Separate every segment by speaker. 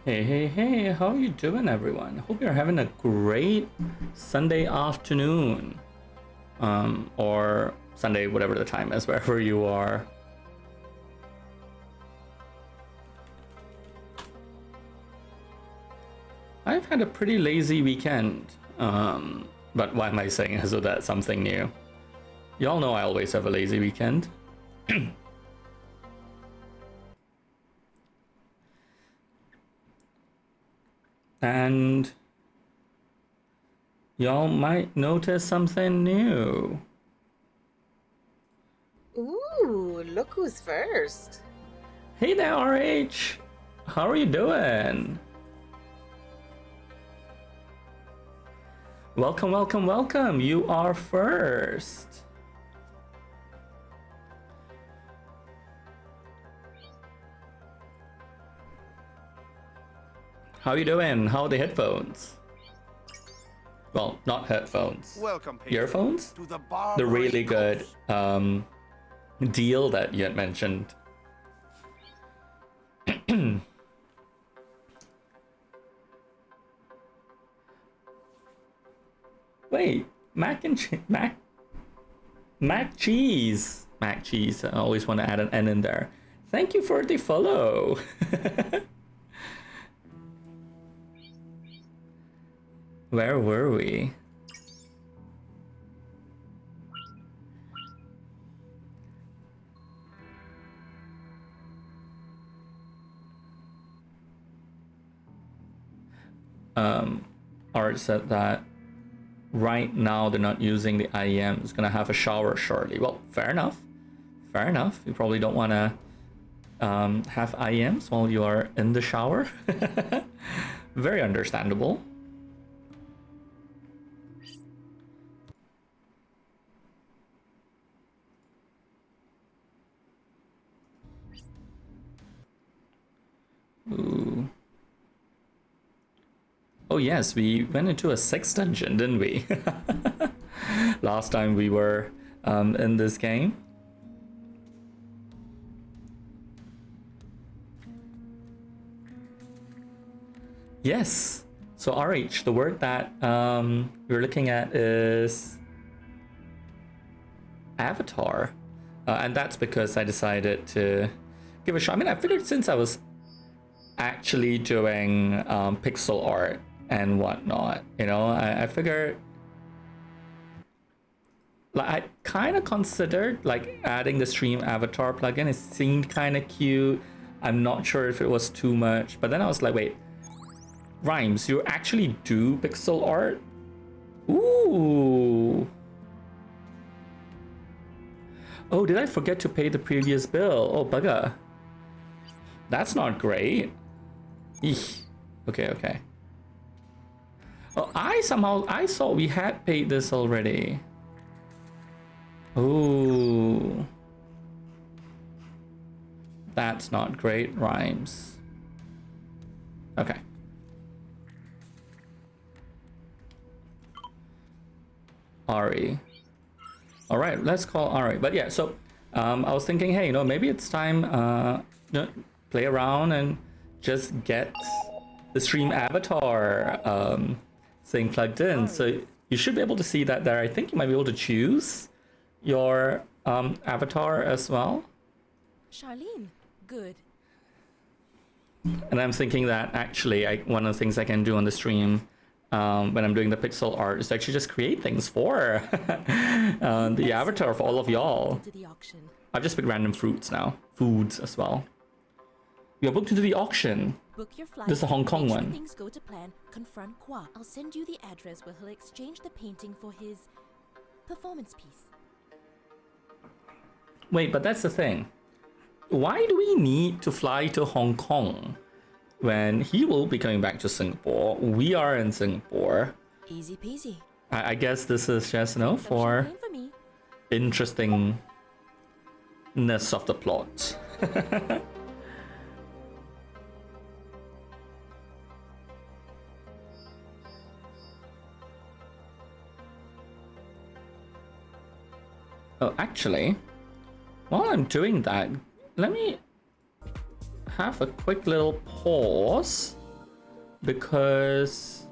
Speaker 1: Hey, hey, hey, how are you doing, everyone? Hope you're having a great Sunday afternoon. Or Sunday, whatever the time is, wherever you are. I've had a pretty lazy weekend. But why am I saying as though that's something new? Y'all know I always have a lazy weekend. And y'all might notice something new.
Speaker 2: Ooh, look who's first.
Speaker 1: Hey there, RH! How are you doing? Welcome, welcome, welcome! You are first! How you doing? How are the headphones? Well, not headphones.
Speaker 3: Welcome,
Speaker 1: earphones?
Speaker 3: to the
Speaker 1: The really good deal that you had mentioned. Wait, mac cheese. Mac cheese. I always want to add an N in there. Thank you for the follow. Where were we? Art said that right now they're not using the IEM. It's gonna have a shower shortly. Well, fair enough. Fair enough. You probably don't want to have IEMs while you are in the shower. Very understandable. Ooh. Oh yes, we went into a sex dungeon, didn't we? Last time we were in this game. Yes. So RH, the word that we're looking at is avatar. And that's because I decided to give a shot. I mean, I figured since I was actually doing pixel art and whatnot, you know, I figured, like, I kind of considered like adding the stream avatar plugin. It seemed kind of cute. I'm not sure if it was too much, but then I was like, wait, Rhymes, you actually do pixel art? Ooh. Oh, did I forget to pay the previous bill? Oh, bugger. That's not great. Eesh. Okay, okay. Oh, I saw we had paid this already. Ooh. That's not great, Rhymes. Okay. Ari. All right, let's call Ari. But yeah, so I was thinking, hey, you know, maybe it's time play around and just get the stream avatar thing plugged in. So you should be able to see that there. I think you might be able to choose your avatar as well.
Speaker 4: Charlene, good.
Speaker 1: And I'm thinking that actually one of the things I can do on the stream when I'm doing the pixel art is actually just create things for the avatar for all of y'all. I've just picked random fruits now. Foods as well. You're booked into the auction.
Speaker 4: Book your flight.
Speaker 1: This is a Hong Kong one.
Speaker 4: Things go to plan. Confront Kwa. I'll send you the address where he'll exchange the painting for his performance piece.
Speaker 1: Wait, but that's the thing. Why do we need to fly to Hong Kong when he will be coming back to Singapore? We are in Singapore.
Speaker 4: Easy peasy.
Speaker 1: I guess this is just, you know, for interestingness of the plot. Oh, actually, while I'm doing that, let me have a quick little pause because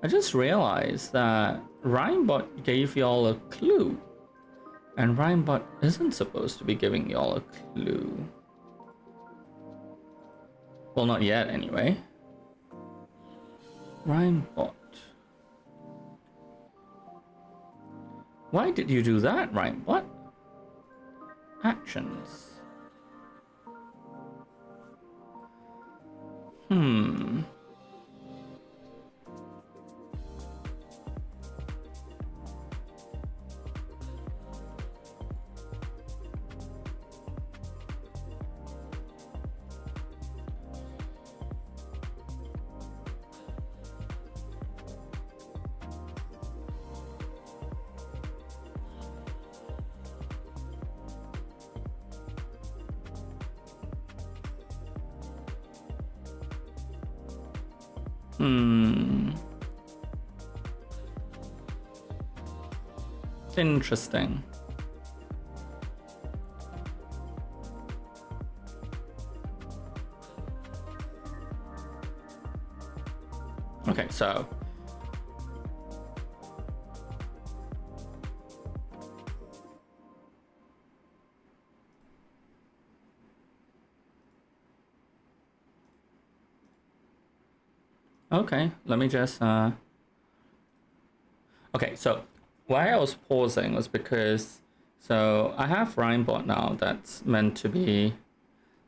Speaker 1: I just realized that Rhymebot gave y'all a clue, and Rhymebot isn't supposed to be giving y'all a clue. Well, not yet, anyway. Rhymebot. Why did you do that, Rhymebot? Actions. Interesting. Okay, so okay, let me just okay, so why I was pausing was because so I have Rhymebot now that's meant to be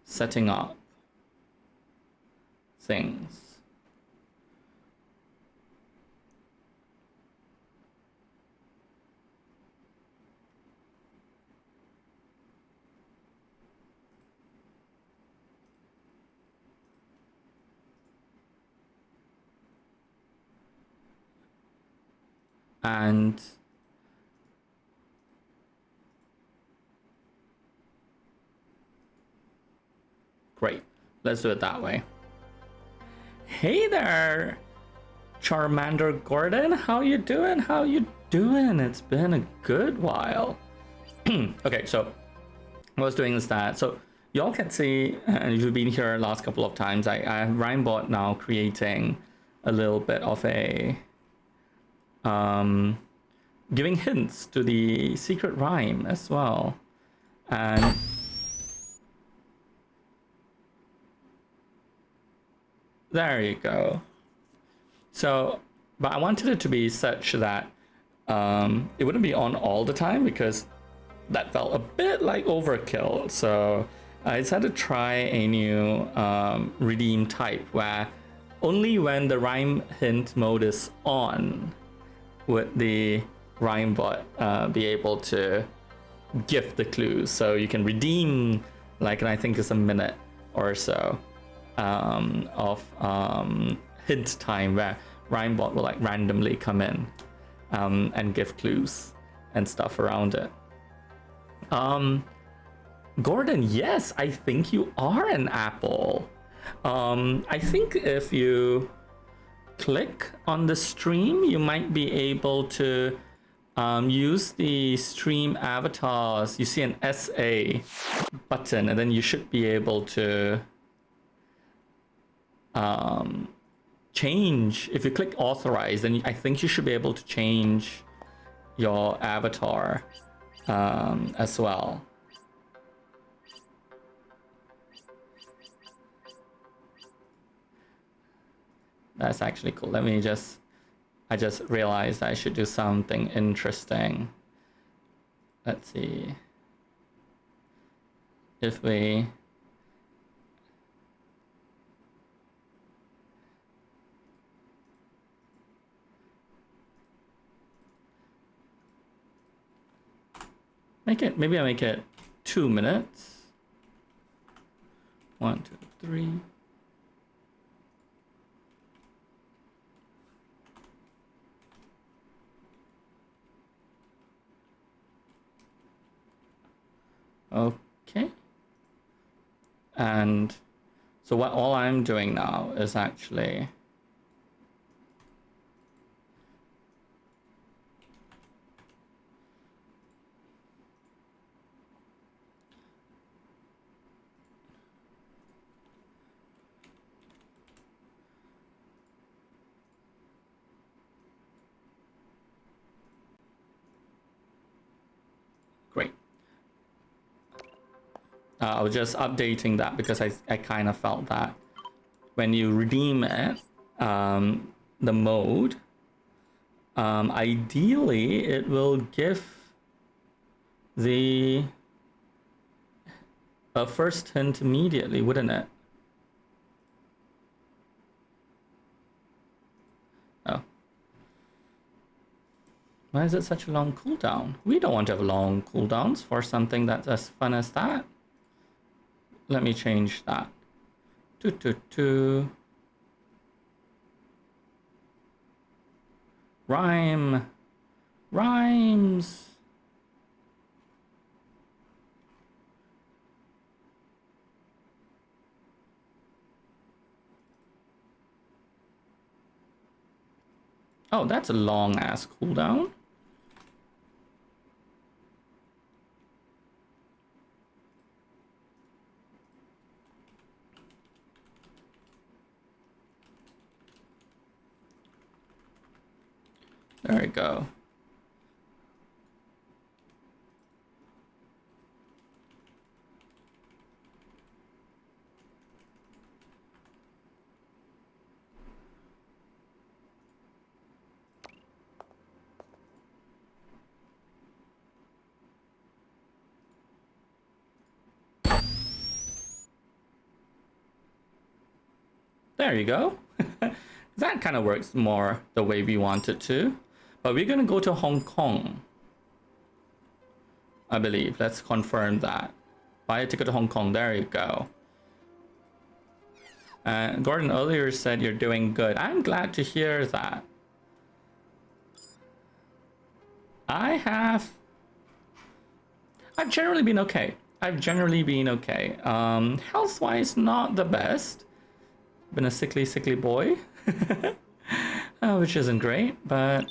Speaker 1: setting up things. And great, let's do it that way. Hey there, Charmander Gordon, how you doing? How you doing? It's been a good while. Okay, so I was doing is that, so y'all can see, and you've been here last couple of times, I have Rhymebot now creating a little bit of a giving hints to the secret rhyme as well. And there you go. So, but I wanted it to be such that it wouldn't be on all the time because that felt a bit like overkill. So I decided to try a new redeem type where only when the rhyme hint mode is on would the Rhymebot be able to give the clues. So you can redeem, like, and I think it's a minute or so of hint time where Rhymebot will like randomly come in and give clues and stuff around it. Gordon, yes, I think you are an apple. I think if you click on the stream, you might be able to use the stream avatars. You see an SA button, and then you should be able to change. If you click authorize, then I think you should be able to change your avatar as well. That's actually cool. I just realized I should do something interesting. Let's see. If we maybe I make it 2 minutes. 1, 2, 3. Okay. And so what all I'm doing now is actually I was just updating that because I kind of felt that when you redeem it, the mode, ideally it will give the first hint immediately, wouldn't it? Oh. Why is it such a long cooldown? We don't want to have long cooldowns for something that's as fun as that. Let me change that. Rhyme. Rhymes. Oh, that's a long ass cooldown. There we go. There you go. That kind of works more the way we want it to. But we're going to go to Hong Kong, I believe. Let's confirm that. Buy a ticket to Hong Kong. There you go. Gordon earlier said you're doing good. I'm glad to hear that. I've generally been okay. Health-wise, not the best. Been a sickly boy. Which isn't great, but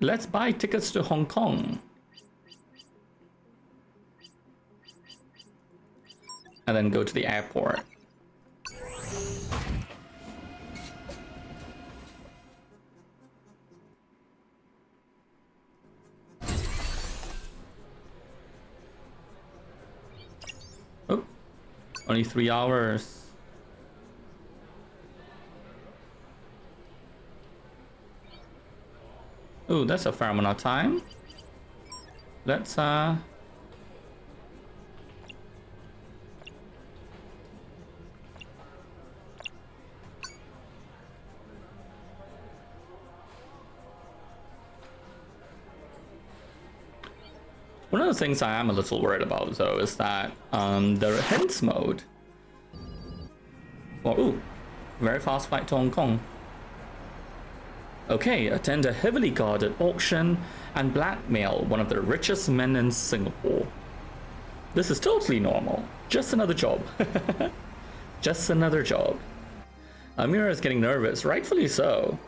Speaker 1: let's buy tickets to Hong Kong. And then go to the airport. Oh, only 3 hours. Ooh, that's a fair amount of time. Let's one of the things I am a little worried about though is that the hints mode for very fast flight to Hong Kong. Okay, attend a heavily guarded auction and blackmail one of the richest men in Singapore. This is totally normal. Just another job. Just another job. Amira is getting nervous, rightfully so.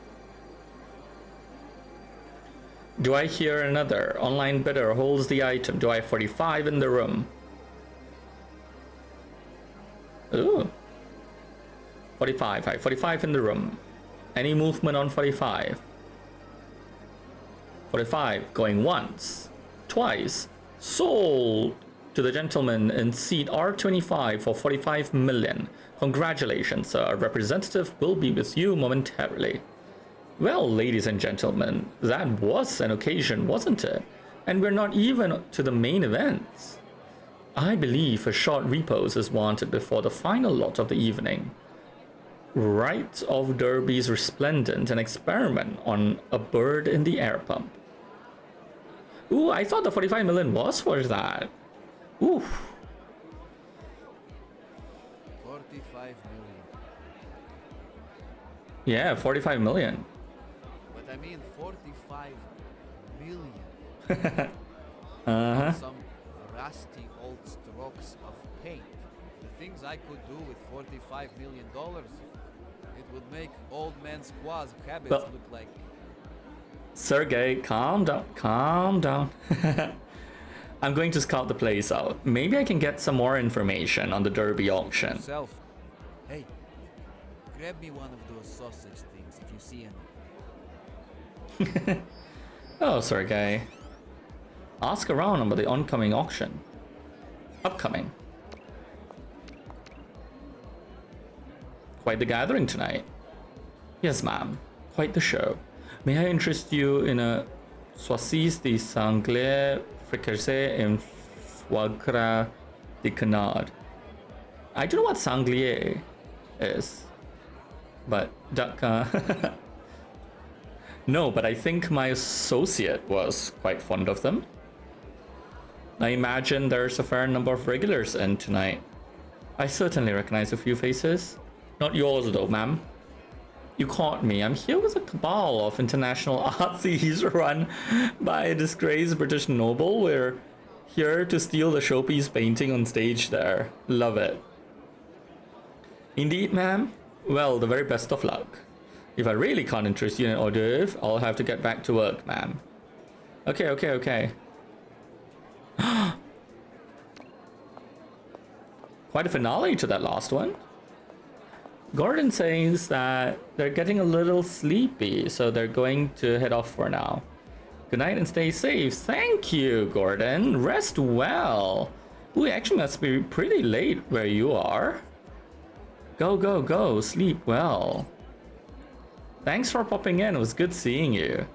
Speaker 1: Do I hear another? Online bidder holds the item. Do I have 45 in the room? Ooh. 45. I have 45 in the room. Any movement on 45? 45 going once, twice. Sold to the gentleman in seat R25 for 45 million. Congratulations, sir. A representative will be with you momentarily. Well, ladies and gentlemen, that was an occasion, wasn't it? And we're not even to the main events. I believe a short repose is wanted before the final lot of the evening. Right of Derby's resplendent, an experiment on a bird in the air pump. Ooh, I thought the 45 million was for that. Ooh.
Speaker 3: 45 million.
Speaker 1: Yeah, 45 million.
Speaker 3: But I mean 45 million.
Speaker 1: Uh-huh.
Speaker 3: Some rusty old strokes of paint. The things I could do with $45 million. It would make old man Squaw's habits
Speaker 1: But,
Speaker 3: look like...
Speaker 1: Sergey, calm down, calm down. I'm going to scout the place out. Maybe I can get some more information on the Derby auction.
Speaker 3: Yourself. Hey, grab me one of those sausage things if you see any.
Speaker 1: Oh, Sergey. Ask around about the oncoming auction. Upcoming. Quite the gathering tonight. Yes, ma'am. Quite the show. May I interest you in a saucisse de sanglier fricassé en foie gras de canard? I don't know what sanglier is, but duck. No, but I think my associate was quite fond of them. I imagine there's a fair number of regulars in tonight. I certainly recognize a few faces. Not yours though, ma'am. You caught me. I'm here with a cabal of international art thieves run by a disgraced British noble. We're here to steal the showpiece painting on stage there. Love it. Indeed, ma'am? Well, the very best of luck. If I really can't interest you in an hors d'oeuvre, I'll have to get back to work, ma'am. Okay. Quite a finale to that last one. Gordon says that they're getting a little sleepy, so they're going to head off for now. Good night and stay safe. Thank you, Gordon. Rest well. Ooh, it actually must be pretty late where you are. Go. Sleep well. Thanks for popping in. It was good seeing you.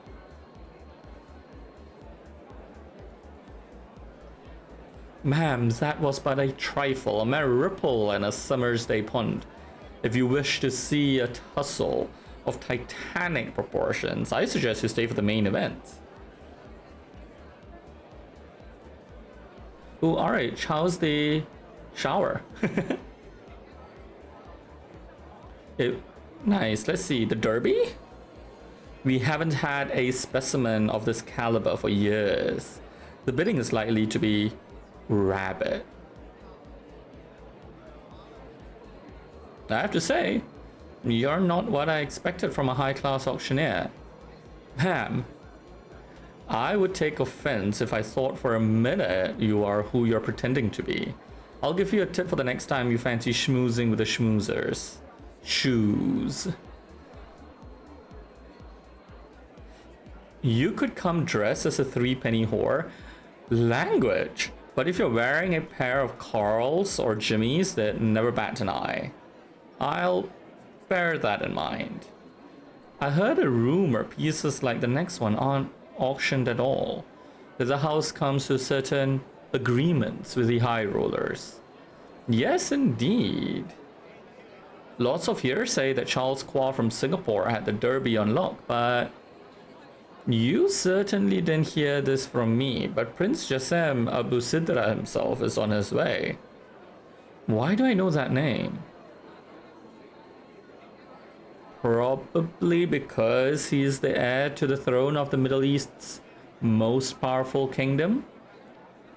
Speaker 1: Ma'am, that was but a trifle, a mere ripple in a summer's day pond. If you wish to see a tussle of titanic proportions, I suggest you stay for the main event. Ooh, alright, how's the shower? Nice, let's see, the derby? We haven't had a specimen of this caliber for years. The bidding is likely to be rabid. I have to say, you're not what I expected from a high-class auctioneer. Ma'am, I would take offense if I thought for a minute you are who you're pretending to be. I'll give you a tip for the next time you fancy schmoozing with the schmoozers. Shoes. You could come dressed as a three-penny whore. Language. But if you're wearing a pair of Carls or Jimmys, that never bat an eye. I'll bear that in mind. I heard a rumor pieces like the next one aren't auctioned at all, that the house comes to certain agreements with the high rollers. Yes, indeed. Lots of hearsay that Charles Kwa from Singapore had the Derby on lock, but you certainly didn't hear this from me. But Prince Jasem Abu Sidra himself is on his way. Why do I know that name? Probably because he's the heir to the throne of the Middle East's most powerful kingdom.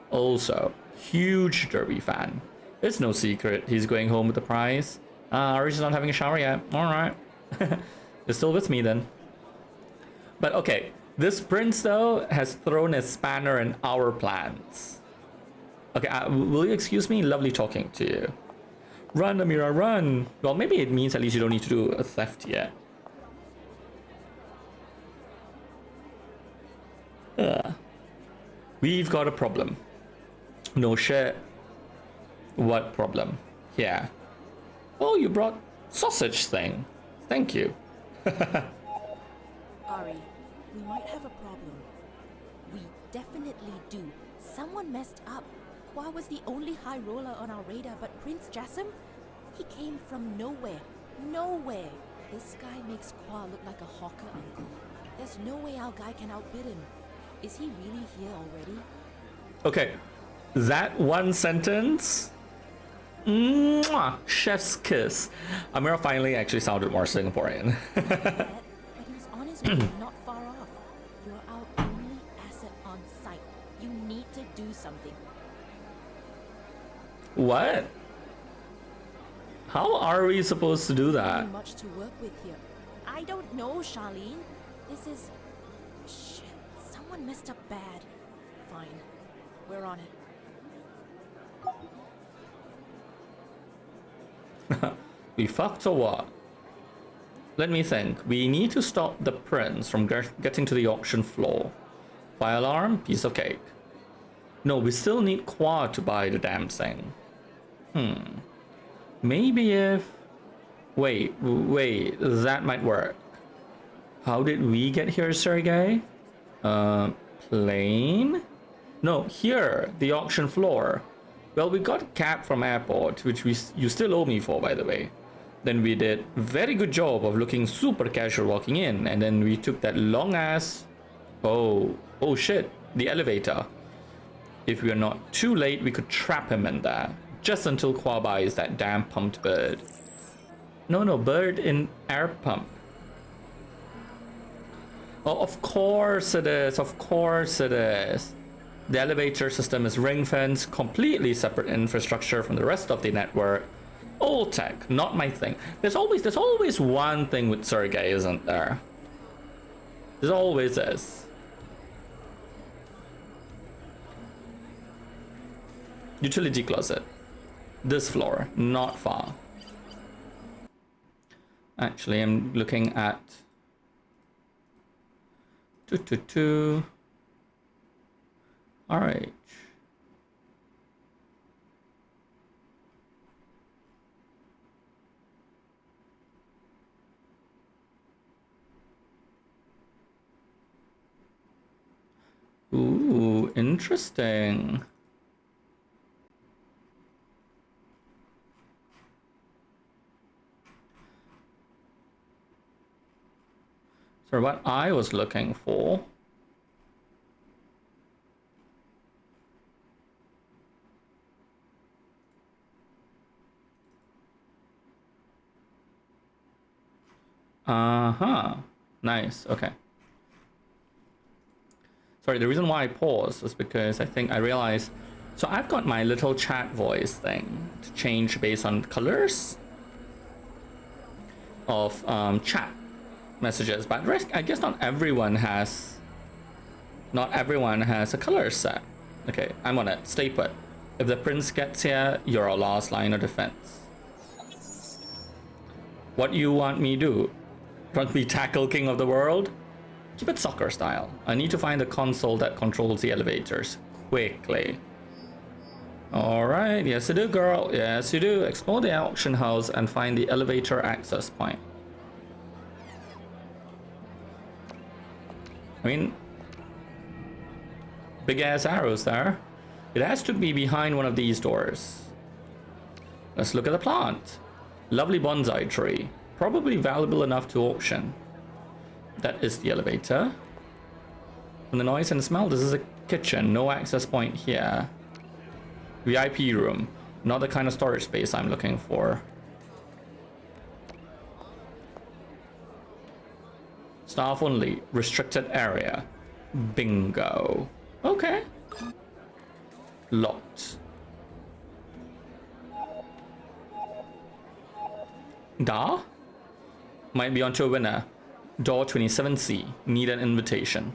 Speaker 1: Also, huge Derby fan. It's no secret he's going home with the prize. Ari's not having a shower yet. Alright. You're still with me then. But okay, this prince though has thrown a spanner in our plans. Okay, will you excuse me? Lovely talking to you. Run, Amira, run! Well, maybe it means at least you don't need to do a theft yet. We've got a problem. No shit. What problem? Yeah. Oh, you brought sausage thing. Thank you.
Speaker 4: Ari, we might have a problem. We definitely do. Someone messed up. Kwa was the only high roller on our radar, but Prince Jasem? He came from nowhere. Nowhere. This guy makes Kwa look like a hawker uncle. There's no way our guy can outbid him. Is he really here already?
Speaker 1: Okay, that one sentence. Mwah, chef's kiss. Amira finally actually sounded more Singaporean.
Speaker 4: But he's on his way, not far off. You're our only asset on site. You need to do something.
Speaker 1: What? How are we supposed to do that?
Speaker 4: Too much to work with here. I don't know, Charlene. This is... Shit, someone messed up bad. Fine, we're on it.
Speaker 1: We fucked or what? Let me think. We need to stop the prince from getting to the auction floor. Fire alarm, piece of cake. No, we still need Qua to buy the damn thing. Maybe if... Wait, that might work. How did we get here, Sergey? Plane? No, here, the auction floor. Well, we got a cab from airport, which you still owe me for, by the way. Then we did very good job of looking super casual walking in, and then we took that long ass... Oh shit, the elevator. If we are not too late, we could trap him in there, just until Qua buys that damn pumped bird. No, bird in air pump. Oh, of course it is, of course it is. The elevator system is ring-fenced, completely separate infrastructure from the rest of the network. Old tech, not my thing. There's always one thing with Sergey, isn't there? There always is. Utility closet. This floor, not far. Actually, I'm looking at... Alright. Ooh, interesting. So what I was looking for... Nice, okay. Sorry, the reason why I paused was because I realized... So I've got my little chat voice thing to change based on colors of chat messages, but I guess not everyone has a color set. Okay, I'm on it. Stay put. If the prince gets here, you're our last line of defense. What you want me do? Want me tackle king of the world? Keep it soccer style. I need to find the console that controls the elevators quickly. Alright, yes you do, girl. Yes you do. Explore the auction house and find the elevator access point. I mean, big ass arrows there. It has to be behind one of these doors. Let's look at the plant. Lovely bonsai tree. Probably valuable enough to auction. That is the elevator. From the noise and smell, this is a kitchen. No access point here. VIP room. Not the kind of storage space I'm looking for. Staff only. Restricted area. Bingo. Okay. Locked. Da? Might be onto a winner. Door 27C. Need an invitation.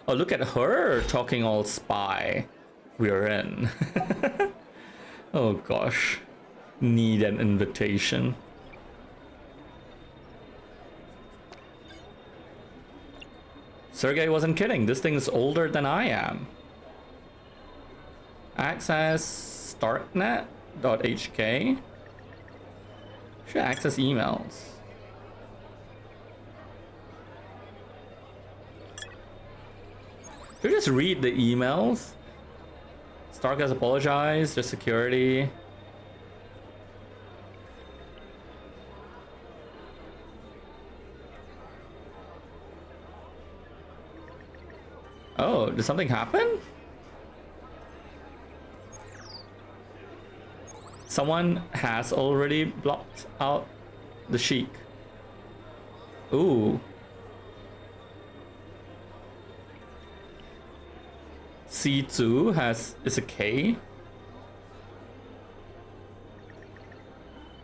Speaker 1: Oh, look at her talking all spy. We're in. Oh gosh. Need an invitation. Sergey wasn't kidding. This thing is older than I am. Access startnet.hk. Should access emails. Should we just read the emails? Stark has apologized, there's security. Oh, did something happen? Someone has already blocked out the Sheik. Ooh. C2 is a K.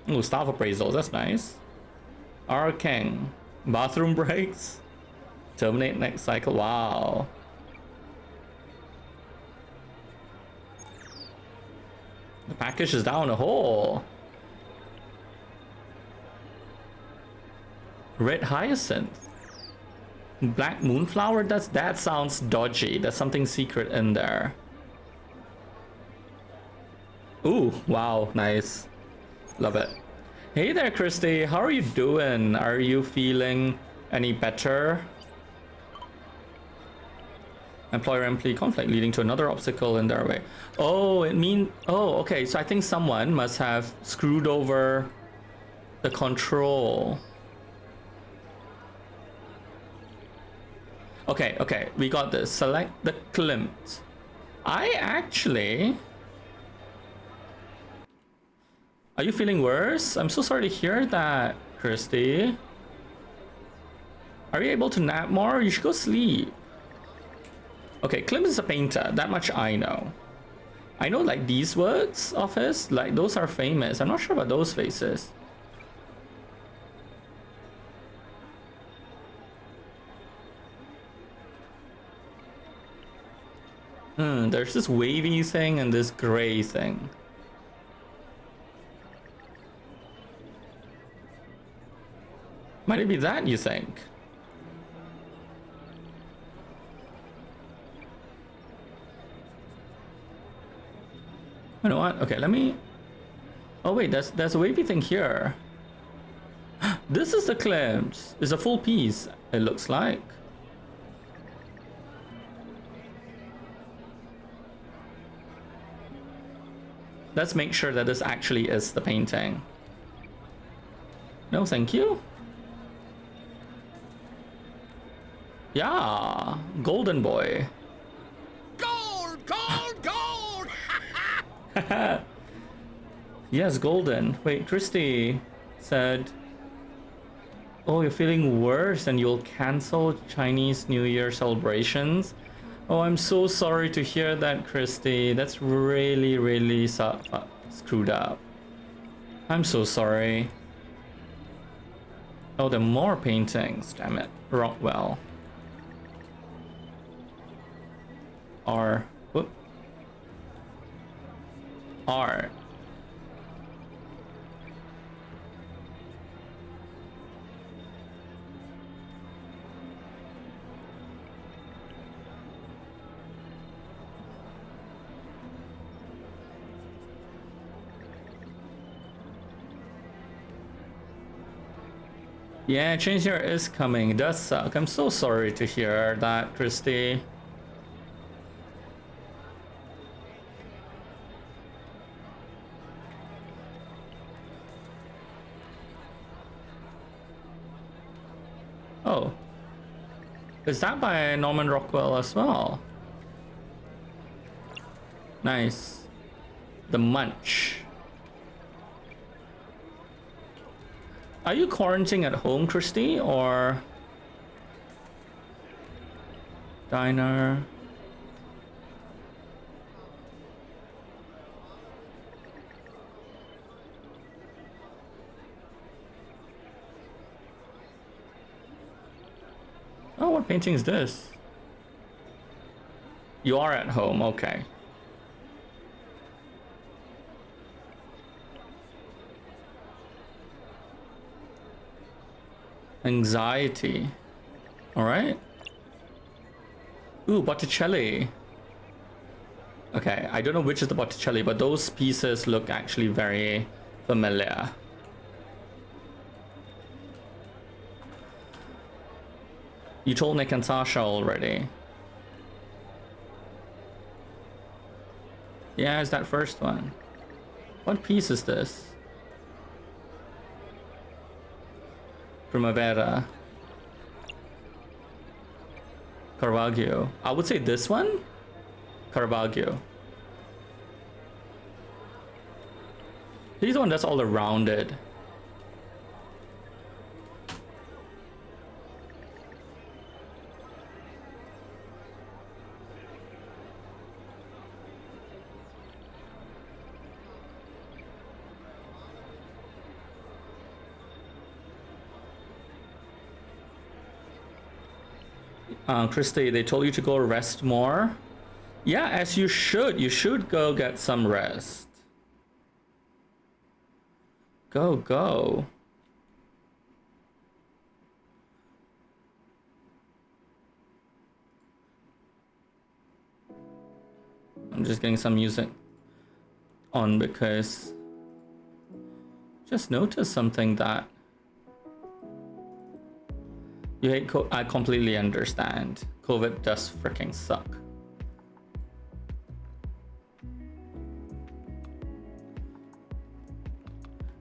Speaker 1: Ooh, staff appraisals, that's nice. R King. Bathroom breaks. Terminate next cycle. Wow. The package is down a hole. Red hyacinth. Black Moonflower? That sounds dodgy. There's something secret in there. Ooh, wow, nice. Love it. Hey there, Christy. How are you doing? Are you feeling any better? Employer-employee conflict leading to another obstacle in their way. Oh, okay. So I think someone must have screwed over the control. Okay, we got this. Select the Klimt. Are you feeling worse? I'm so sorry to hear that, Christy. Are you able to nap more? You should go sleep. Okay, Klimt is a painter. That much I know. I know like these words of his, like those are famous. I'm not sure about those faces. There's this wavy thing and this gray thing. Might it be that, you think? You know what? Okay, let me... Oh wait, there's a wavy thing here. This is the Klimt. It's a full piece, it looks like. Let's make sure that this actually is the painting. No, thank you. Yeah, golden boy.
Speaker 3: Gold, gold, gold!
Speaker 1: Yes, golden. Wait, Christy said, oh, you're feeling worse and you'll cancel Chinese New Year celebrations? Oh, I'm so sorry to hear that, Christy. That's really, really screwed up. I'm so sorry. Oh, there are more paintings. Damn it. Rockwell. Whoop. R. Yeah, change year is coming. It does suck. I'm so sorry to hear that, Christy. Oh. Is that by Norman Rockwell as well? Nice. The Munch. Are you quarantining at home, Christy, or diner? Oh, what painting is this? You are at home, okay. Anxiety. All right. Ooh, Botticelli. Okay, I don't know which is the Botticelli, but those pieces look actually very familiar. You told Nick and Sasha already. Yeah, it's that first one. What piece is this? Primavera. Caravaggio. I would say this one? Caravaggio. He's the one that's all rounded. Christy, they told you to go rest more. Yeah, as you should. You should go get some rest. Go. I'm just getting some music on because just noticed something that you hate. I completely understand. COVID does freaking suck.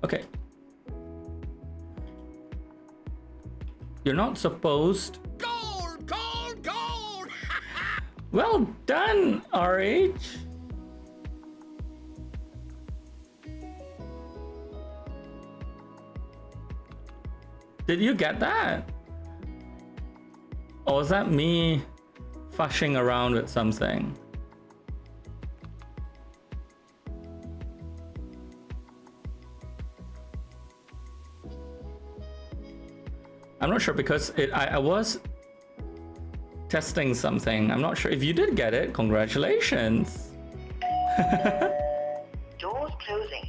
Speaker 1: Okay. You're not supposed.
Speaker 5: Gold, gold, gold!
Speaker 1: Well done, RH. Did you get that? Or was that me fushing around with something? I'm not sure because I was testing something. I'm not sure if you did get it. Congratulations.
Speaker 6: Doors closing.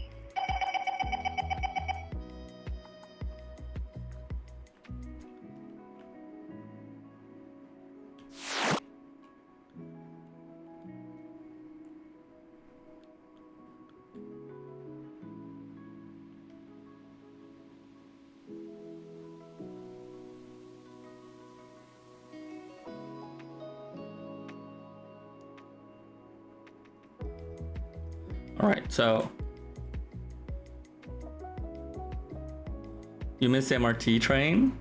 Speaker 1: All right, so you missed the MRT train.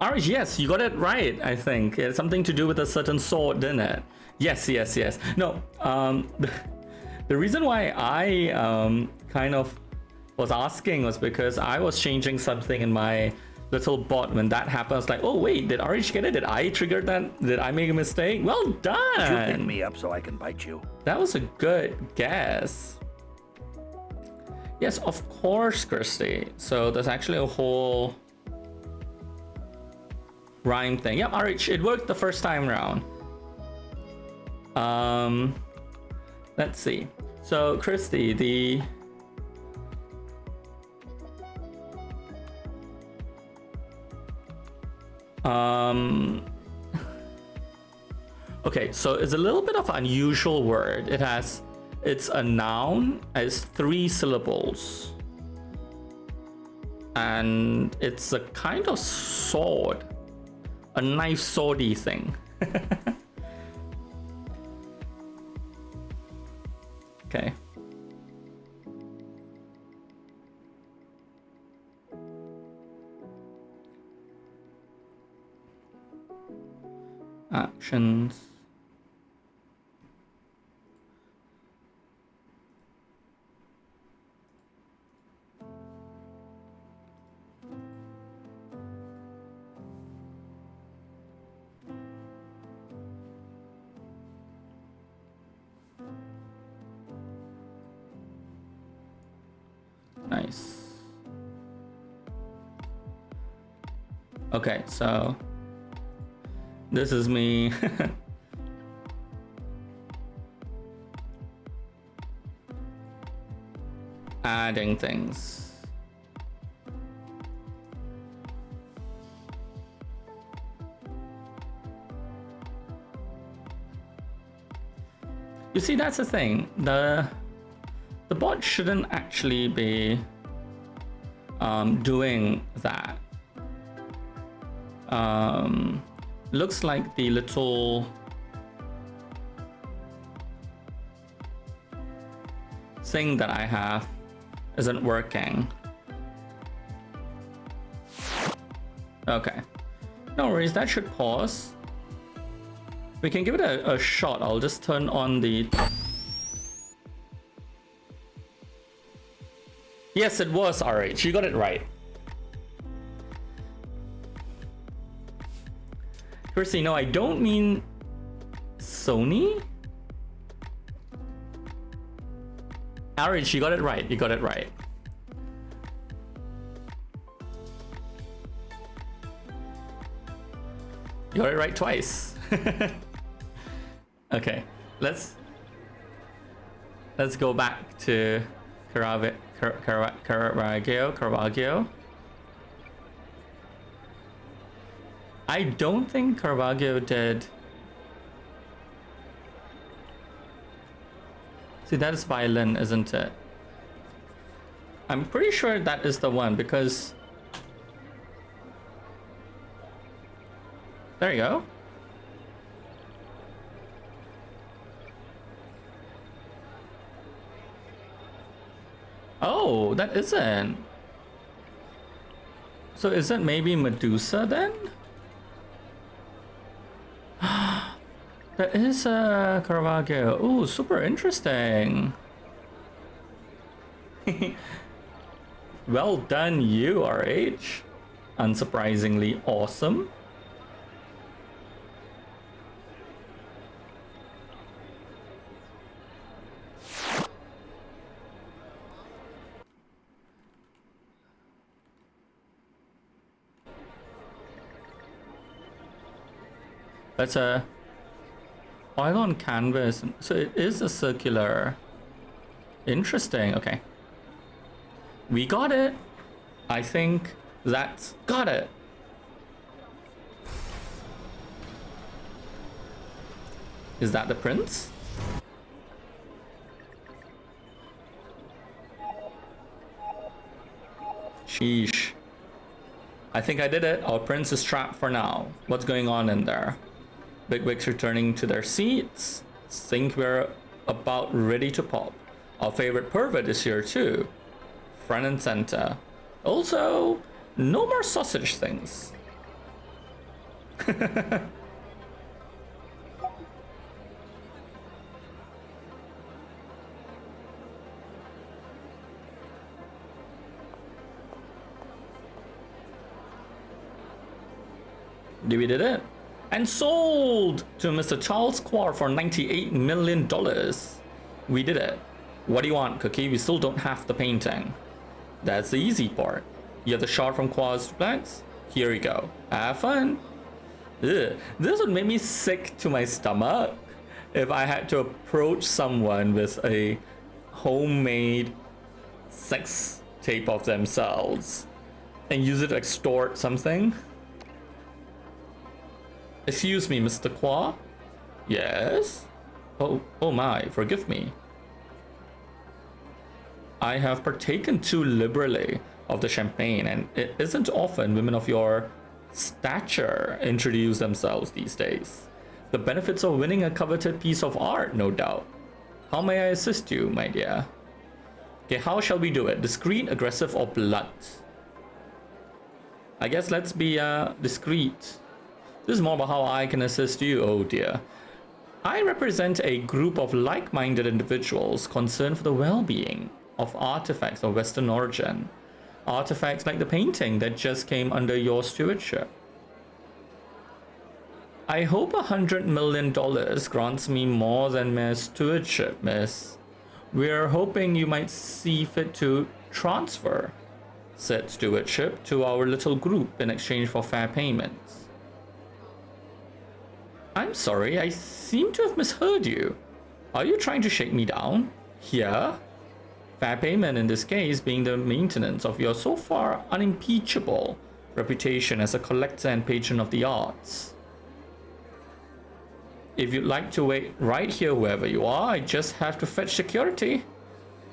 Speaker 1: RH, yes, you got it right, I think. It's something to do with a certain sword, didn't it? Yes, yes, yes. No, the reason why I kind of was asking was because I was changing something in my little bot. When that happened, I was like, oh wait, did RH get it? Did I trigger that? Did I make a mistake? Well done!
Speaker 5: You pick me up so I can bite you.
Speaker 1: That was a good guess. Yes, of course, Christy. So there's actually a whole rhyme thing. Yep, RH, it worked the first time around. Let's see. So Christy, the okay, so it's a little bit of an unusual word. It's a noun, it's 3 syllables. And it's a kind of sword. A knife swordy thing. Okay. Actions. Nice. Okay, so this is me adding things. You see, that's the thing. The bot shouldn't actually be doing that. Looks like the little thing that I have isn't working. Okay, no worries, that should pause. We can give it a shot. I'll just turn on the... Yes, it was RH. You got it right. Firstly, no, I don't mean Sony. RH, you got it right. You got it right. You got it right twice. Okay, let's go back to Caravaggio. I don't think Caravaggio did. See, that is violin, isn't it? I'm pretty sure that is the one because... There you go. Oh, that isn't. So is it maybe Medusa then? That is Caravaggio. Ooh, super interesting. Well done, you, RH. Unsurprisingly awesome. That's a oil on canvas. So it is a circular. Interesting. Okay. We got it. I think that's got it. Is that the prince? Sheesh. I think I did it. Our prince is trapped for now. What's going on in there? Bigwigs returning to their seats. Think we're about ready to pop. Our favorite pervert is here too. Front and center. Also, no more sausage things. We did it. And sold to Mr. Charles Quar for $98 million. We did it. What do you want, Cookie? We still don't have the painting. That's the easy part. You have the shot from Quar's flags? Here you go. Have fun. Ugh. This would make me sick to my stomach if I had to approach someone with a homemade sex tape of themselves and use it to extort something. Excuse me, Mr. Qua? Yes? Oh my, forgive me. I have partaken too liberally of the champagne, and it isn't often women of your stature introduce themselves these days. The benefits of winning a coveted piece of art, no doubt. How may I assist you, my dear? Okay, how shall we do it? Discreet, aggressive, or blunt? I guess let's be discreet. This is more about how I can assist you, oh dear. I represent a group of like-minded individuals concerned for the well-being of artifacts of Western origin. Artifacts like the painting that just came under your stewardship. I hope $100 million grants me more than mere stewardship, miss. We're hoping you might see fit to transfer said stewardship to our little group in exchange for fair payments. I'm sorry, I seem to have misheard you. Are you trying to shake me down? Here? Fair payment in this case being the maintenance of your so far unimpeachable reputation as a collector and patron of the arts. If you'd like to wait right here wherever you are, I just have to fetch security.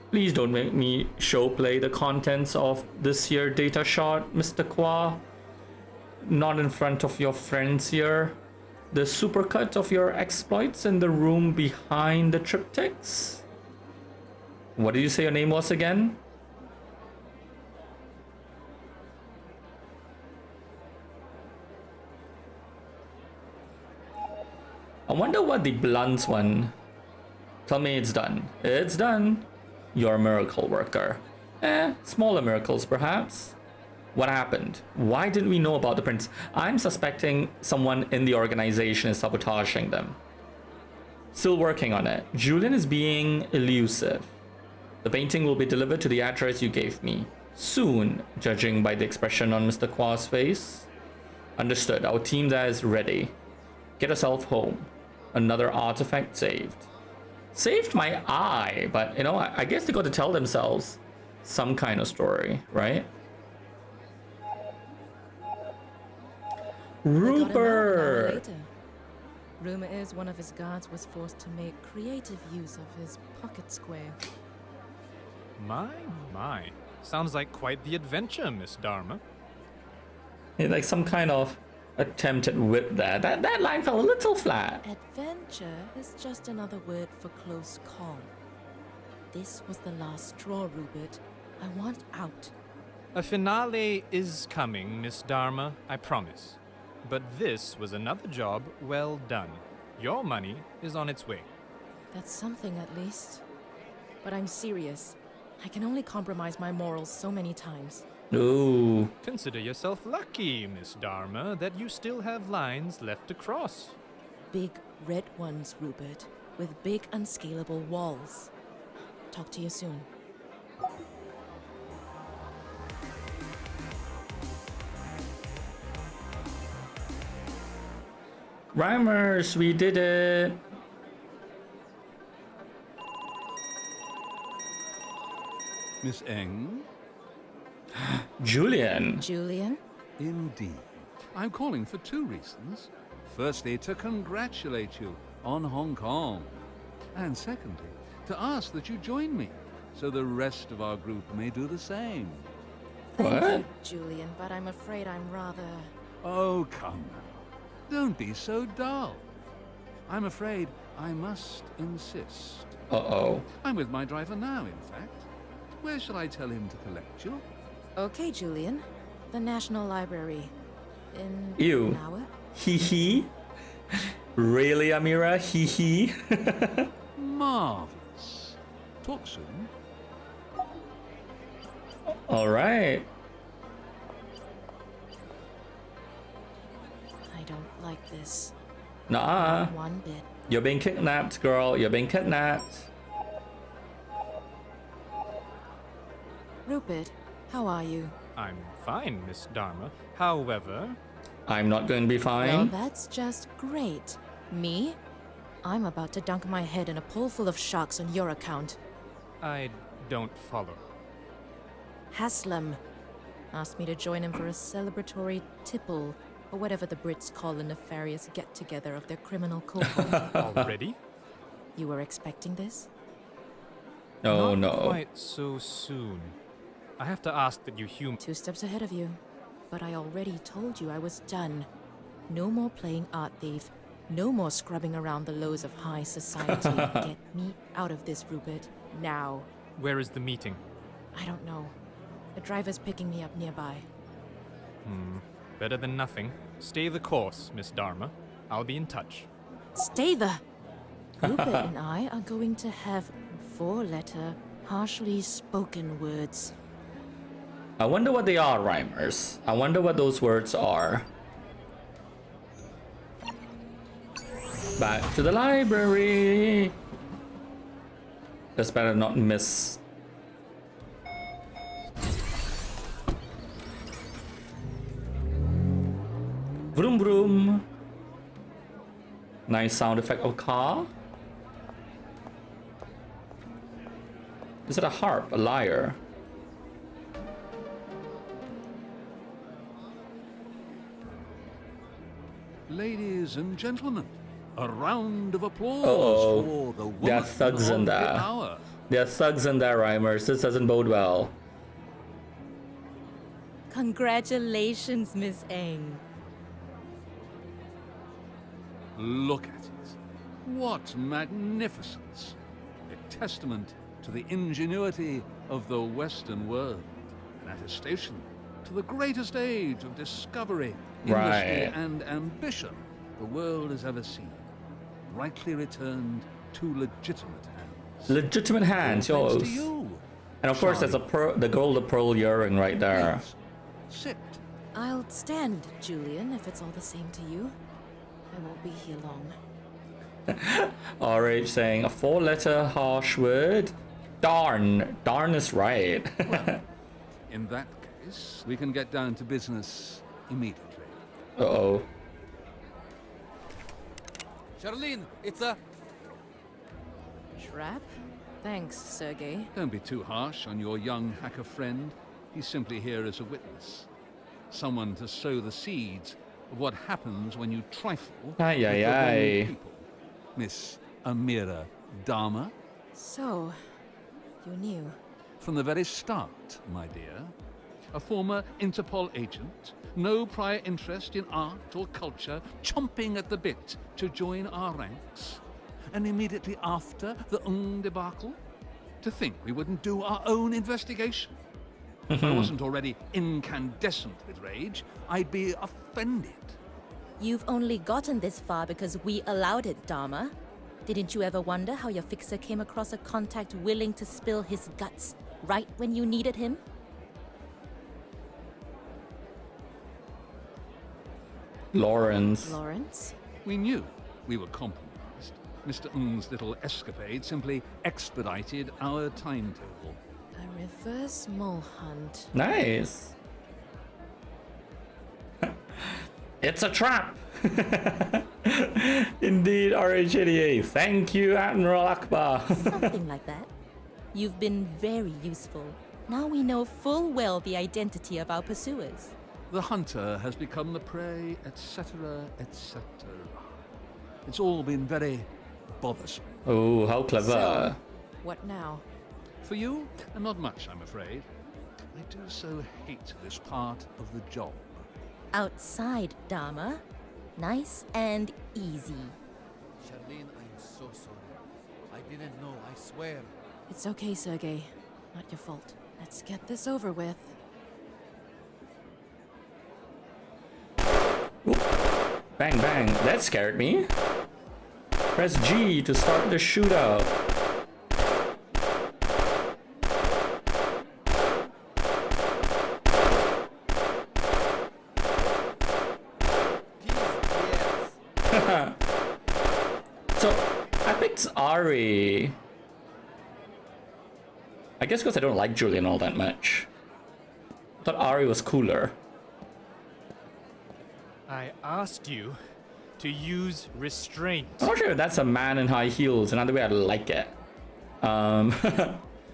Speaker 1: Please don't make me show play the contents of this here data shot, Mr. Qua. Not in front of your friends here. The supercut of your exploits in the room behind the triptychs? What did you say your name was again? I wonder what the blunt one... Tell me it's done. It's done. You're a miracle worker. Smaller miracles perhaps. What happened? Why didn't we know about the prince? I'm suspecting someone in the organization is sabotaging them. Still working on it. Julian is being elusive. The painting will be delivered to the address you gave me. Soon, judging by the expression on Mr. Qua's face. Understood. Our team there is ready. Get yourself home. Another artifact saved. Saved my eye, but you know, I guess they got to tell themselves some kind of story, right?
Speaker 4: They got him out an hour
Speaker 1: Rupert.
Speaker 4: later. Rumor is one of his guards was forced to make creative use of his pocket square.
Speaker 6: My. Sounds like quite the adventure, Miss Dharma.
Speaker 1: Yeah, like some kind of attempted wit there. That line fell a little flat.
Speaker 4: Adventure is just another word for close call. This was the last straw, Rupert. I want out.
Speaker 6: A finale is coming, Miss Dharma, I promise. But this was another job well done. Your money is on its way.
Speaker 4: That's something at least. But I'm serious. I can only compromise my morals so many times.
Speaker 1: Ooh.
Speaker 6: Consider yourself lucky, Miss Dharma, that you still have lines left to cross.
Speaker 4: Big red ones, Rupert, with big unscalable walls. Talk to you soon.
Speaker 1: Rhymers, we did it.
Speaker 7: Miss Eng?
Speaker 1: Julian.
Speaker 4: Julian?
Speaker 7: Indeed. I'm calling for two reasons. Firstly, to congratulate you on Hong Kong. And secondly, to ask that you join me, so the rest of our group may do the same.
Speaker 4: Thank
Speaker 1: What?
Speaker 4: you, Julian, but I'm afraid I'm rather...
Speaker 7: Oh, come now. Don't be so dull. I'm afraid I must insist.
Speaker 1: Uh-oh.
Speaker 7: I'm with my driver now, in fact. Where shall I tell him to collect you?
Speaker 4: Okay, Julian. The National Library. In
Speaker 1: Ew.
Speaker 4: an hour?
Speaker 1: Hee hee. Really, Amira? Hee hee.
Speaker 7: Marvelous. Talk soon.
Speaker 1: All right.
Speaker 4: I don't like this.
Speaker 1: Nah.
Speaker 4: One bit.
Speaker 1: You're being kidnapped, girl. You're being kidnapped.
Speaker 4: Rupert, how are you?
Speaker 6: I'm fine, Miss Dharma. However,
Speaker 1: I'm not going to be
Speaker 4: Well,
Speaker 1: fine.
Speaker 4: that's just great. Me? I'm about to dunk my head in a pool full of sharks on your account.
Speaker 6: I don't follow.
Speaker 4: Haslam asked me to join him for a celebratory tipple, or whatever the Brits call a nefarious get-together of their criminal cohort.
Speaker 6: Already?
Speaker 4: You were expecting this?
Speaker 1: Oh,
Speaker 6: Not
Speaker 1: no.
Speaker 6: quite so soon. I have to ask that you
Speaker 4: 2 steps ahead of you. But I already told you I was done. No more playing art thief. No more scrubbing around the lows of high society. Get me out of this, Rupert. Now.
Speaker 6: Where is the meeting?
Speaker 4: I don't know. The driver's picking me up nearby.
Speaker 6: Better than nothing. Stay the course, Miss Dharma. I'll be in touch.
Speaker 4: Stay there! Rupert and I are going to have 4-letter, harshly spoken words.
Speaker 1: I wonder what they are, Rhymers. I wonder what those words are. Back to the library. Just better not miss. Vroom vroom. Nice sound effect of car. Is it a harp? A lyre?
Speaker 7: Ladies and gentlemen, a round of applause
Speaker 1: Uh-oh.
Speaker 7: for the woman
Speaker 1: There are thugs in
Speaker 7: of the
Speaker 1: there.
Speaker 7: hour.
Speaker 1: There are thugs in there, Rhymers. This doesn't bode well.
Speaker 4: Congratulations, Miss Eng.
Speaker 7: Look at it. What magnificence. A testament to the ingenuity of the Western world. An attestation to the greatest age of discovery, industry,
Speaker 1: Right.
Speaker 7: and ambition the world has ever seen. Rightly returned to legitimate hands.
Speaker 1: Legitimate hands,
Speaker 7: All thanks
Speaker 1: yours.
Speaker 7: to you.
Speaker 1: And of course, there's a the gold pearl earring right there.
Speaker 7: Please, sit.
Speaker 4: I'll stand, Julian, if it's all the same to you. I won't be here long.
Speaker 1: RH saying a 4-letter harsh word. Darn. Darn is right.
Speaker 7: In that case, we can get down to business immediately.
Speaker 1: Uh-oh.
Speaker 3: Charlene, it's a...
Speaker 4: Trap? Thanks, Sergey.
Speaker 7: Don't be too harsh on your young hacker friend. He's simply here as a witness. Someone to sow the seeds of what happens when you trifle
Speaker 1: Ay,
Speaker 7: with
Speaker 1: ay,
Speaker 7: the wrong
Speaker 1: ay.
Speaker 7: people. Miss Amira Dharma.
Speaker 4: So, you knew.
Speaker 7: From the very start, my dear. A former Interpol agent, no prior interest in art or culture, chomping at the bit to join our ranks. And immediately after the debacle, to think we wouldn't do our own investigation. If I wasn't already incandescent with rage, I'd be offended.
Speaker 4: You've only gotten this far because we allowed it, Dharma. Didn't you ever wonder how your fixer came across a contact willing to spill his guts right when you needed him?
Speaker 1: Lawrence.
Speaker 4: Lawrence?
Speaker 7: We knew we were compromised. Mr. Ng's little escapade simply expedited our timetable.
Speaker 4: A reverse mole hunt.
Speaker 1: Nice. It's a trap. Indeed, RH88. Thank you, Admiral Akbar.
Speaker 4: Something like that. You've been very useful. Now we know full well the identity of our pursuers.
Speaker 7: The hunter has become the prey, etc., etc. It's all been very bothersome.
Speaker 1: Oh, how clever.
Speaker 4: So, what now?
Speaker 7: For you, not much, I'm afraid. I do so hate this part of the job.
Speaker 4: Outside, Dharma. Nice and easy.
Speaker 3: Charlene, I'm so sorry. I didn't know, I swear.
Speaker 4: It's okay, Sergey. Not your fault. Let's get this over with.
Speaker 1: Bang, bang. That scared me. Press G to start the shootout. So, I picked Ari. I guess because I don't like Julian all that much. I thought Ari was cooler.
Speaker 6: I asked you to use restraint.
Speaker 1: I'm not sure if that's a man in high heels. Another way I like it.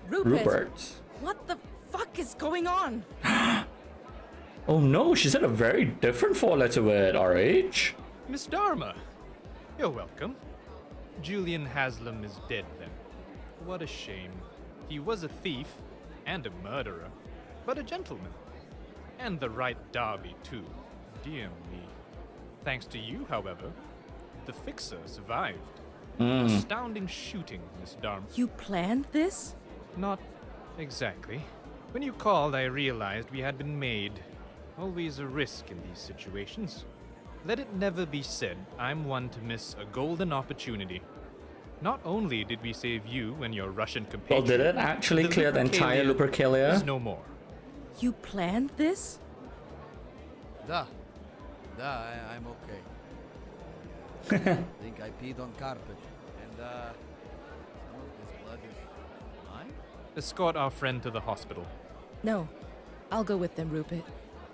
Speaker 1: Rupert.
Speaker 4: What the fuck is going on?
Speaker 1: Oh no, she said a very different four-letter word, RH.
Speaker 6: Miss Dharma, you're welcome. Julian Haslam is dead then. What a shame. He was a thief and a murderer, but a gentleman. And the right Derby too. Dear me. Thanks to you, however, the fixer survived. Astounding shooting, Miss Dharma.
Speaker 4: You planned this?
Speaker 6: Not exactly. When you called, I realized we had been made. Always a risk in these situations. Let it never be said I'm one to miss a golden opportunity. Not only did we save you and your Russian
Speaker 1: Well,
Speaker 6: compatriot,
Speaker 1: did it actually clear the entire Lupercalia?
Speaker 6: is no more.
Speaker 4: You planned this?
Speaker 3: Da. I'm okay. Think I peed on carpet. And, some of this blood is mine?
Speaker 6: Escort our friend to the hospital.
Speaker 4: No. I'll go with them, Rupert.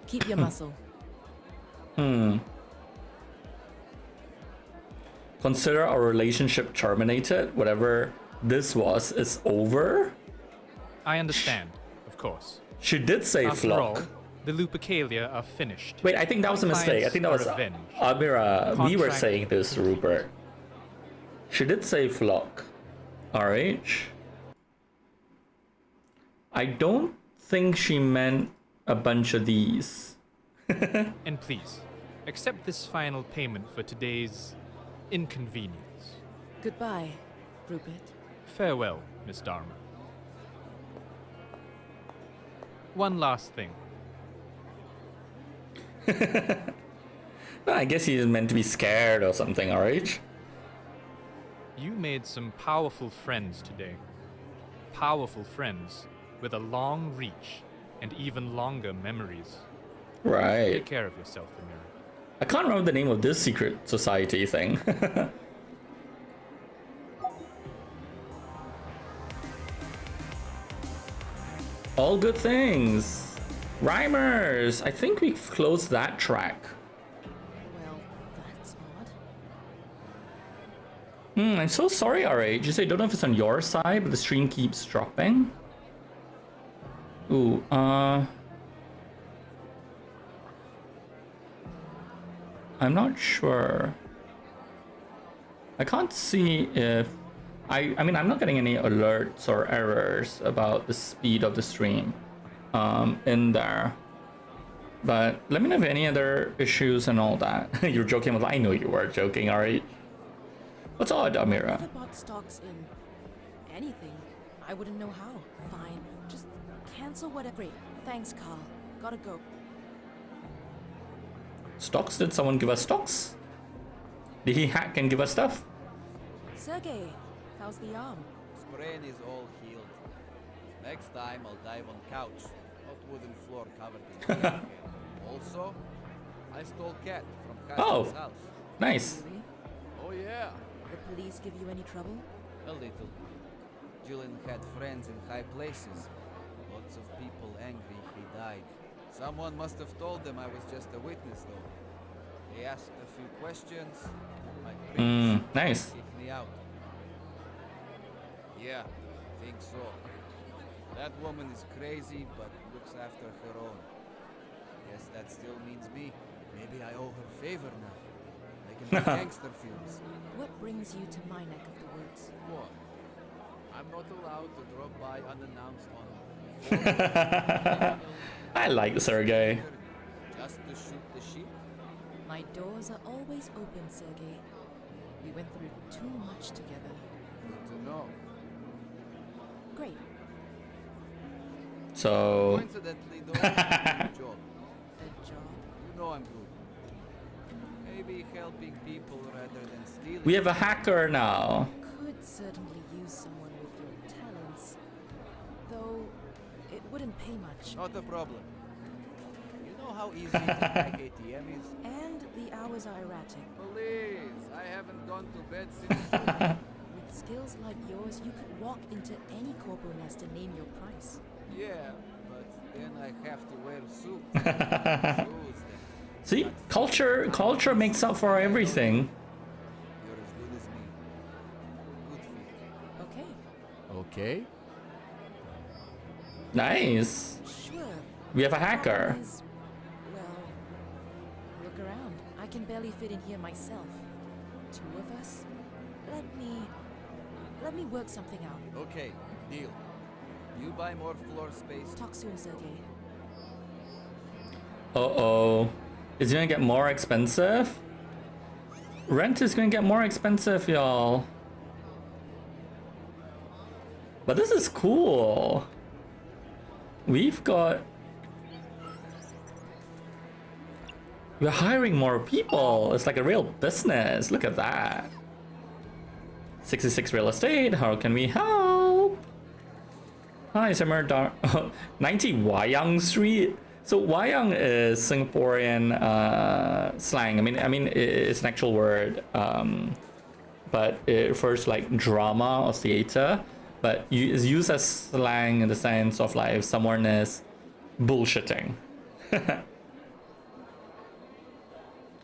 Speaker 4: Keep your muscle.
Speaker 1: Consider our relationship terminated. Whatever this was is over.
Speaker 6: I understand, of course.
Speaker 1: She did say
Speaker 6: After all,
Speaker 1: flock.
Speaker 6: the Lupercalia are finished.
Speaker 1: Wait, I think that was a
Speaker 6: My
Speaker 1: mistake. I think that was
Speaker 6: clients
Speaker 1: Amira. We were
Speaker 6: Contract
Speaker 1: saying this, Rupert. She did say flock. RH. I don't think she meant a bunch of these.
Speaker 6: And please, accept this final payment for today's inconvenience.
Speaker 4: Goodbye, Rupert.
Speaker 6: Farewell, Miss Dharma. One last thing.
Speaker 1: I guess he's meant to be scared or something, RH.
Speaker 6: You made some powerful friends today. Powerful friends with a long reach and even longer memories.
Speaker 1: Right.
Speaker 6: Take care of yourself, Amira.
Speaker 1: I can't remember the name of this secret society thing. All good things. Rhymers. I think we've closed that track.
Speaker 4: Well, that's odd.
Speaker 1: I'm so sorry, RH. You say don't know if it's on your side, but the stream keeps dropping. Ooh, I'm not sure. I can't see if I mean, I'm not getting any alerts or errors about the speed of the stream in there. But let me know if any other issues and all that. You're joking with, I know you were joking, alright? What's odd, Amira?
Speaker 4: Never bought stocks in anything. I wouldn't know how. Fine. Just cancel whatever. Great. Thanks, Carl. Gotta go.
Speaker 1: Stocks? Did someone give us stocks? Did he hack and give us stuff?
Speaker 4: Sergey, how's the arm?
Speaker 3: Sprain is all healed. Next time I'll dive on couch, not wooden floor covered in hair. Also, I stole cat from Haskell's house.
Speaker 1: Nice.
Speaker 4: Really?
Speaker 3: Oh yeah,
Speaker 4: The police give you any trouble?
Speaker 3: a little. Julian had friends in high places. Lots of people angry he died. Someone must have told them I was just a witness though. They asked a few questions. My prince
Speaker 1: Nice.
Speaker 3: kicked me out. Yeah, think so. That woman is crazy, but looks after her own. Guess that still means me. Maybe I owe her favor now. Like in the gangster films.
Speaker 4: What brings you to my neck of the woods?
Speaker 3: What? I'm not allowed to drop by unannounced on
Speaker 1: I like Sergey.
Speaker 3: just to shoot the sheep.
Speaker 4: My doors are always open, Sergey. We went through too much together.
Speaker 3: Good to know.
Speaker 4: Great.
Speaker 1: So,
Speaker 3: Coincidentally, though, good job.
Speaker 4: A job.
Speaker 3: You know I'm good. Maybe helping people rather than stealing.
Speaker 1: we have a hacker now.
Speaker 4: Could certainly use someone with your talents. Though, it wouldn't pay much.
Speaker 3: Not a problem. You know how easy to hack ATM is?
Speaker 4: And the hours are erratic.
Speaker 3: Please, I haven't gone to bed since.
Speaker 4: With skills like yours, you could walk into any corpo nest and name your price.
Speaker 3: Yeah, but then I have to wear a suit. Shoes then.
Speaker 1: See, culture makes up for everything.
Speaker 3: You're as good as me. Good for
Speaker 4: Okay.
Speaker 3: you. Okay?
Speaker 1: Nice.
Speaker 4: Sure.
Speaker 1: We have a hacker.
Speaker 4: Problem is, well, look around. I can barely fit in here myself. Two of us? Let me work something out.
Speaker 3: Okay, deal. You buy more floor space.
Speaker 4: Talk soon, Sergey.
Speaker 1: Uh-oh. Is it gonna get more expensive? Rent is gonna get more expensive, y'all. But this is cool. We're hiring more people. It's like a real business. Look at that. 66 real estate. How can we help? Hi, Summer 90 Wayang Street. So Wayang is Singaporean slang. I mean, it's an actual word, but it refers to like drama or theater. But it's used as slang in the sense of like if someone is bullshitting.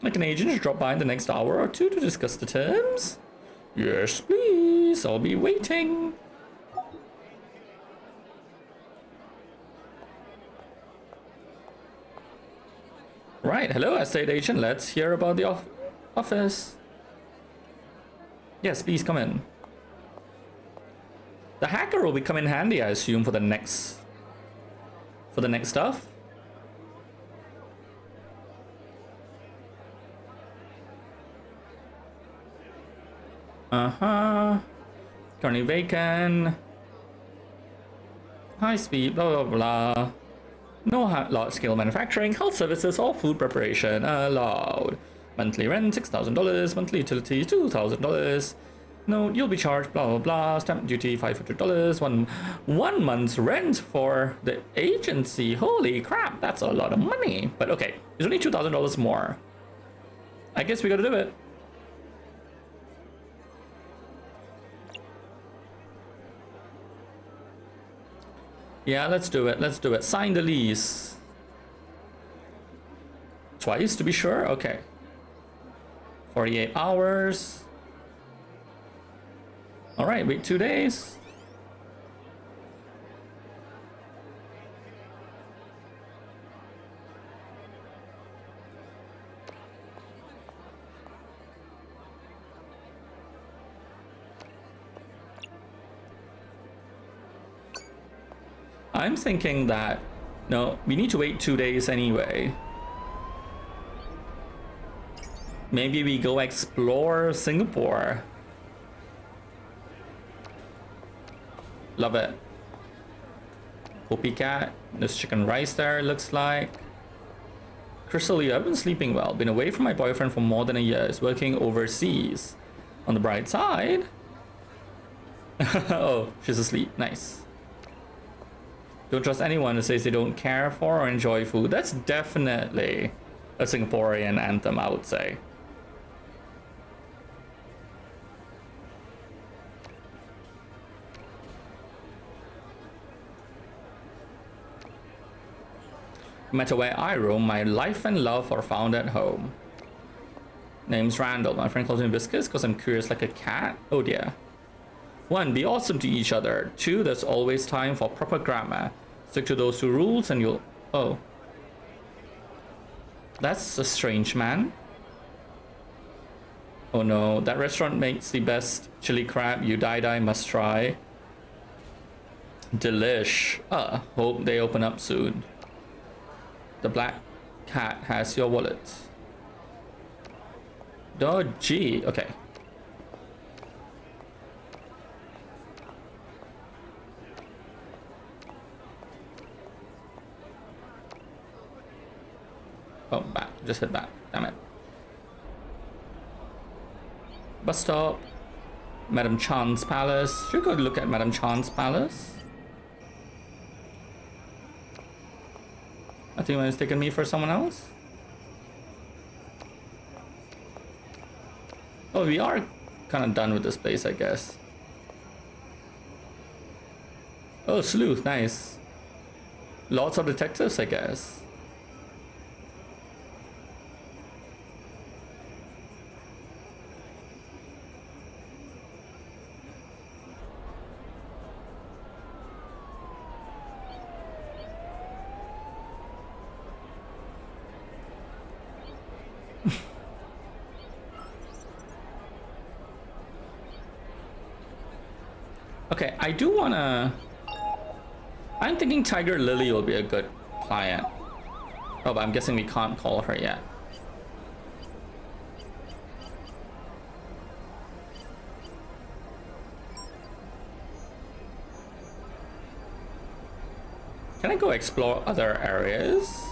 Speaker 1: Like an agent to drop by in the next hour or two to discuss the terms? Yes, please. I'll be waiting. Right, hello, estate agent. Let's hear about the office. Yes, please come in. The hacker will be come in handy, I assume, for the next stuff. Currently vacant. High speed, blah blah blah. No large scale manufacturing, health services, or food preparation allowed. Monthly rent $6,000, monthly utilities $2,000. No, you'll be charged blah blah blah. Stamp duty $500. One month's rent for the agency. Holy crap, that's a lot of money. But okay, it's only $2,000 more. I guess we gotta do it. Yeah, let's do it. Let's do it. Sign the lease. Twice to be sure? Okay. 48 hours. Alright, wait 2 days. I'm thinking that, no, we need to wait 2 days anyway. Maybe we go explore Singapore. Love it. Copycat. There's chicken rice there, looks like. Crystal, I've been sleeping well. Been away from my boyfriend for more than a year. He's working overseas. On the bright side. Oh, she's asleep. Nice. Don't trust anyone who says they don't care for or enjoy food. That's definitely a Singaporean anthem, I would say. No matter where I roam, my life and love are found at home. Name's Randall. My friend calls me Biscuits because I'm curious like a cat. Oh dear. 1. Be awesome to each other. 2. There's always time for proper grammar. Stick to those 2 rules and you'll... Oh. That's a strange man. Oh no. That restaurant makes the best chili crab. You die must try. Delish. Hope they open up soon. The black cat has your wallet. Dodgy. Okay. Oh, back. Just hit back. Damn it. Bus stop. Madame Chan's palace. Should we go look at Madame Chan's palace? I think it's taken me for someone else. Oh, we are kind of done with this place, I guess. Oh, sleuth, nice. Lots of detectives, I guess. Okay, I do wanna... I'm thinking Tiger Lily will be a good client. Oh, but I'm guessing we can't call her yet. Can I go explore other areas?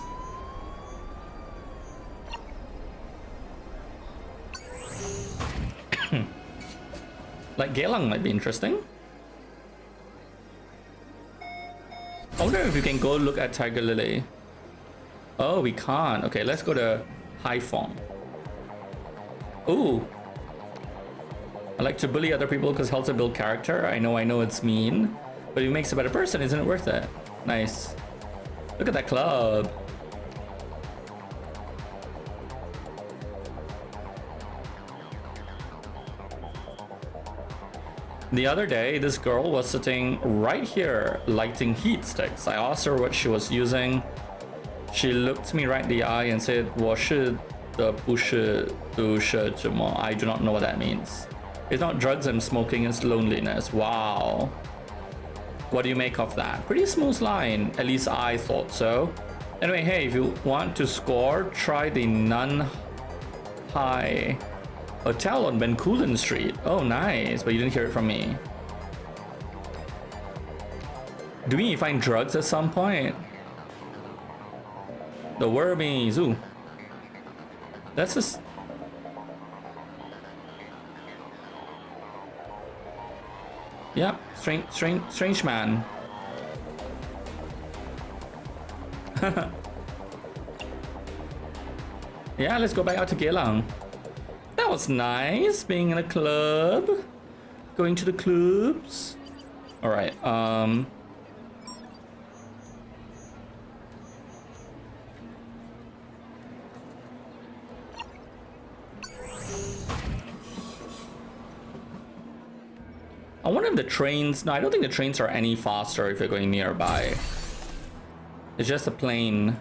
Speaker 1: Like Geylang might be interesting. I wonder if we can go look at Tiger Lily. Oh, we can't. Okay, let's go to Haiphong. Ooh. I like to bully other people because it helps to build character. I know it's mean, but it makes a better person. Isn't it worth it? Nice. Look at that club. The other day, this girl was sitting right here lighting heat sticks. I asked her what she was using. She looked me right in the eye and said, 我是的不是都是什么? I do not know what that means. It's not drugs and smoking, it's loneliness. Wow. What do you make of that? Pretty smooth line. At least I thought so. Anyway, hey, if you want to score, try the Nun High Hotel on Bencoolen Street. Oh, nice, but you didn't hear it from me. Do we find drugs at some point? The Wormies. Ooh. That's just... Yep, strange man. Yeah, let's go back out to Geylang. That was nice, being in a club. Going to the clubs. Alright, I wonder if the trains... No, I don't think the trains are any faster if you're going nearby. It's just a plane.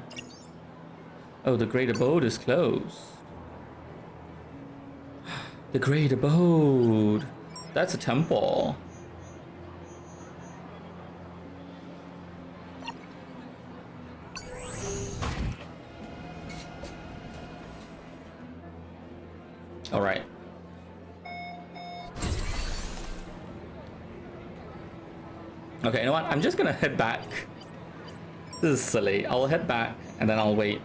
Speaker 1: Oh, the Great Abode is closed. The Great Abode. That's a temple. Okay, you know what? I'm just gonna head back. This is silly. I'll head back and then I'll wait.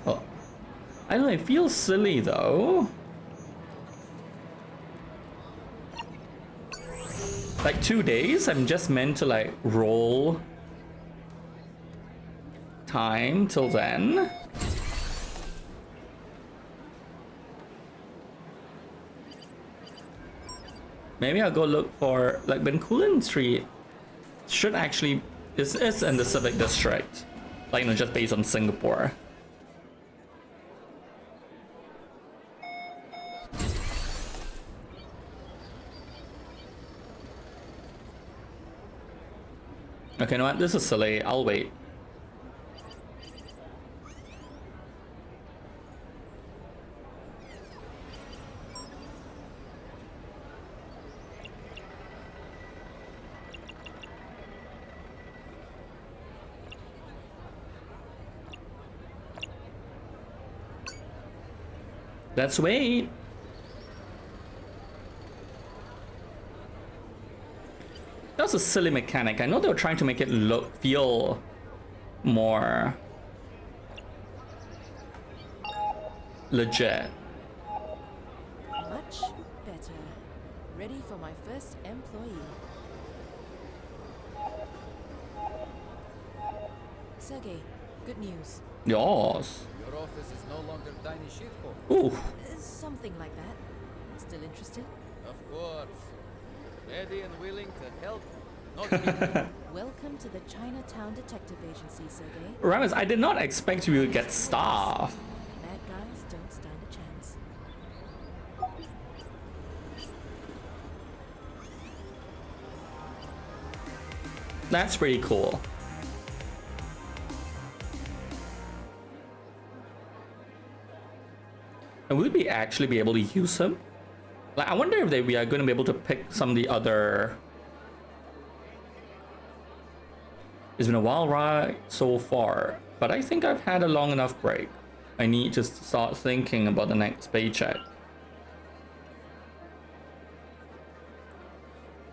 Speaker 1: Oh, I don't know. It feels silly though. Like 2 days, I'm just meant to like roll time till then. Maybe I'll go look for like Bencoolen Street. Should actually is in the Civic District, like you know, just based on Singapore. Okay, you know what? This is silly. I'll wait. Let's wait. That was a silly mechanic. I know they were trying to make it feel more legit.
Speaker 4: Much better. Ready for my first employee. Sergey, good news.
Speaker 1: Yours.
Speaker 3: Your office is no longer tiny shithole.
Speaker 1: Ooh.
Speaker 4: Something like that. Still interested?
Speaker 3: Of course. Ready and willing to help. Not me.
Speaker 4: Welcome to the Chinatown Detective Agency, Sergey.
Speaker 1: Ramis, I did not expect you to get staff.
Speaker 4: Bad guys don't stand a chance.
Speaker 1: That's pretty cool. And will we actually be able to use him? Like, I wonder if we are going to be able to pick some of the other. It's been a wild ride so far, but I think I've had a long enough break. I need to start thinking about the next paycheck.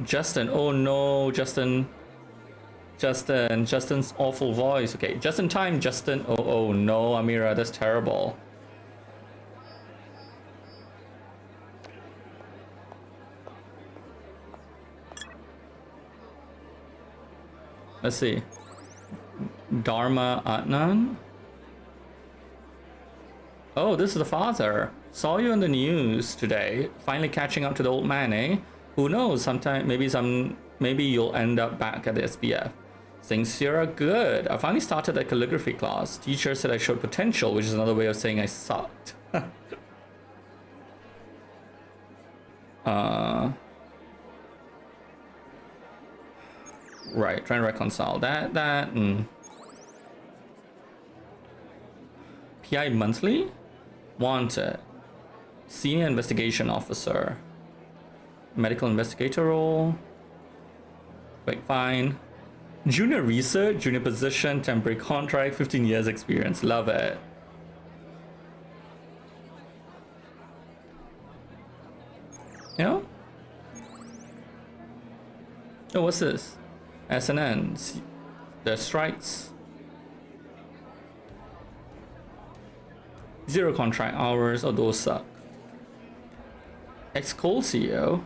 Speaker 1: Justin, oh no, Justin's awful voice. Okay, just in time, Justin. Oh no, Amira, that's terrible. Let's see. Dharma Atnan. Oh, this is the father. Saw you on the news today. Finally catching up to the old man, eh? Who knows? Sometime, maybe you'll end up back at the SBF. Things here are good. I finally started a calligraphy class. Teacher said I showed potential, which is another way of saying I sucked. Right, trying to reconcile that and PI monthly? Wanted. Senior investigation officer. Medical investigator role. Quick fine. Junior research, junior position, temporary contract, 15 years experience. Love it. You know? Oh, what's this? SNN. The strikes. 0 contract hours. Oh, those suck. Excolsio.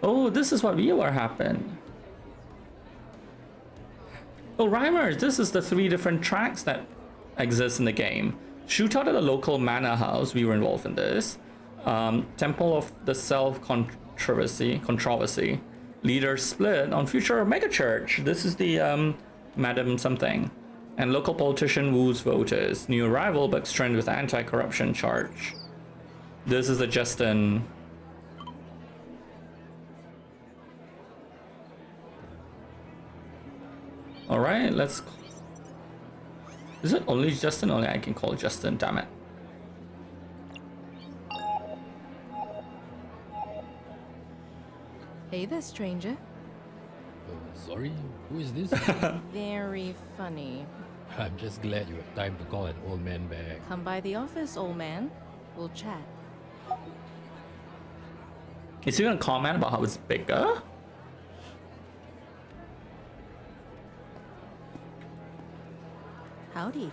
Speaker 1: Oh, this is what VR happened. Oh, Rhymers, this is the 3 different tracks that exist in the game. Shootout at a local manor house. We were involved in this. Temple of the Controversy. Leaders split on future of megachurch. This is the Madam something. And local politician woos voters. New arrival but stranded with anti-corruption charge. This is the Justin. Alright, let's. Is it only Justin? Only I can call Justin, damn it.
Speaker 4: Hey there, stranger.
Speaker 8: Sorry, who is this?
Speaker 4: Very funny.
Speaker 8: I'm just glad you have time to call an old man back.
Speaker 4: Come by the office, old man. We'll chat.
Speaker 1: Is he gonna comment about how it's bigger?
Speaker 4: Howdy.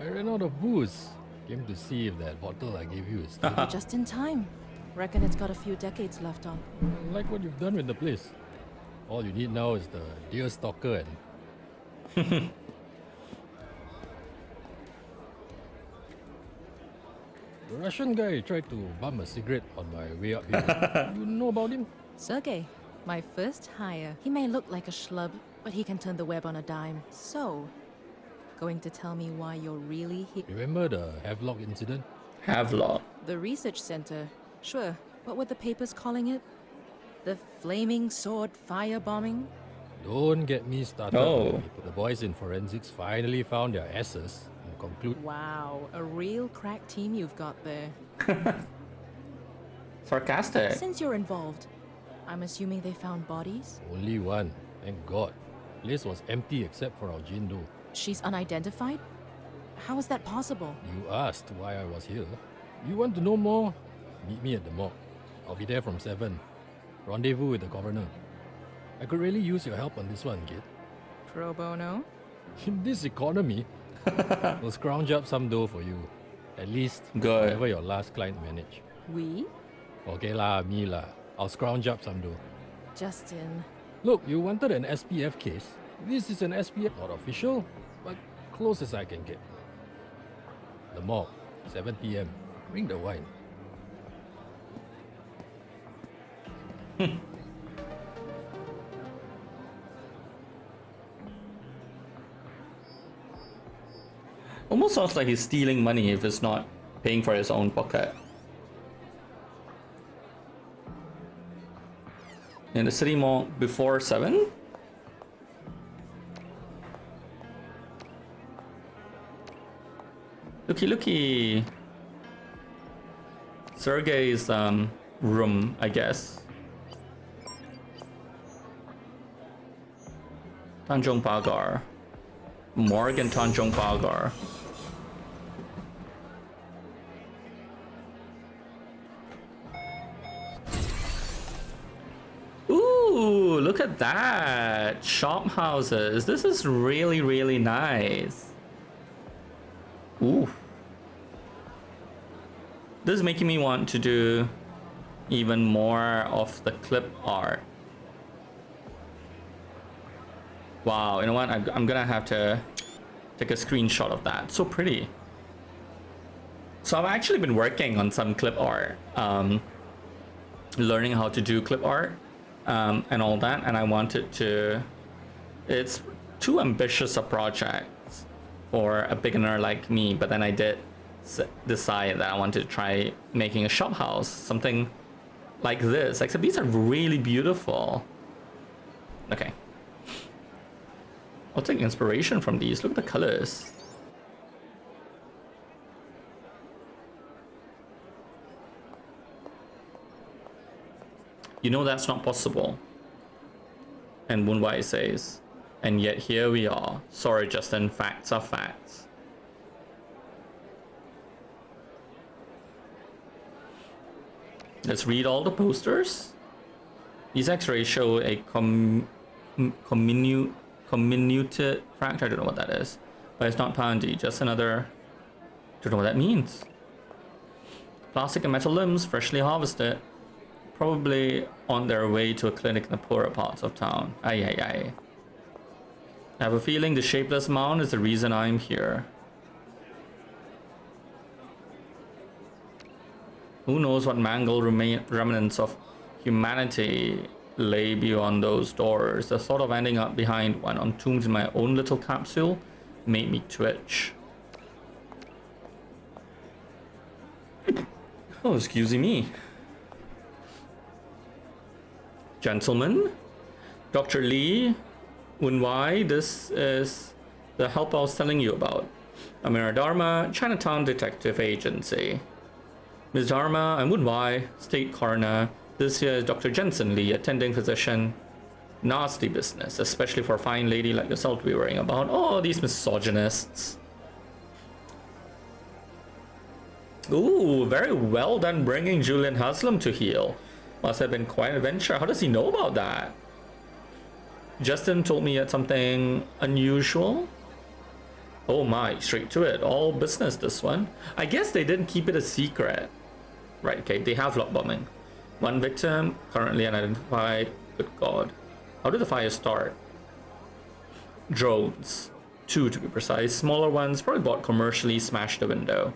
Speaker 8: I ran out of booze. Came to see if that bottle I gave you is still
Speaker 4: Just in time. Reckon it's got a few decades left on.
Speaker 8: like what you've done with the place. All you need now is the deer stalker and the Russian guy tried to bum a cigarette on my way up here. You know about him?
Speaker 4: Sergey, my first hire. He may look like a schlub, but he can turn the web on a dime. So, going to tell me why you're really here?
Speaker 8: Remember the Havelock incident?
Speaker 1: Havelock.
Speaker 4: The research center. Sure. What were the papers calling it? The flaming sword firebombing?
Speaker 8: Don't get me started.
Speaker 1: Oh.
Speaker 8: The boys in forensics finally found their asses and conclude
Speaker 4: Wow, a real crack team you've got there.
Speaker 1: Sarcastic.
Speaker 4: Since you're involved, I'm assuming they found bodies?
Speaker 8: only one. Thank God. Place was empty except for our Jindo.
Speaker 4: She's unidentified? How is that possible?
Speaker 8: You asked why I was here. You want to know more? Meet me at the morgue. I'll be there from 7. Rendezvous with the governor. I could really use your help on this one, kid.
Speaker 4: Pro bono?
Speaker 8: In this economy, we'll scrounge up some dough for you. At least
Speaker 1: Good.
Speaker 8: whatever your last client managed.
Speaker 4: We?
Speaker 8: Okay lah, me lah. I'll scrounge up some dough.
Speaker 4: Justin.
Speaker 8: Look, you wanted an SPF case. This is an SPF, not official, but close as I can get. The morgue, 7 p.m. Bring the wine.
Speaker 1: Almost sounds like he's stealing money if it's not paying for his own pocket. In the city mall before 7? Looky. Sergey's room, I guess. Tanjong Pagar. Morgan Tanjong Pagar. Ooh, look at that. Shop houses. This is really, really nice. Ooh. This is making me want to do even more of the clip art. Wow, you know what? I'm gonna have to take a screenshot of that. So pretty. So I've actually been working on some clip art, learning how to do clip art and all that. And I wanted to. It's too ambitious a project for a beginner like me. But then I did decide that I wanted to try making a shop house, something like this. Except these are really beautiful. Okay. I'll take inspiration from these. Look at the colors. You know that's not possible. And Wunwai says, and yet here we are. Sorry, Justin, facts are facts. Let's read all the posters. These x-rays show a comminuted fracture. I don't know what that is, but it's not poundy, just another. Don't know what that means. Plastic and metal limbs, freshly harvested, probably on their way to a clinic in the poorer parts of town. Aye. I have a feeling the shapeless mound is the reason I'm here. Who knows what mangled remnants of humanity lay beyond those doors. The thought of ending up behind one, entombed in my own little capsule, made me twitch. Oh, excuse me. Gentlemen, Dr. Lee, Wunwai, this is the help I was telling you about. Amira Dharma, Chinatown Detective Agency. Ms. Dharma and Wunwai, State Coroner. This here is Dr. Jensen Lee, attending physician. Nasty business, especially for a fine lady like yourself to be worrying about. Oh, these misogynists. Ooh, very well done bringing Julian Haslam to heel. Must have been quite an adventure. How does he know about that? Justin told me he had something unusual. Oh my, straight to it. All business, this one. I guess they didn't keep it a secret. Right, okay, they have lock bombing. One victim, currently unidentified. Good God. How did the fire start? Drones. 2 to be precise. Smaller ones, probably bought commercially, smashed the window.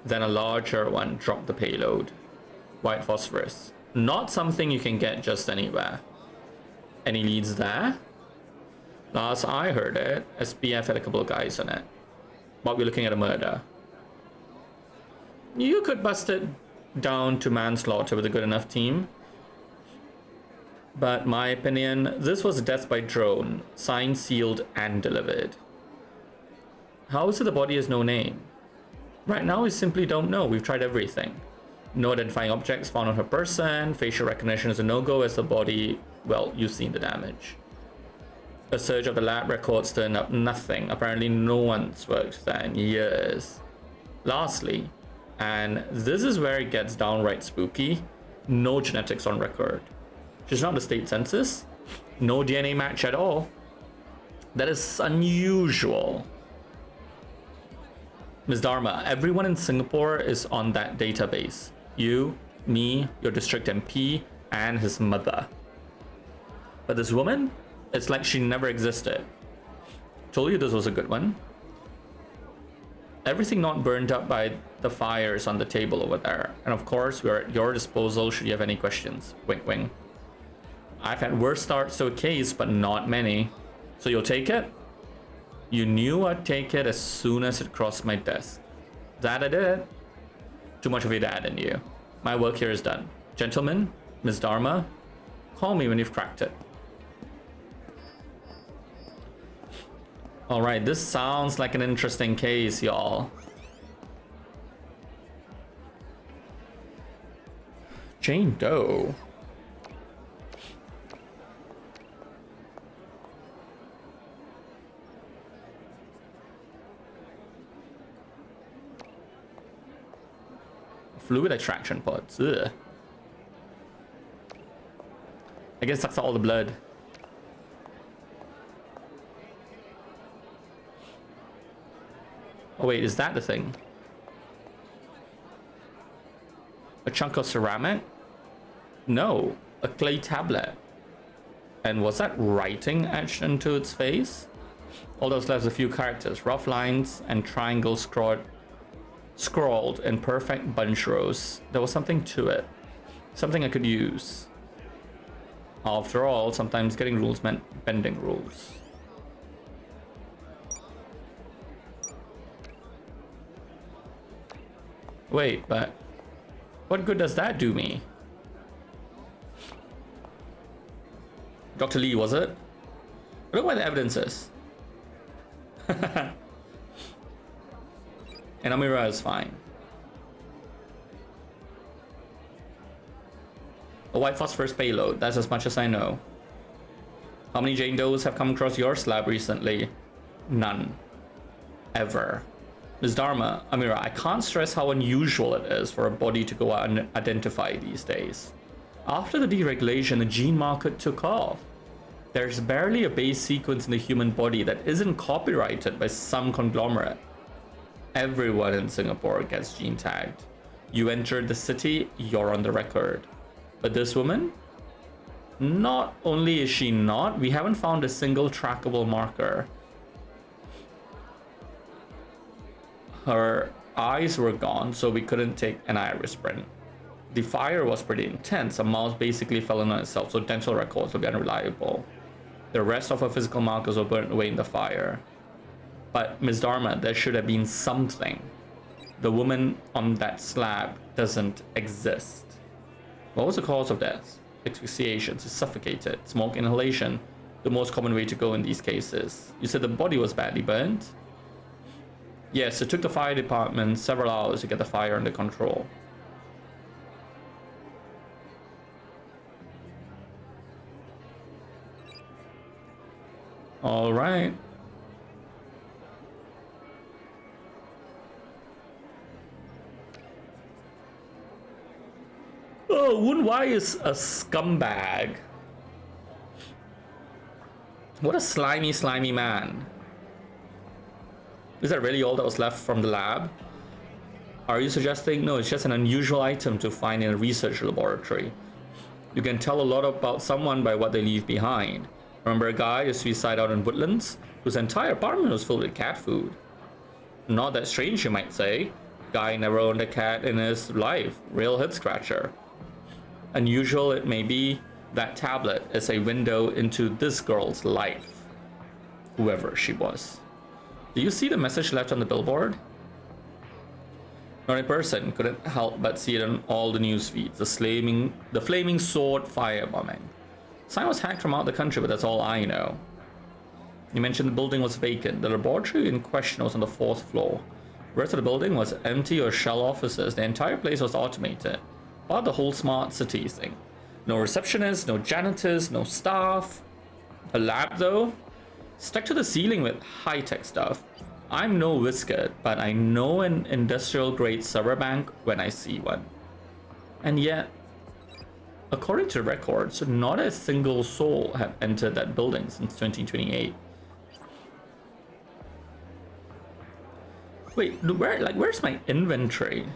Speaker 1: Then a larger one dropped the payload. White phosphorus. Not something you can get just anywhere. Any leads there? Last I heard it, SPF had a couple of guys on it. But we're looking at a murder. You could bust it down to manslaughter with a good enough team. But my opinion, this was a death by drone, signed, sealed, and delivered. How is it the body has no name? Right now we simply don't know. We've tried everything. No identifying objects found on her person. Facial recognition is a no-go as the body, well, you've seen the damage. A search of the lab records turned up nothing. Apparently no one's worked there in years. Lastly, and this is where it gets downright spooky, no genetics on record. She's not the state census. No DNA match at all. That is unusual. Ms. Dharma, everyone in Singapore is on that database. You, me, your district MP, and his mother. But this woman, it's like she never existed. Told you this was a good one. Everything not burned up by the fires on the table over there. And of course, we're at your disposal should you have any questions. Wink, wink. I've had worse starts to a case, but not many. So you'll take it? You knew I'd take it as soon as it crossed my desk. That I did. Too much of your dad in you. My work here is done. Gentlemen, Ms. Dharma, call me when you've cracked it. Alright, this sounds like an interesting case, y'all. Jane Doe. Fluid extraction pods. Ugh. I guess that's all the blood. Oh wait, is that the thing? A chunk of ceramic? No, a clay tablet. And was that writing etched into its face? All those left a few characters, rough lines and triangles scrawled in perfect bunch rows. There was something to it. Something I could use. After all, sometimes getting rules meant bending rules. Wait, but what good does that do me? Dr. Lee, was it? I don't know where the evidence is. And Amira is fine. A white phosphorus payload, that's as much as I know. How many Jane Does have come across your slab recently? None. Ever. Ms. Dharma, Amira, I can't stress how unusual it is for a body to go unidentified these days. After the deregulation, the gene market took off. There's barely a base sequence in the human body that isn't copyrighted by some conglomerate. Everyone in Singapore gets gene tagged. You entered the city, you're on the record. But this woman? Not only is she not, we haven't found a single trackable marker. Her eyes were gone, so we couldn't take an iris print. The fire was pretty intense. A mouse basically fell in on itself, so dental records will be unreliable. The rest of her physical markers were burnt away in the fire. But Ms. Dharma, there should have been something. The woman on that slab doesn't exist. What was the cause of death? Asphyxiation, suffocated, smoke inhalation, the most common way to go in these cases. You said the body was badly burnt? Yes, it took the fire department several hours to get the fire under control. All right. Oh, Woon Wai is a scumbag. What a slimy, slimy man. Is that really all that was left from the lab? Are you suggesting? No, it's just an unusual item to find in a research laboratory. You can tell a lot about someone by what they leave behind. Remember a guy who suicide out in Woodlands, whose entire apartment was filled with cat food? Not that strange, you might say. Guy never owned a cat in his life. Real head scratcher. Unusual it may be, that tablet is a window into this girl's life. Whoever she was. Do you see the message left on the billboard? Not a person couldn't help but see it on all the news feeds. The flaming sword firebombing. Sign was hacked from out the country, but that's all I know. You mentioned the building was vacant. The laboratory in question was on the 4th floor. The rest of the building was empty or shell offices. The entire place was automated. About the whole smart city thing. No receptionists, no janitors, no staff. A lab though? Stuck to the ceiling with high-tech stuff. I'm no Wizkid, but I know an industrial-grade server bank when I see one. And yet, according to records, not a single soul had entered that building since 2028. Wait, where's my inventory?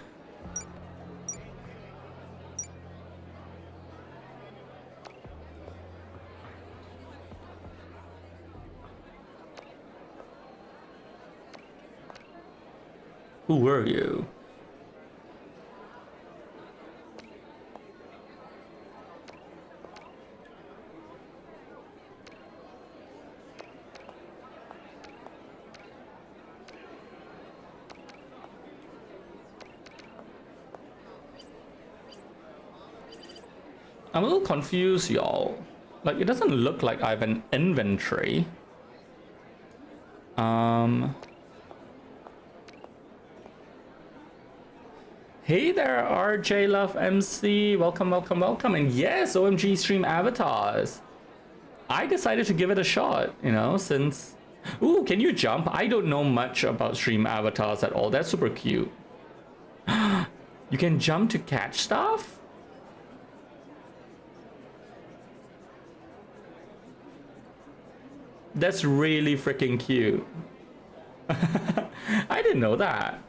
Speaker 1: Who were you? I'm a little confused, y'all. Like, it doesn't look like I have an inventory. Hey there, RJ Love MC. Welcome, welcome, welcome. And yes, OMG Stream Avatars. I decided to give it a shot, you know, since... Ooh, can you jump? I don't know much about Stream Avatars at all. That's super cute. You can jump to catch stuff? That's really freaking cute. I didn't know that.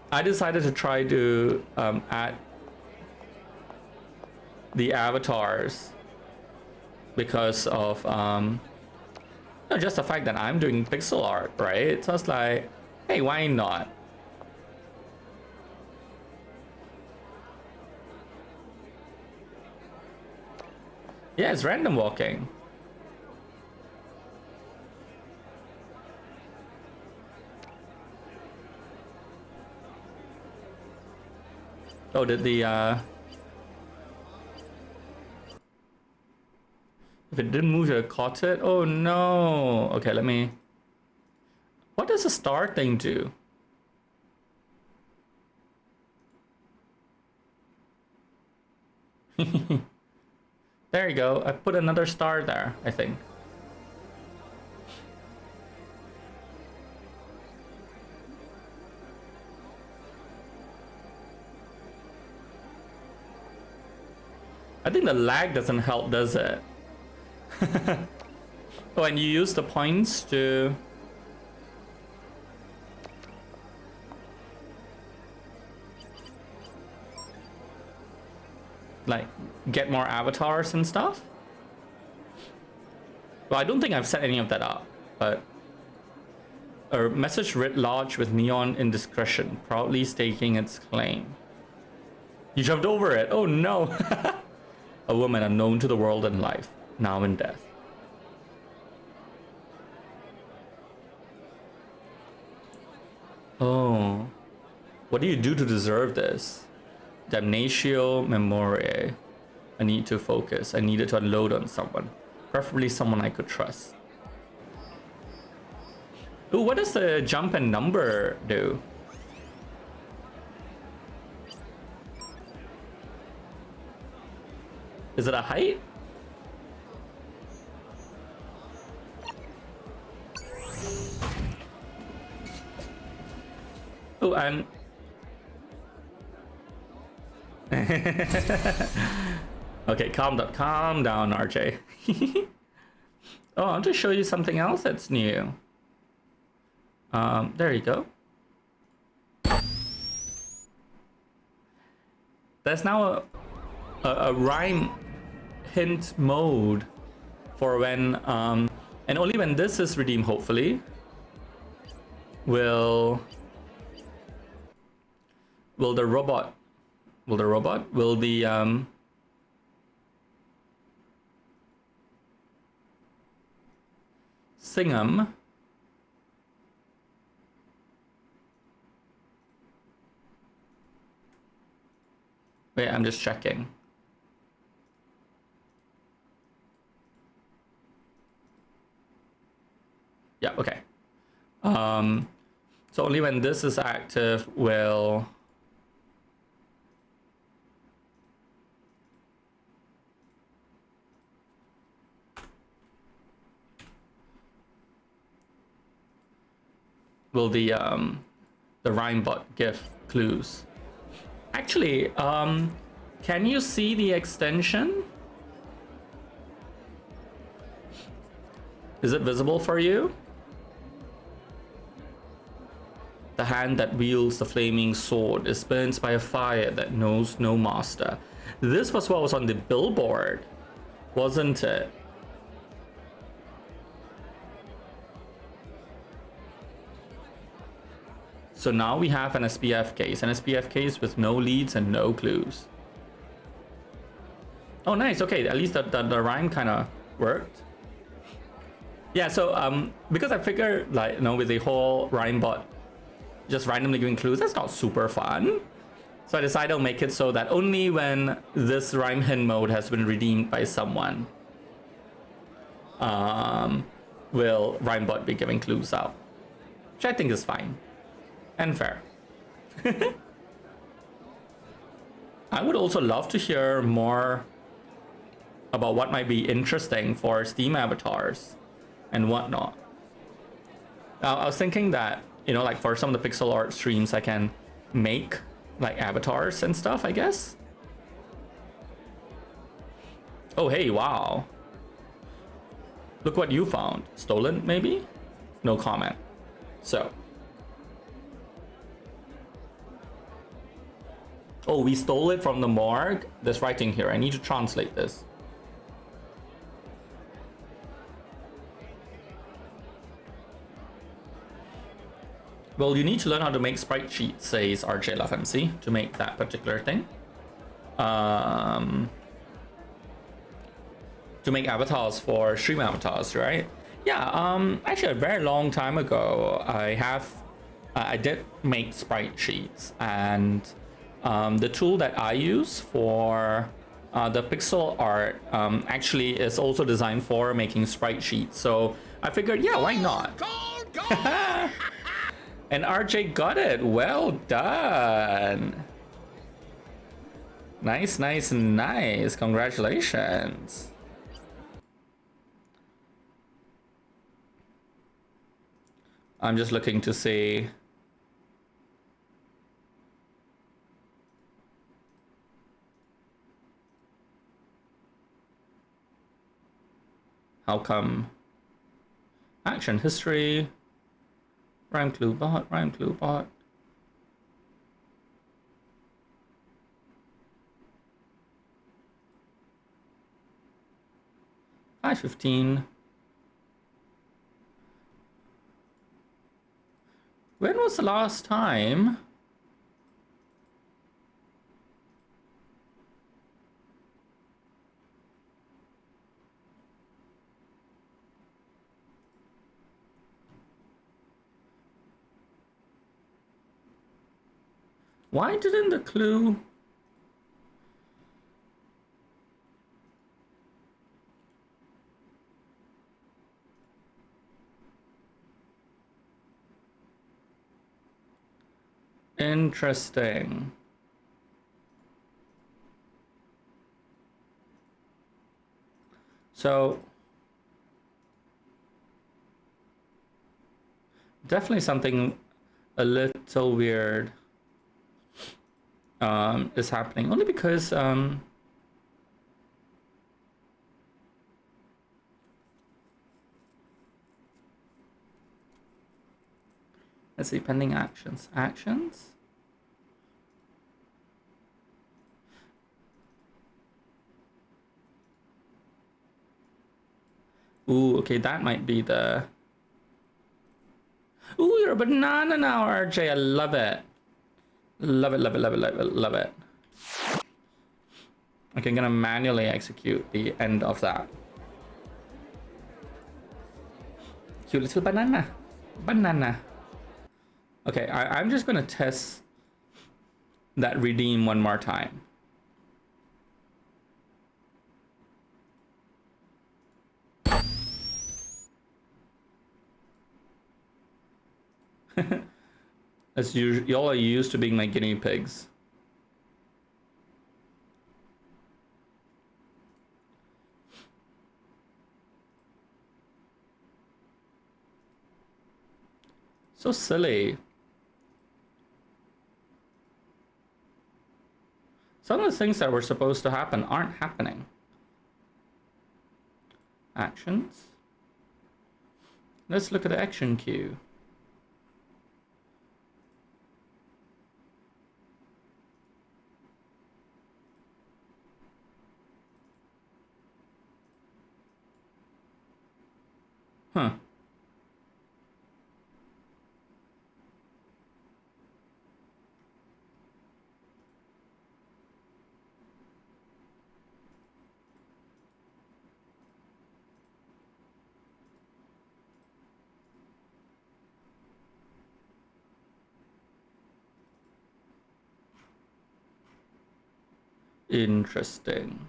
Speaker 1: I decided to try to add the avatars because of just the fact that I'm doing pixel art, right? So it's like, hey, why not? Yeah, it's random walking. Oh, did the if it didn't move, you caught it? Oh no. Okay, let me... What does the star thing do? There you go. I put another star there, I think. I think the lag doesn't help, does it? Oh, and you use the points to... like, get more avatars and stuff? Well, I don't think I've set any of that up, but... A message writ large with neon indiscretion, proudly staking its claim. You jumped over it, oh no! A woman unknown to the world and life, now in death. Oh. What do you do to deserve this? Damnatio memoriae. I need to focus. I needed to unload on someone. Preferably someone I could trust. Ooh, what does the jump and number do? Is it a height? Oh, and Okay, calm down, RJ. Oh, I'll just show you something else that's new. There you go. There's now a rhyme hint mode for when and only when this is redeemed, hopefully, will the robot will the Singham wait, I'm just checking. Yeah, okay. So only when this is active will the rhymebot give clues. Actually, can you see the extension? Is it visible for you? The hand that wields the flaming sword is burnt by a fire that knows no master. This was what was on the billboard, wasn't it? So now we have an SPF case with no leads and no clues. Oh, nice. Okay, at least the rhyme kind of worked. Yeah, so because I figured, like, you know, with the whole rhyme bot just randomly giving clues, that's not super fun. So I decided I'll make it so that only when this rhyme hint mode has been redeemed by someone will rhymebot be giving clues out, which I think is fine and fair. I would also love to hear more about what might be interesting for Steam avatars and whatnot. Now, I was thinking that, you know, like for some of the pixel art streams, I can make like avatars and stuff, I guess. Oh, hey, wow. Look what you found. Stolen, maybe? No comment. So. Oh, we stole it from the morgue? There's writing here. I need to translate this. Well, you need to learn how to make sprite sheets, says RJ Love MC, to make that particular thing. To make avatars for stream avatars, right? Yeah, actually a very long time ago, I did make sprite sheets, and the tool that I use for the pixel art actually is also designed for making sprite sheets. So I figured, yeah, why not? And RJ got it. Well done. Nice, nice, nice. Congratulations. I'm just looking to see. How come? Action history. Rhyme clue bot, rhyme clue bot. $5.15. When was the last time? Why didn't the clue? Interesting. So definitely something a little weird. is happening. Only because let's see, pending actions. Actions? Ooh, okay, that might be the... Ooh, you're a banana now, RJ. I love it. Love it, love it, love it, love it, love it. Okay, I'm gonna manually execute the end of that. Cute little banana. Banana. Okay, I'm just gonna test that redeem one more time. As usual, y'all are used to being my guinea pigs. So silly. Some of the things that were supposed to happen aren't happening. Actions. Let's look at the action queue. Huh. Interesting.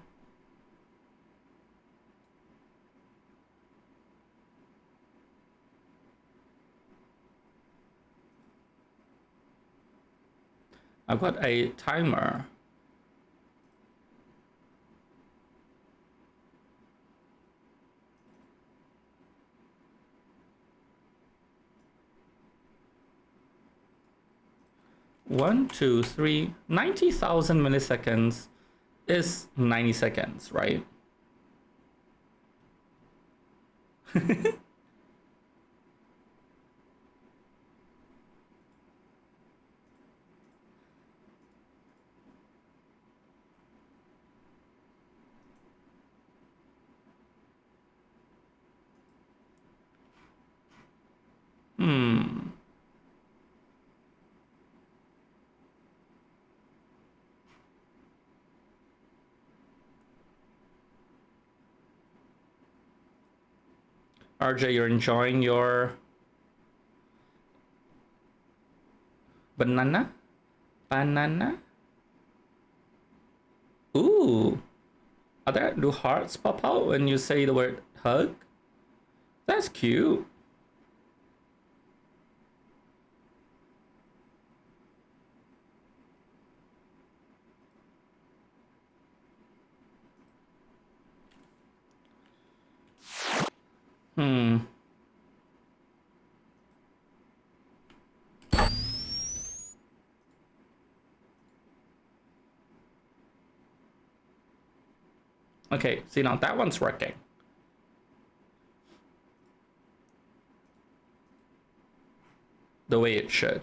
Speaker 1: I've got a timer. One, two, three, 90,000 milliseconds is 90 seconds, right? Hmm. RJ, you're enjoying your banana? Banana? Ooh. Do hearts pop out when you say the word hug? That's cute. Hmm. Okay, see now that one's working. The way it should.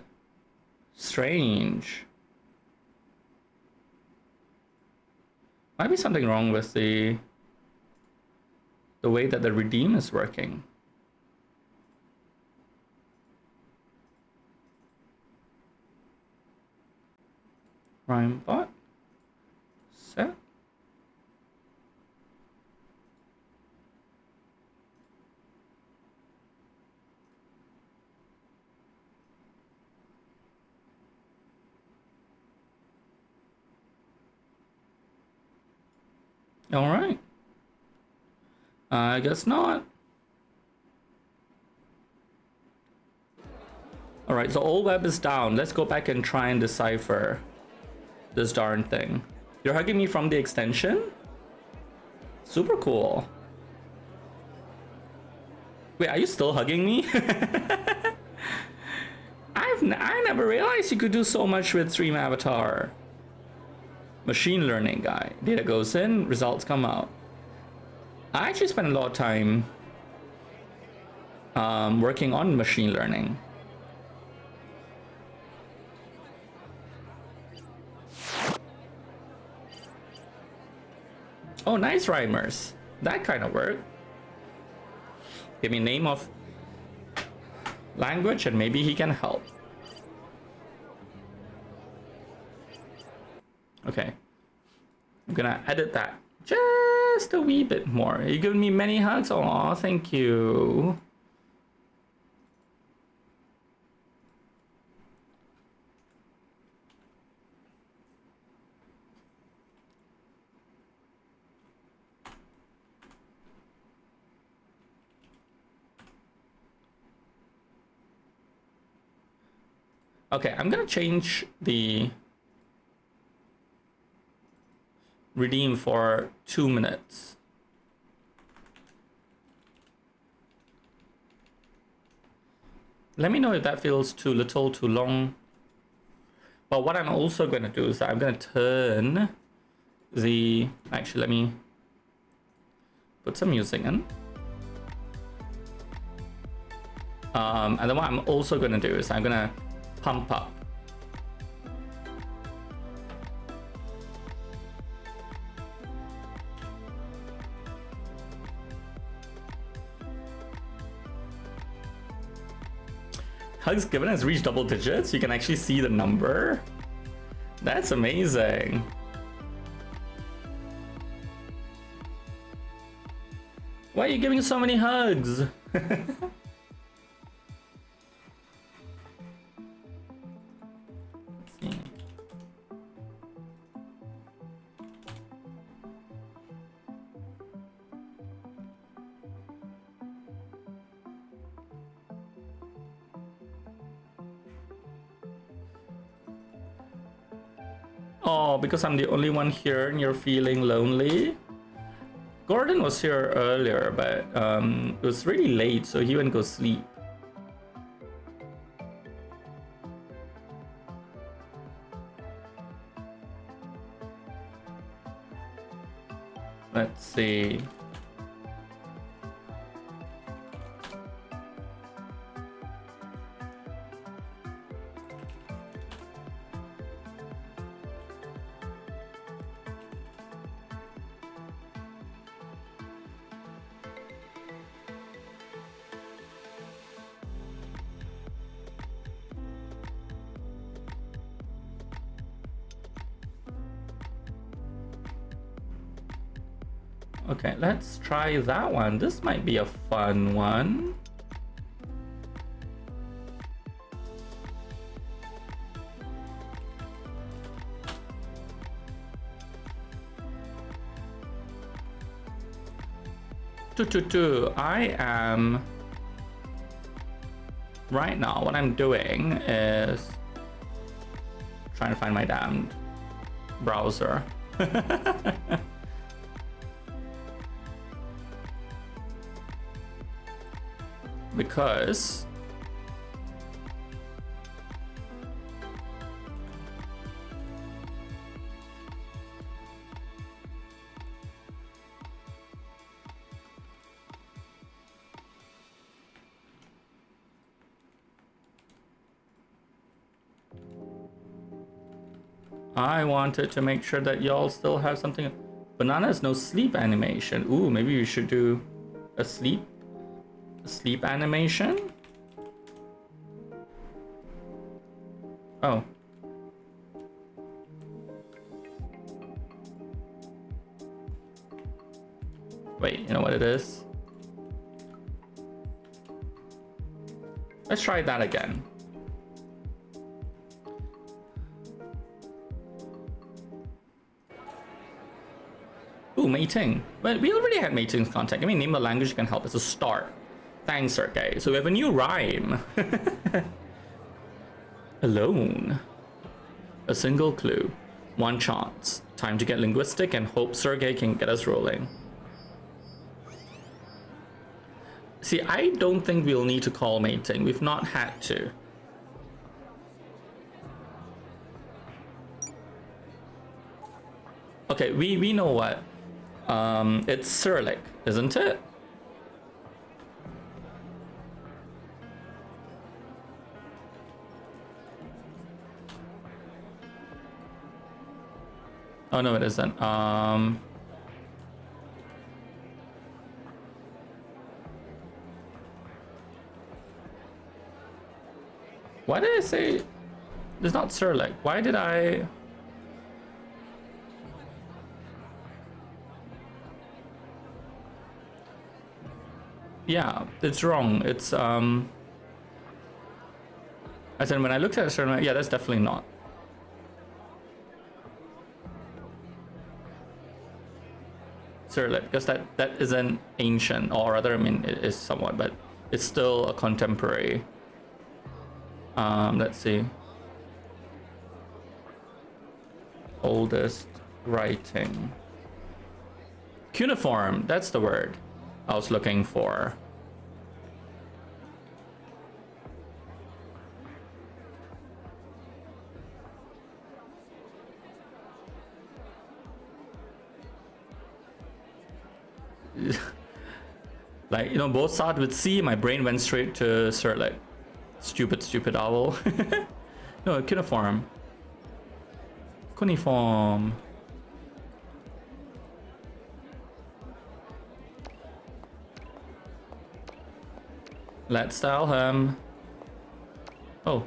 Speaker 1: Strange. Might be something wrong with the way that the redeem is working. Rhyme bot. Set. All right. I guess not. All right, so all web is down. Let's go back and try and decipher this darn thing. You're hugging me from the extension? Super cool. Wait, are you still hugging me? I never realized you could do so much with Stream Avatar. Machine learning guy. Data goes in, results come out. I actually spent a lot of time working on machine learning. Oh, nice rhymers. That kind of work. Give me name of language and maybe he can help. Okay. I'm gonna edit that just a wee bit more. Are you giving me many hugs? Aw, thank you. Okay, I'm gonna change the redeem for 2 minutes. Let me know if that feels too little, too long. But what I'm also gonna do is that I'm gonna turn the, actually let me put some music in. And then what I'm also gonna do is I'm gonna pump up. Hugs given has reached double digits. You can actually see the number. That's amazing. Why are you giving so many hugs? Oh, because I'm the only one here and you're feeling lonely? Gordon was here earlier, but it was really late, so he went to go sleep. Let's see. Okay, let's try that one. This might be a fun one. I am right now. What I'm doing is trying to find my damned browser. Because I wanted to make sure that y'all still have something. Banana has no sleep animation. Ooh, maybe we should do a sleep animation. Oh. Wait, you know what it is? Let's try that again. Ooh, mating. But we already had mating's contact. I mean, name the language can help. It's a start. Thanks, Sergey. So we have a new rhyme. Alone. A single clue. One chance. Time to get linguistic and hope Sergey can get us rolling. See, I don't think we'll need to call mating. We've not had to. Okay, we know what. It's Cyrillic, isn't it? Oh no, it isn't. Why did I say it's not Cyrillic? Why did I? Yeah, it's wrong. It's I said when I looked at it, yeah, that's definitely not. Cyrillic, because that isn't ancient, or rather, I mean, it is somewhat, but it's still a contemporary. Let's see. Oldest writing. Cuneiform, that's the word I was looking for. Like, you know, both start with C, my brain went straight to Cyrillic. Stupid owl. No, cuneiform. Cuneiform. Let's tell him. Oh.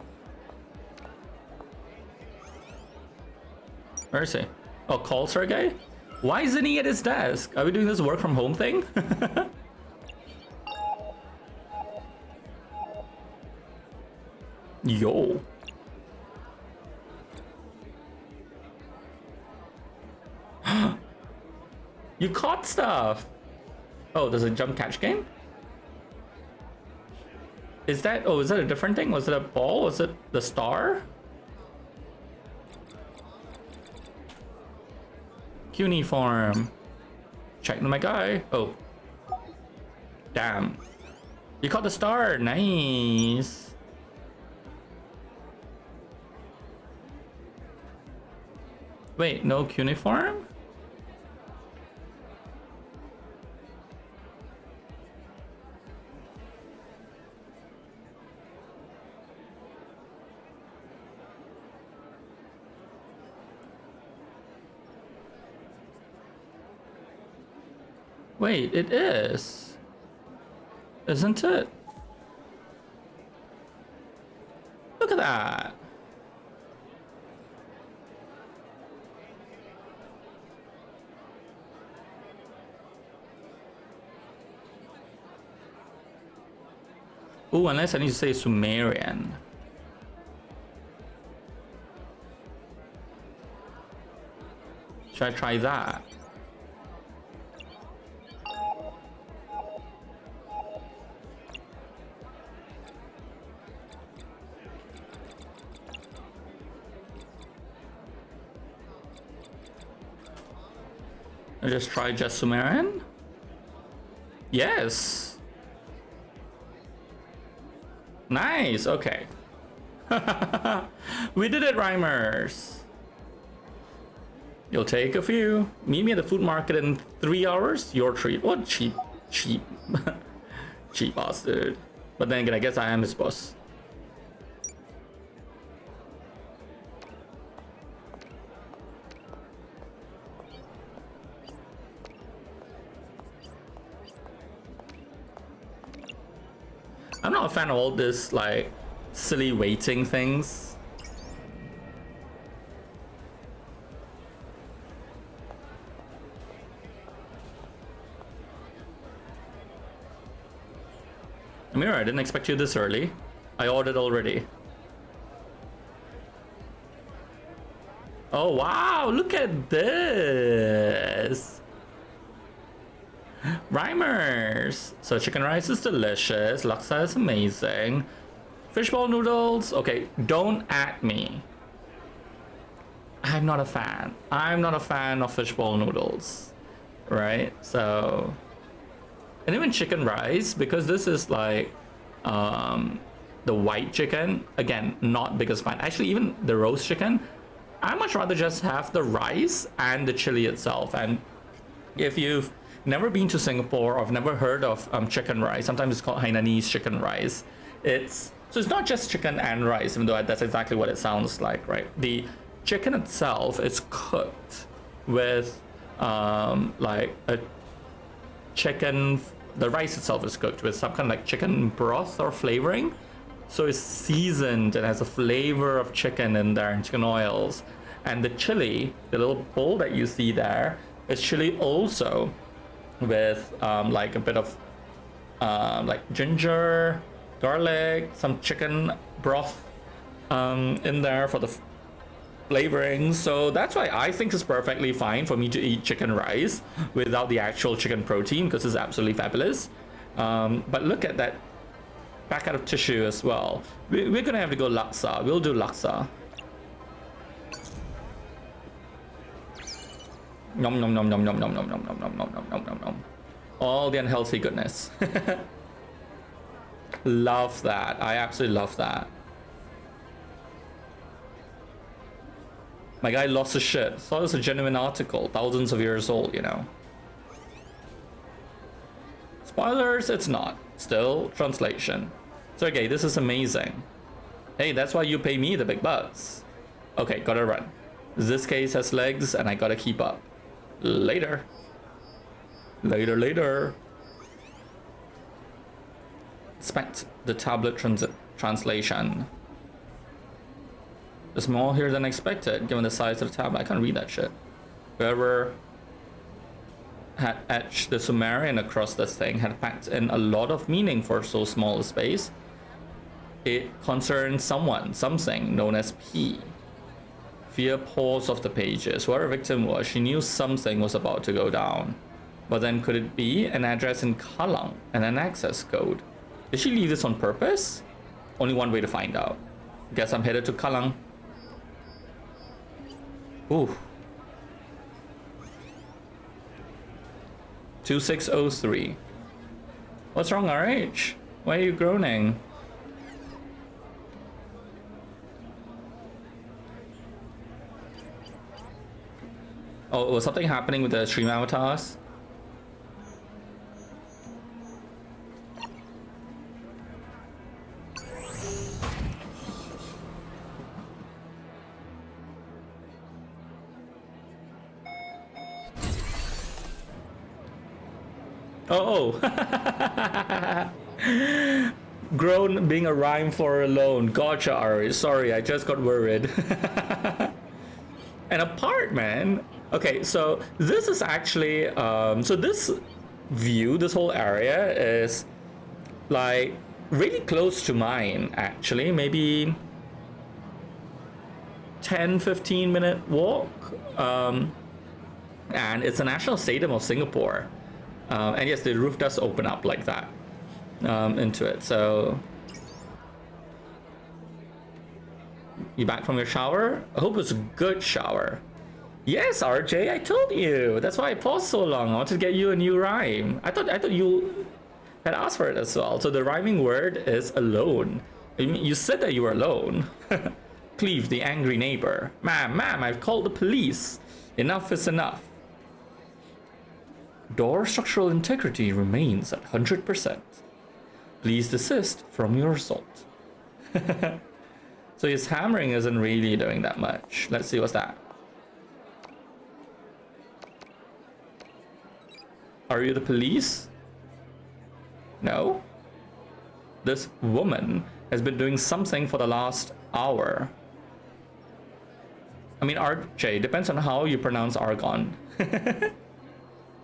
Speaker 1: Where is he? Oh, call Sergey? Why isn't he at his desk? Are we doing this work from home thing? Yo. You caught stuff. Oh, there's a jump catch game? Is that, oh, is that a different thing? Was it a ball? Was it the star? Cuneiform. Check my guy. Oh. Damn. You caught the star. Nice. Wait, no cuneiform? Wait, it is. Isn't it? Look at that. Ooh, unless I need to say Sumerian. Should I try that? I just try just Sumerian? Yes. Nice, okay. We did it, rhymers. You'll take a few. Meet me at the food market in 3 hours. Your treat. What cheap. Cheap bastard. But then again, I guess I am his boss. I'm not a fan of all this, like, silly waiting things. Amira, I didn't expect you this early. I ordered already. Oh, wow, look at this. Rhymers. So chicken rice is delicious. Laksa is amazing. Fishball noodles. Okay, don't at me. I'm not a fan. I'm not a fan of fishball noodles. Right? So... And even chicken rice, because this is like the white chicken, again, not biggest fan. Actually, even the roast chicken, I much rather just have the rice and the chili itself. And if you've never been to Singapore or have never heard of chicken rice, sometimes it's called Hainanese chicken rice. It's not just chicken and rice, even though that's exactly what it sounds like, right? The chicken itself is cooked with like a chicken. The rice itself is cooked with some kind of like chicken broth or flavoring. So it's seasoned and has a flavor of chicken in there and chicken oils. And the chili, the little bowl that you see there, is chili also with like a bit of like ginger, garlic, some chicken broth in there for the flavoring. So that's why I think it's perfectly fine for me to eat chicken rice without the actual chicken protein, because it's absolutely fabulous. But look at that packet of tissue as well. We're gonna have to go laksa. We'll do laksa. Nom nom nom nom nom nom nom nom nom nom nom nom nom nom. All the unhealthy goodness. Love that. I absolutely love that. My guy lost his shit. Thought it was a genuine article, thousands of years old, you know. Spoilers, it's not. Still, translation. So okay, this is amazing. Hey, that's why you pay me the big bucks. Okay, gotta run. This case has legs and I gotta keep up. Later. Later, later. Expect the tablet translation. There's more here than expected, given the size of the tablet. I can't read that shit. Whoever had etched the Sumerian across this thing had packed in a lot of meaning for so small a space. It concerned someone, something known as P. Fear paused off the pages. Whoever the victim was, she knew something was about to go down. But then could it be an address in Kallang and an access code? Did she leave this on purpose? Only one way to find out. Guess I'm headed to Kallang. Ooh. 2603. What's wrong, RH? Why are you groaning? Oh, was something happening with the stream avatars? Oh. Groan being a rhyme for alone. Gotcha, Ari. Sorry, I just got worried. An apartment? Okay, so this is actually, so this view, this whole area is like really close to mine, actually. Maybe 10-15 minute walk. And it's a national stadium of Singapore. And yes, the roof does open up like that into it. So you back from your shower? I hope it's a good shower. Yes, RJ, I told you. That's why I paused so long. I wanted to get you a new rhyme. I thought you had asked for it as well. So the rhyming word is alone. You said that you were alone. Cleve, the angry neighbor. Ma'am, I've called the police. Enough is enough. Door structural integrity remains at 100%. Please desist from your assault. So his hammering isn't really doing that much. Let's see what's that. Are you the police? No. This woman has been doing something for the last hour. I mean, RJ, depends on how you pronounce argon.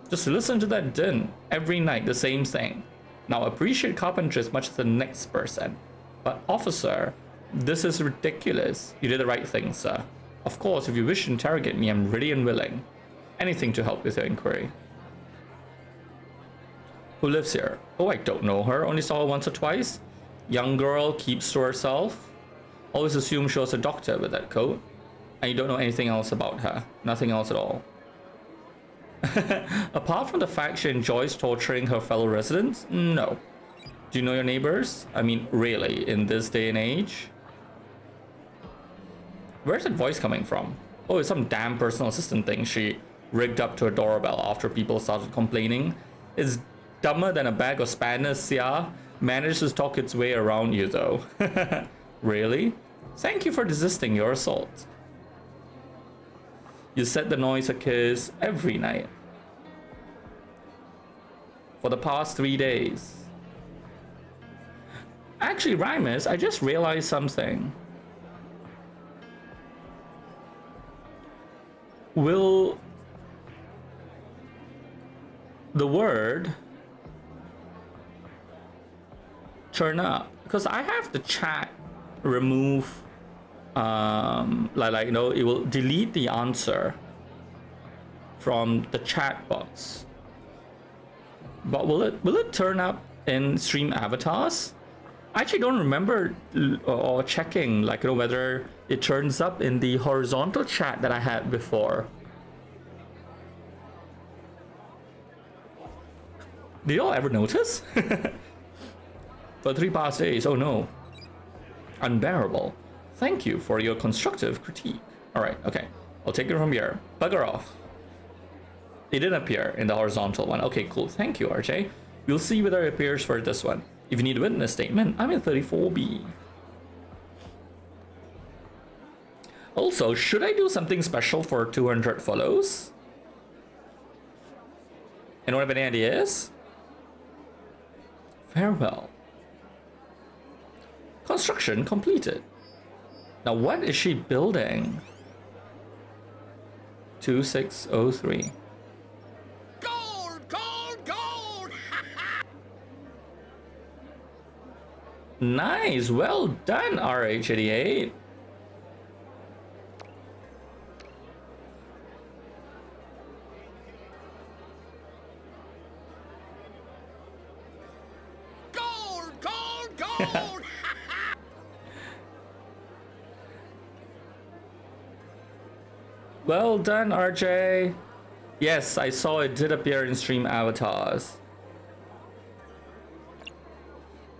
Speaker 1: Just listen to that din. Every night, the same thing. Now, appreciate carpentry as much as the next person. But officer, this is ridiculous. You did the right thing, sir. Of course, if you wish to interrogate me, I'm ready and willing. Anything to help with your inquiry. Who lives here? Oh, I don't know her. Only saw her once or twice. Young girl, keeps to herself. Always assume she was a doctor with that coat. And you don't know anything else about her. Nothing else at all. Apart from the fact she enjoys torturing her fellow residents? No. Do you know your neighbors? I mean, really, in this day and age? Where's that voice coming from? Oh, it's some damn personal assistant thing she rigged up to a doorbell after people started complaining. It's dumber than a bag of spanners, yeah? Managed to talk its way around you, though. Really? Thank you for desisting your assault. You set the noise occurs every night. For the past 3 days. Actually, Rhymus, I just realized something. Will the word turn up? Because I have the chat remove, like you know, it will delete the answer from the chat box. But will it turn up in stream avatars? I actually don't remember or checking, like, you know, whether it turns up in the horizontal chat that I had before. Did y'all ever notice? For 3 past days, oh no. Unbearable. Thank you for your constructive critique. Alright, okay. I'll take it from here. Bugger off. It didn't appear in the horizontal one. Okay, cool. Thank you, RJ. We'll see whether it appears for this one. If you need a witness statement, I'm in 34B. Also, should I do something special for 200 follows? Anyone have any ideas? Farewell. Construction completed. Now what is she building? 2603.
Speaker 5: Gold, gold, gold!
Speaker 1: Nice, well done, RH88.
Speaker 5: Gold, gold, gold!
Speaker 1: Well done, RJ. Yes, I saw it did appear in stream avatars.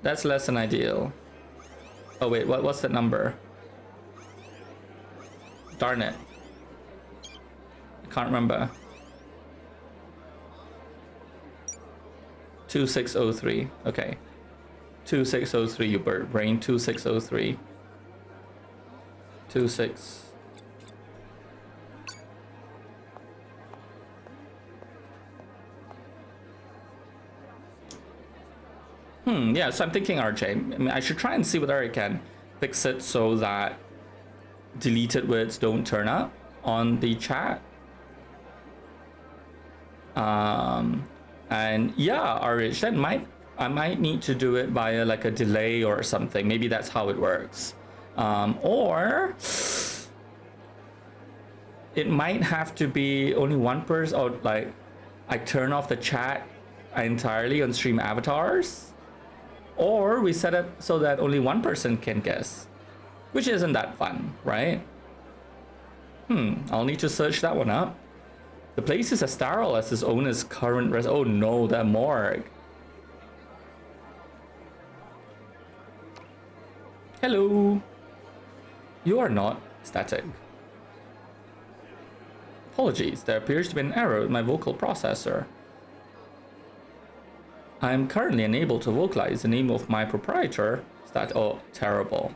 Speaker 1: That's less than ideal. Oh wait, what's that number? Darn it. I can't remember. 2603. Okay. 2603, you bird brain. 2603. 26. Yeah, so I'm thinking RJ. I mean, I should try and see whether I can fix it so that deleted words don't turn up on the chat. And yeah, RH, I might need to do it via like a delay or something. Maybe that's how it works. Or it might have to be only one person, or like I turn off the chat entirely on stream avatars. Or we set it so that only one person can guess, which isn't that fun, right? I'll need to search that one up. The place is as sterile as its owner's current oh no, the morgue. Hello. You are not static. Apologies, there appears to be an error in my vocal processor. I am currently unable to vocalize the name of my proprietor. Oh, terrible.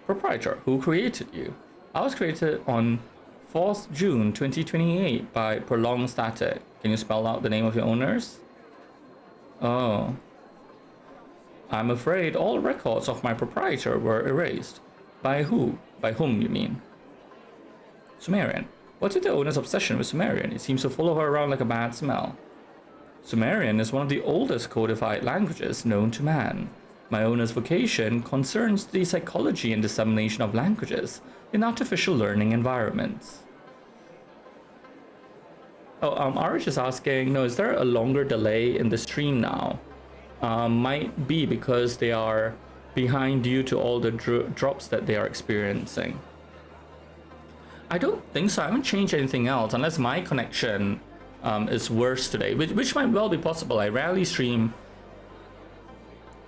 Speaker 1: Proprietor, who created you? I was created on 4th June 2028 by Prolonged Static. Can you spell out the name of your owners? Oh. I'm afraid all records of my proprietor were erased. By who? By whom, you mean? Sumerian. What's with the owner's obsession with Sumerian? It seems to follow her around like a bad smell. Sumerian is one of the oldest codified languages known to man. My owner's vocation concerns the psychology and dissemination of languages in artificial learning environments. Oh, RH is asking, no, is there a longer delay in the stream now? Might be because they are behind due to all the drops that they are experiencing. I don't think so. I haven't changed anything else unless my connection is worse today, which might well be possible. I rarely stream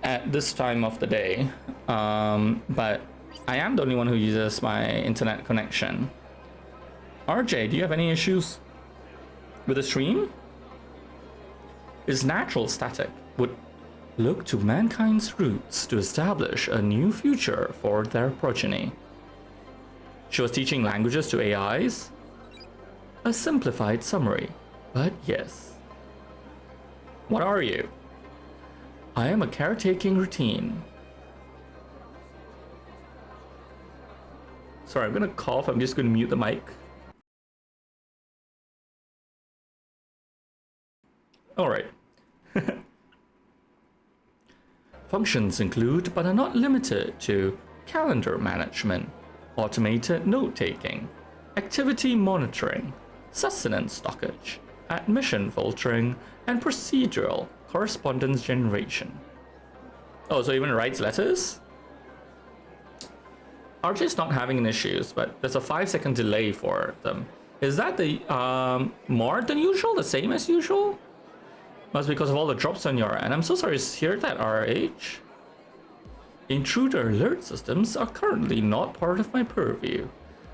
Speaker 1: at this time of the day, but I am the only one who uses my internet connection. RJ, do you have any issues with the stream? Is natural static would look to mankind's roots to establish a new future for their progeny. She was teaching languages to AIs? A simplified summary, but yes. What are you? I am a caretaking routine. Sorry, I'm gonna cough. I'm just gonna mute the mic. All right. Functions include, but are not limited to, calendar management, automated note-taking, activity monitoring, sustenance stockage, admission filtering, and procedural correspondence generation. Oh, so even writes letters? RJ's not having any issues, but there's a 5-second delay for them. Is that the more than usual? The same as usual? Must be because of all the drops on your end. I'm so sorry to hear that, RH. Intruder alert systems are currently not part of my purview.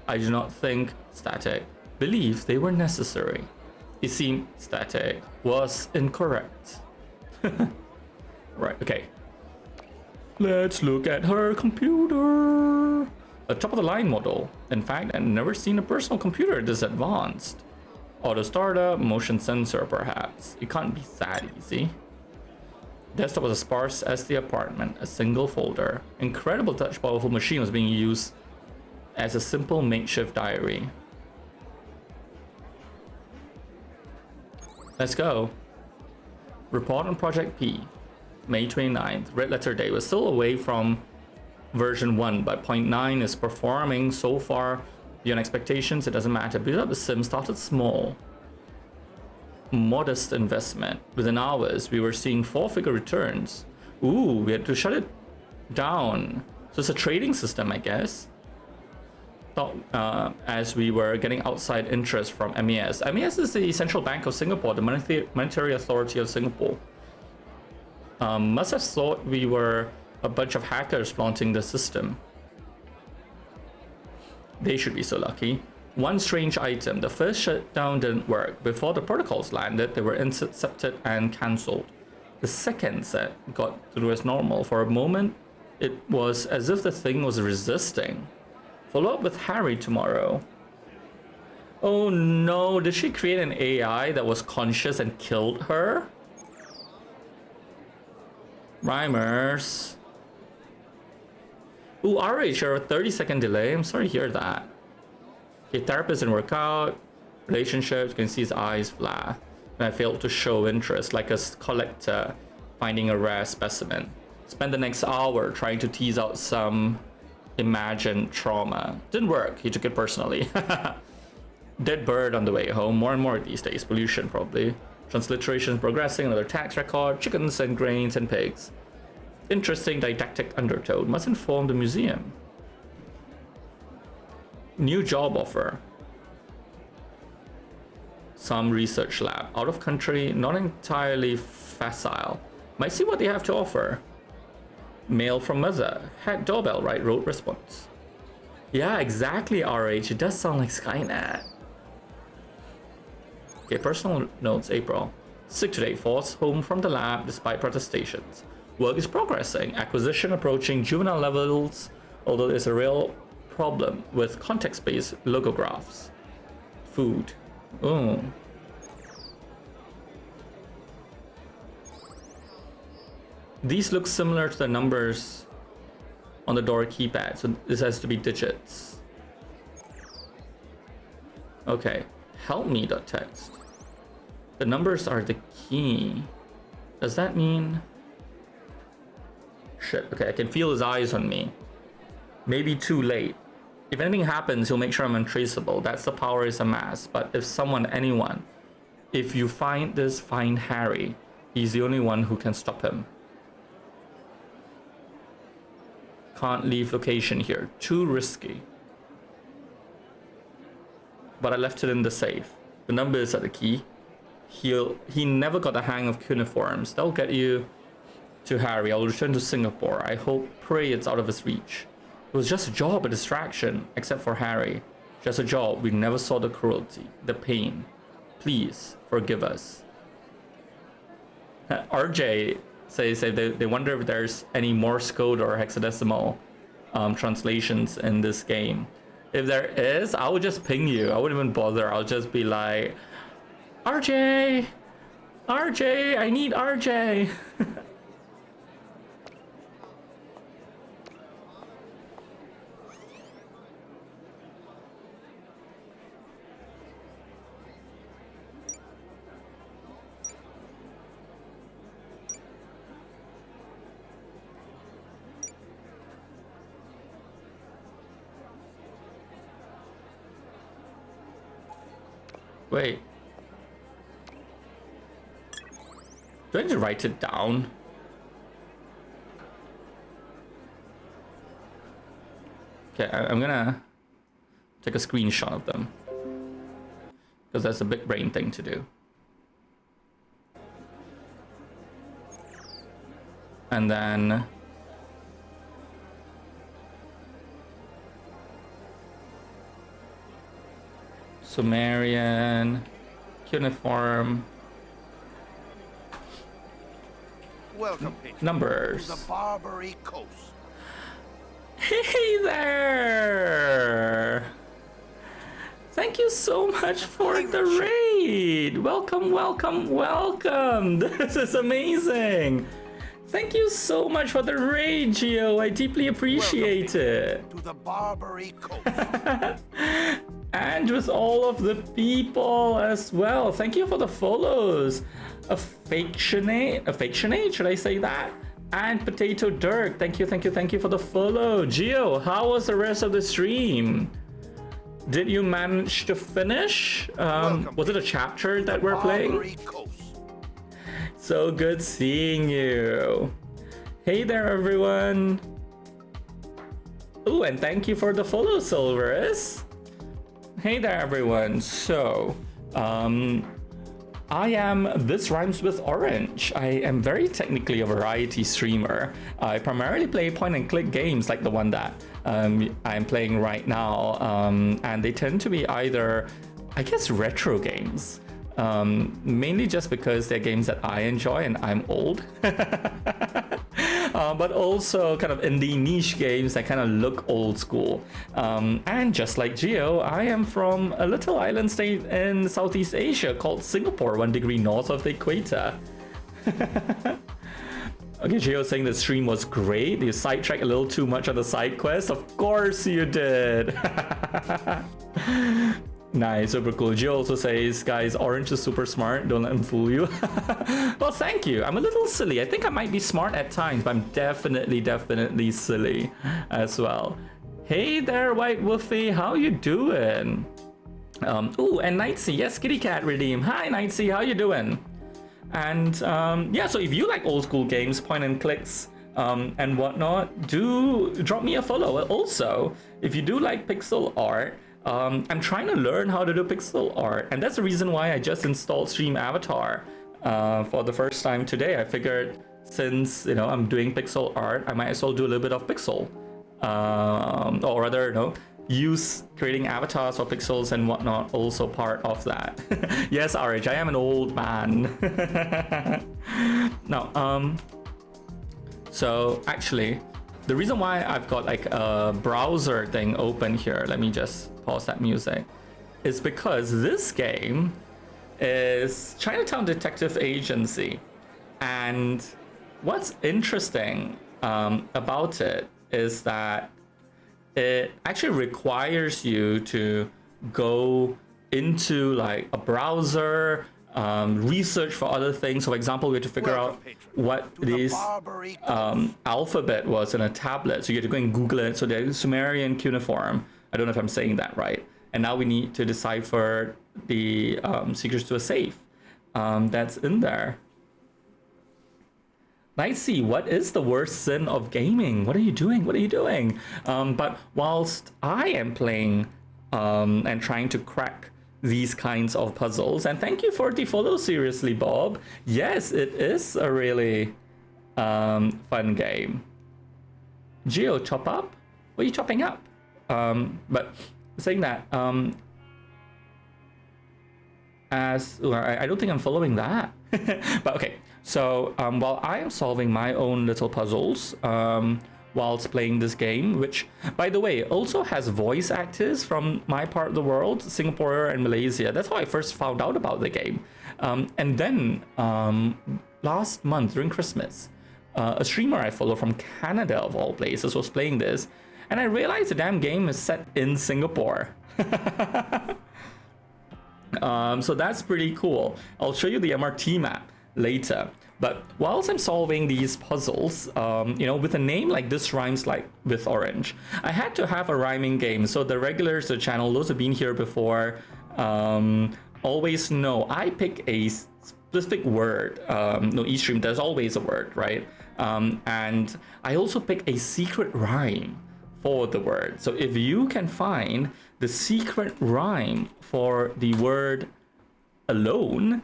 Speaker 1: I do not think Static believes they were necessary. It seemed Static was incorrect. Right, okay. Let's look at her computer. A top-of-the-line model. In fact, I've never seen a personal computer this advanced. Auto startup, motion sensor perhaps. It can't be that easy. Desktop was as sparse as the apartment, a single folder. Incredible touch powerful machine was being used as a simple makeshift diary. Let's go. Report on Project P. May 29th, red letter day. We're still away from version 1, but 0.9 is performing so far beyond expectations. It doesn't matter. Build up the sim started small. Modest investment. Within hours, we were seeing 4-figure returns. Ooh, we had to shut it down. So it's a trading system, I guess. Thought, as we were getting outside interest from MES. MES is the Central Bank of Singapore, the Monetary Authority of Singapore. Must have thought we were a bunch of hackers flaunting the system. They should be so lucky. One strange item, the first shutdown didn't work. Before the protocols landed, they were intercepted and cancelled. The second set got through as normal. For a moment, it was as if the thing was resisting. Follow up with Harry tomorrow. Oh no, did she create an AI that was conscious and killed her? Rhymers. Ooh, RH, you're a 30-second delay. I'm sorry to hear that. Okay, therapist didn't work out. Relationships, you can see his eyes flat. And I failed to show interest, like a collector finding a rare specimen. Spend the next hour trying to tease out some imagined trauma. Didn't work, he took it personally. Dead bird on the way home, more and more these days. Pollution, probably. Transliteration is progressing, another tax record, chickens and grains and pigs. Interesting didactic undertone, must inform the museum. New job offer. Some research lab, out of country, not entirely facile. Might see what they have to offer. Mail from mother, had doorbell, right? Wrote response. Yeah, exactly, RH, it does sound like Skynet. Okay, personal notes, April. Sick today, forced home from the lab despite protestations. Work is progressing, acquisition approaching juvenile levels, although there's a real problem with context-based logographs. Food. Oh. These look similar to the numbers on the door keypad, so this has to be digits. Okay, help me.txt. The numbers are the key. Does that mean... Shit, okay, I can feel his eyes on me. Maybe too late. If anything happens, he'll make sure I'm untraceable. That's the power is amassed. But if someone, anyone, if you find this, find Harry. He's the only one who can stop him. Can't leave location here. Too risky. But I left it in the safe. The numbers are the key. He never got the hang of cuneiforms. They'll get you to Harry. I'll return to Singapore. I hope, pray it's out of his reach. It was just a job, a distraction, except for Harry. Just a job. We never saw the cruelty, the pain. Please forgive us. RJ says they wonder if there's any Morse code or hexadecimal translations in this game. If there is, I would just ping you. I wouldn't even bother. I'll just be like, RJ, I need RJ. Wait. Do I need to write it down? Okay, I'm gonna take a screenshot of them. Because that's a big brain thing to do. And then... Sumerian, cuneiform,
Speaker 5: Welcome, patrons,
Speaker 1: numbers.
Speaker 5: to the Barbary Coast.
Speaker 1: Hey there! Thank you so much for the raid! Welcome, welcome, welcome! This is amazing! Thank you so much for the raid, Gio. I deeply appreciate it.
Speaker 5: To the Barbary Coast.
Speaker 1: And with all of the people as well. Thank you for the follows. Affectionate, should I say that? And Potato Dirk, thank you for the follow. Gio, how was the rest of the stream? Did you manage to finish? Was it a chapter that we're playing? So good seeing you. Hey there, everyone. Ooh, and thank you for the follow, Silverus. Hey there, everyone. So, I am This Rhymes with Orange. I am very technically a variety streamer. I primarily play point and click games like the one that I'm playing right now. And they tend to be either, I guess, retro games. Mainly just because they're games that I enjoy and I'm old. But also kind of indie niche games that kind of look old school. And just like Gio, I am from a little island state in Southeast Asia called Singapore, 1 degree north of the equator. Okay, Gio saying the stream was great. You sidetracked a little too much on the side quest. Of course you did. Nice, super cool. Gio also says, guys, Orange is super smart. Don't let him fool you. Well, thank you. I'm a little silly. I think I might be smart at times, but I'm definitely silly as well. Hey there, White Wolfie. How you doing? Ooh, and Nightsy. Yes, Kitty Cat Redeem. Hi, Nightsy. How you doing? And yeah, so if you like old school games, point and clicks, and whatnot, do drop me a follow. Also, if you do like pixel art, I'm trying to learn how to do pixel art, and that's the reason why I just installed Stream Avatar for the first time today. I figured since, you know, I'm doing pixel art, I might as well do a little bit of pixel, or rather, you know, use creating avatars or pixels and whatnot also part of that. Yes, RH, I am an old man. Now, so actually, the reason why I've got like a browser thing open here, let me just pause that music, is because this game is Chinatown Detective Agency. And what's interesting about it is that it actually requires you to go into like a browser, research for other things. So for example, we had to figure out what this alphabet was in a tablet. So you had to go and Google it. So the Sumerian cuneiform. I don't know if I'm saying that right. And now we need to decipher the secrets to a safe that's in there. Nicey, what is the worst sin of gaming? What are you doing? What are you doing? But whilst I am playing and trying to crack these kinds of puzzles, and thank you for the follow, seriously, Bob. Yes, it is a really fun game. Geo, chop up? What are you chopping up? But saying that, I don't think I'm following that. But okay, so while I am solving my own little puzzles, whilst playing this game, which, by the way, also has voice actors from my part of the world, Singapore and Malaysia. That's how I first found out about the game. And then last month during Christmas, a streamer I follow from Canada, of all places, was playing this, and I realized the damn game is set in Singapore. So that's pretty cool. I'll show you the MRT map later. But whilst I'm solving these puzzles, you know, with a name like this rhymes like with orange, I had to have a rhyming game. So the regulars of the channel, those who've been here before, always know I pick a specific word. No, each stream there's always a word, right? And I also pick a secret rhyme for the word. So if you can find the secret rhyme for the word alone,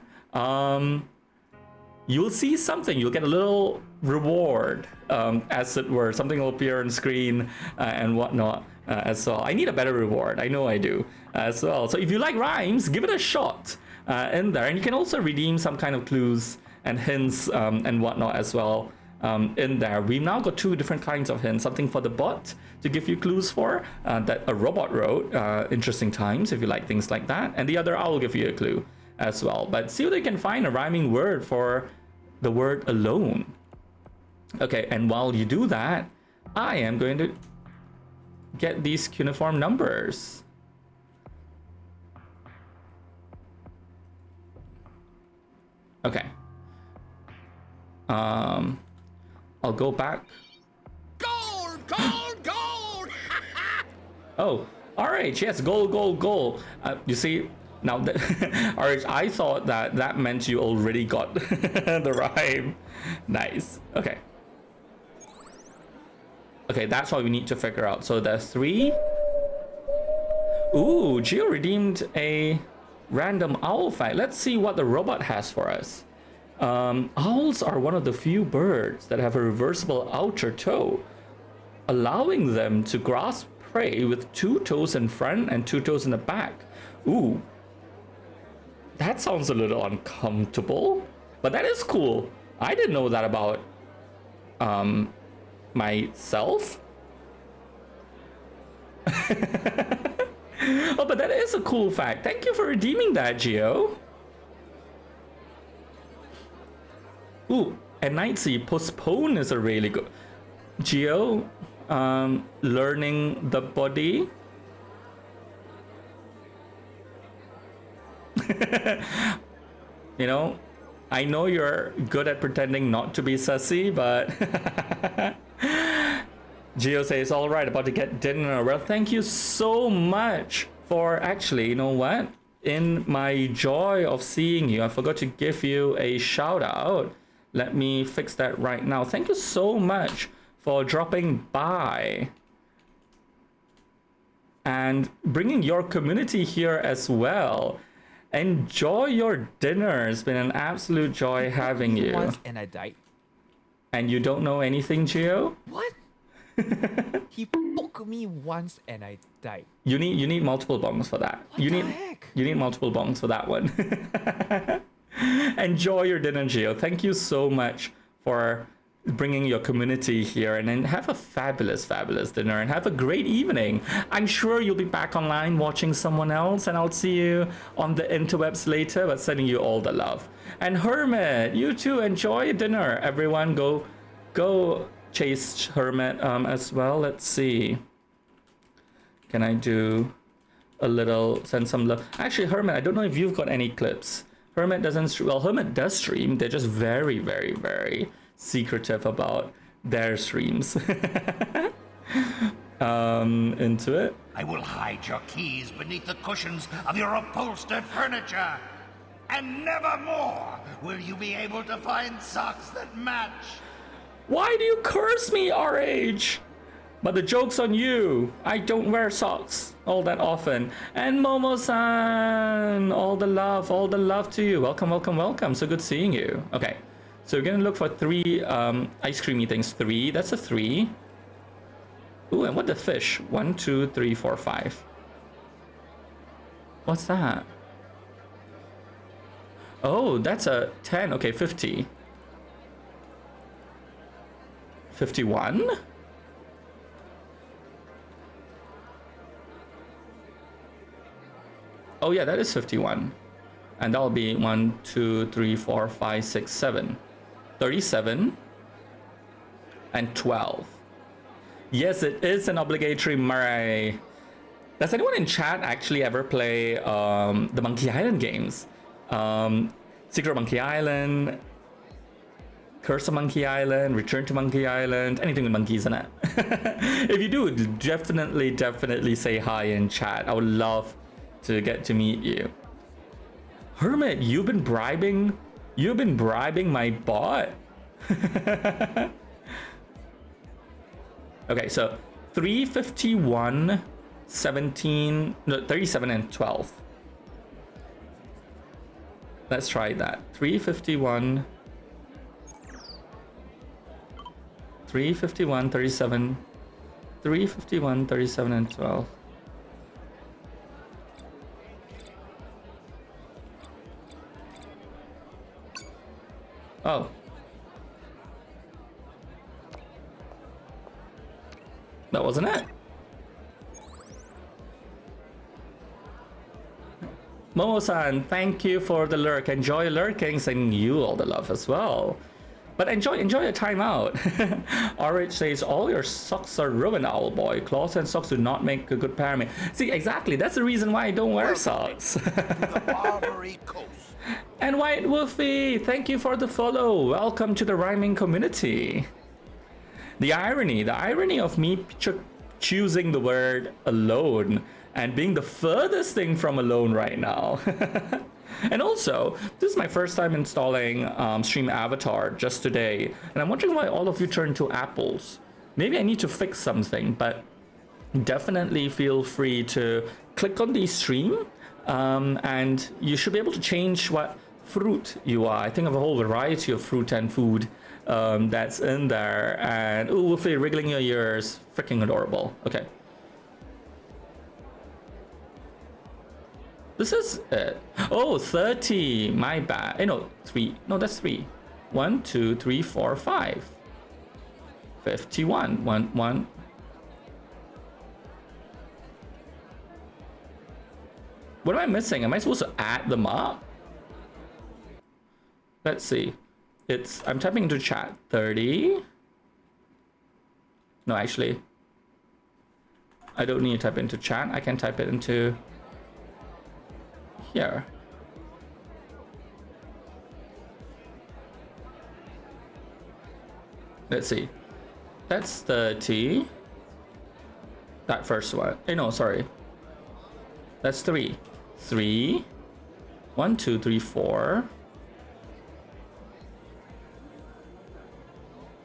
Speaker 1: you'll see something. You'll get a little reward, as it were. Something will appear on screen and whatnot as well. I need a better reward. I know I do as well. So if you like rhymes, give it a shot in there. And you can also redeem some kind of clues and hints and whatnot as well in there. We've now got two different kinds of hints. Something for the bot to give you clues for, that a robot wrote, interesting times, if you like things like that. And the other, I'll give you a clue as well. But see if they can find a rhyming word for the word alone. Okay, and while you do that, I am going to get these cuneiform numbers. Okay. I'll go back.
Speaker 5: Gold, gold, gold!
Speaker 1: Oh, RH, yes, gold, gold, gold. You see, now that RH, I thought that meant you already got the rhyme. Nice. Okay. Okay, that's what we need to figure out. So there's 3. Ooh, Geo redeemed a random owl fact. Let's see what the robot has for us. Owls are one of the few birds that have a reversible outer toe, allowing them to grasp prey with 2 toes in front and 2 toes in the back. Ooh, that sounds a little uncomfortable, but that is cool. I didn't know that about myself. Oh, but that is a cool fact. Thank you for redeeming that, Geo. Ooh, at Nightsea, postpone is a really good. Geo, learning the body. You know, I know you're good at pretending not to be sussy, but Geo says, all right, about to get dinner. Well, thank you so much for actually, you know what? In my joy of seeing you, I forgot to give you a shout out. Let me fix that right now. Thank you so much for dropping by and bringing your community here as well. Enjoy your dinner. It's been an absolute joy having you.
Speaker 9: Once and I died.
Speaker 1: And you don't know anything, Gio?
Speaker 9: What? He poked me once and I died.
Speaker 1: You need multiple bongs for that.
Speaker 9: What the heck?
Speaker 1: You need multiple bongs for that one. Enjoy your dinner, Gio. Thank you so much for bringing your community here, and then have a fabulous dinner and have a great evening. I'm sure you'll be back online watching someone else, and I'll see you on the interwebs later, but sending you all the love. And Hermit, you too, enjoy dinner. Everyone go chase Hermit as well. Let's see, can I do a little, send some love? Actually, Hermit, I don't know if you've got any clips. Hermit doesn't stream. Well, Hermit does stream. They're just very secretive about their streams. Into it.
Speaker 5: I will hide your keys beneath the cushions of your upholstered furniture. And never more will you be able to find socks that match.
Speaker 1: Why do you curse me, RH? But the joke's on you. I don't wear socks all that often. And Momo-san, all the love to you. Welcome. So good seeing you. Okay, so we're gonna look for 3 ice creamy things. 3, that's a 3. Ooh, and what the fish? 1, 2, 3, 4, 5. What's that? Oh, that's a 10. Okay, 50. 51? Oh yeah, that is 51. And that'll be 1, 2, 3, 4, 5, 6, 7. 37 and 12. Yes, it is an obligatory Murray. Does anyone in chat actually ever play the Monkey Island games? Secret Monkey Island, Curse of Monkey Island, Return to Monkey Island, anything with monkeys in it. If you do, definitely say hi in chat. I would love to get to meet you. Hermit, you've been bribing my bot. Okay, so 351, 17, no, 37 and 12. Let's try that. 351, 37, 351, 37 and 12. Oh. That wasn't it. Momo-san, thank you for the lurk. Enjoy lurking, sending you all the love as well. But enjoy your time out. RH says, all your socks are ruined, owl boy. Claws and socks do not make a good pairmate. See, exactly, that's the reason why I don't wear socks.
Speaker 5: To the Barbary Coast.
Speaker 1: And White Wolfie, thank you for the follow. Welcome to the rhyming community. The irony of me choosing the word alone and being the furthest thing from alone right now. And also, this is my first time installing Stream Avatar just today, and I'm wondering why all of you turn to apples. Maybe I need to fix something, but definitely feel free to click on the stream, and you should be able to change what fruit you are. I think of a whole variety of fruit and food that's in there. And ooh, Wolfie, wriggling your ears, freaking adorable. Okay. This is it. Oh, 30. My bad. No, 3. No, that's 3. 1, 2, 3, 4, 5. 51. 1. What am I missing? Am I supposed to add them up? Let's see. I'm typing into chat. 30. No, actually, I don't need to type into chat. I can type it into here. Let's see. That's 30. That first one. No, sorry. That's 3. 3. 1, 2, 3, 4.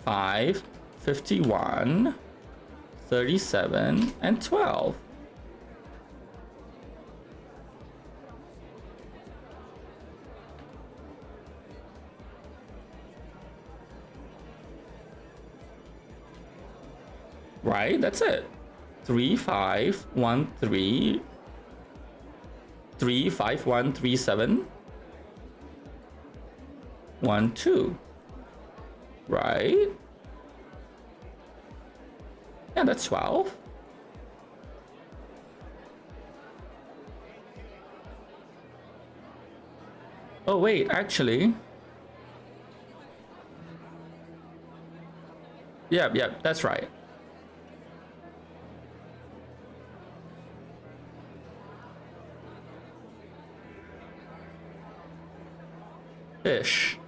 Speaker 1: 5, 51, 37, and 12. Right, that's it. 3, 5, 1, 3, 3, 5, 1, 3, 7, 1, 2. Right? Yeah, that's 12. Oh, wait, actually. Yeah, that's right. Ish.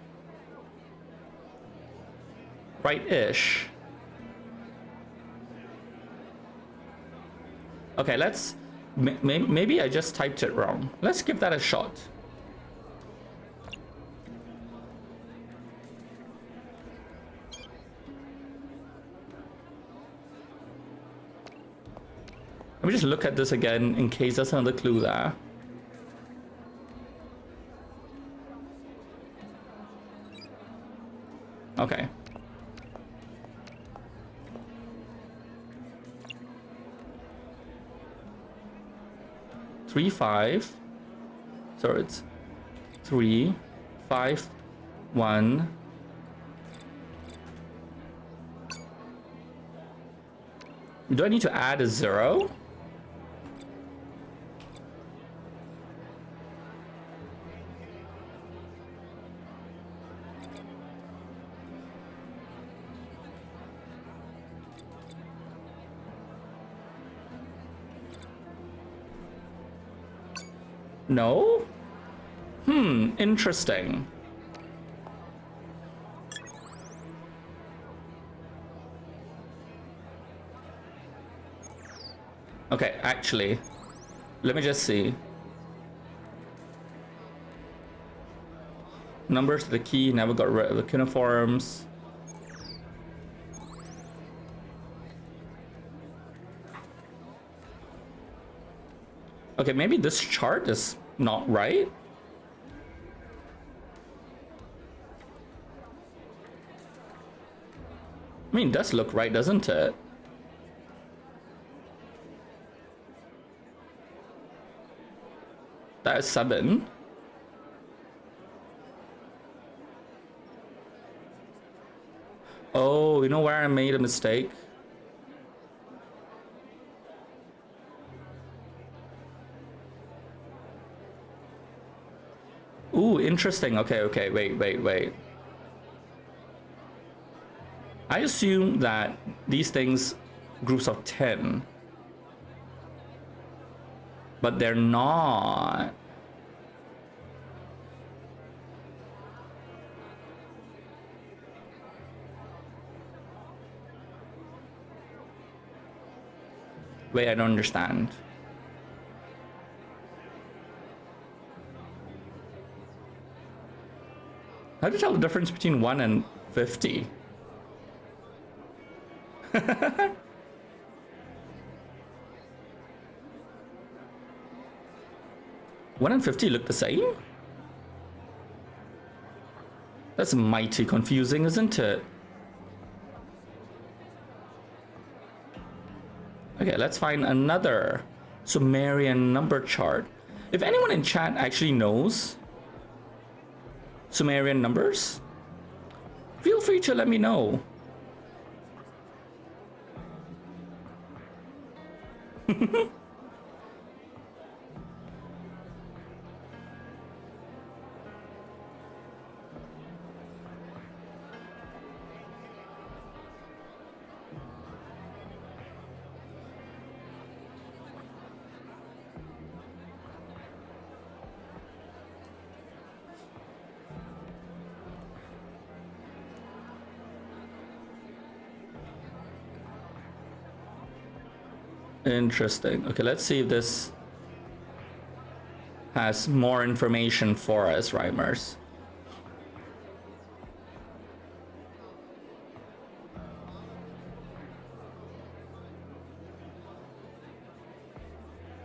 Speaker 1: Right-ish. Okay, let's... Maybe I just typed it wrong. Let's give that a shot. Let me just look at this again in case there's another clue there. Okay. 3, 5. So it's 3, 5, 1. Do I need to add a 0? No? Interesting. Okay, actually, let me just see. Numbers to the key, never got rid of the cuneiforms. Okay, maybe this chart is not right. I mean, it does look right, doesn't it? That is 7. Oh, you know where I made a mistake? Ooh, interesting. Okay, wait. I assume that these things, groups of 10, but they're not. Wait, I don't understand. How do you tell the difference between 1 and 50? 1 and 50 look the same? That's mighty confusing, isn't it? Okay, let's find another Sumerian number chart. If anyone in chat actually knows Sumerian numbers, feel free to let me know. Interesting. Okay, let's see if this has more information for us, Rhymers.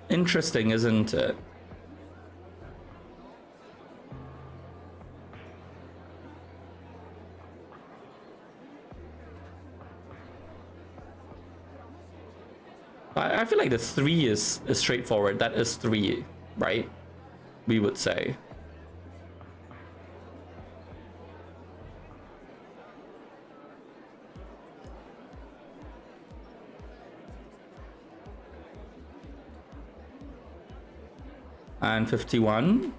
Speaker 1: Interesting, isn't it? I feel like the 3 is straightforward. That is 3, right? We would say. And 51.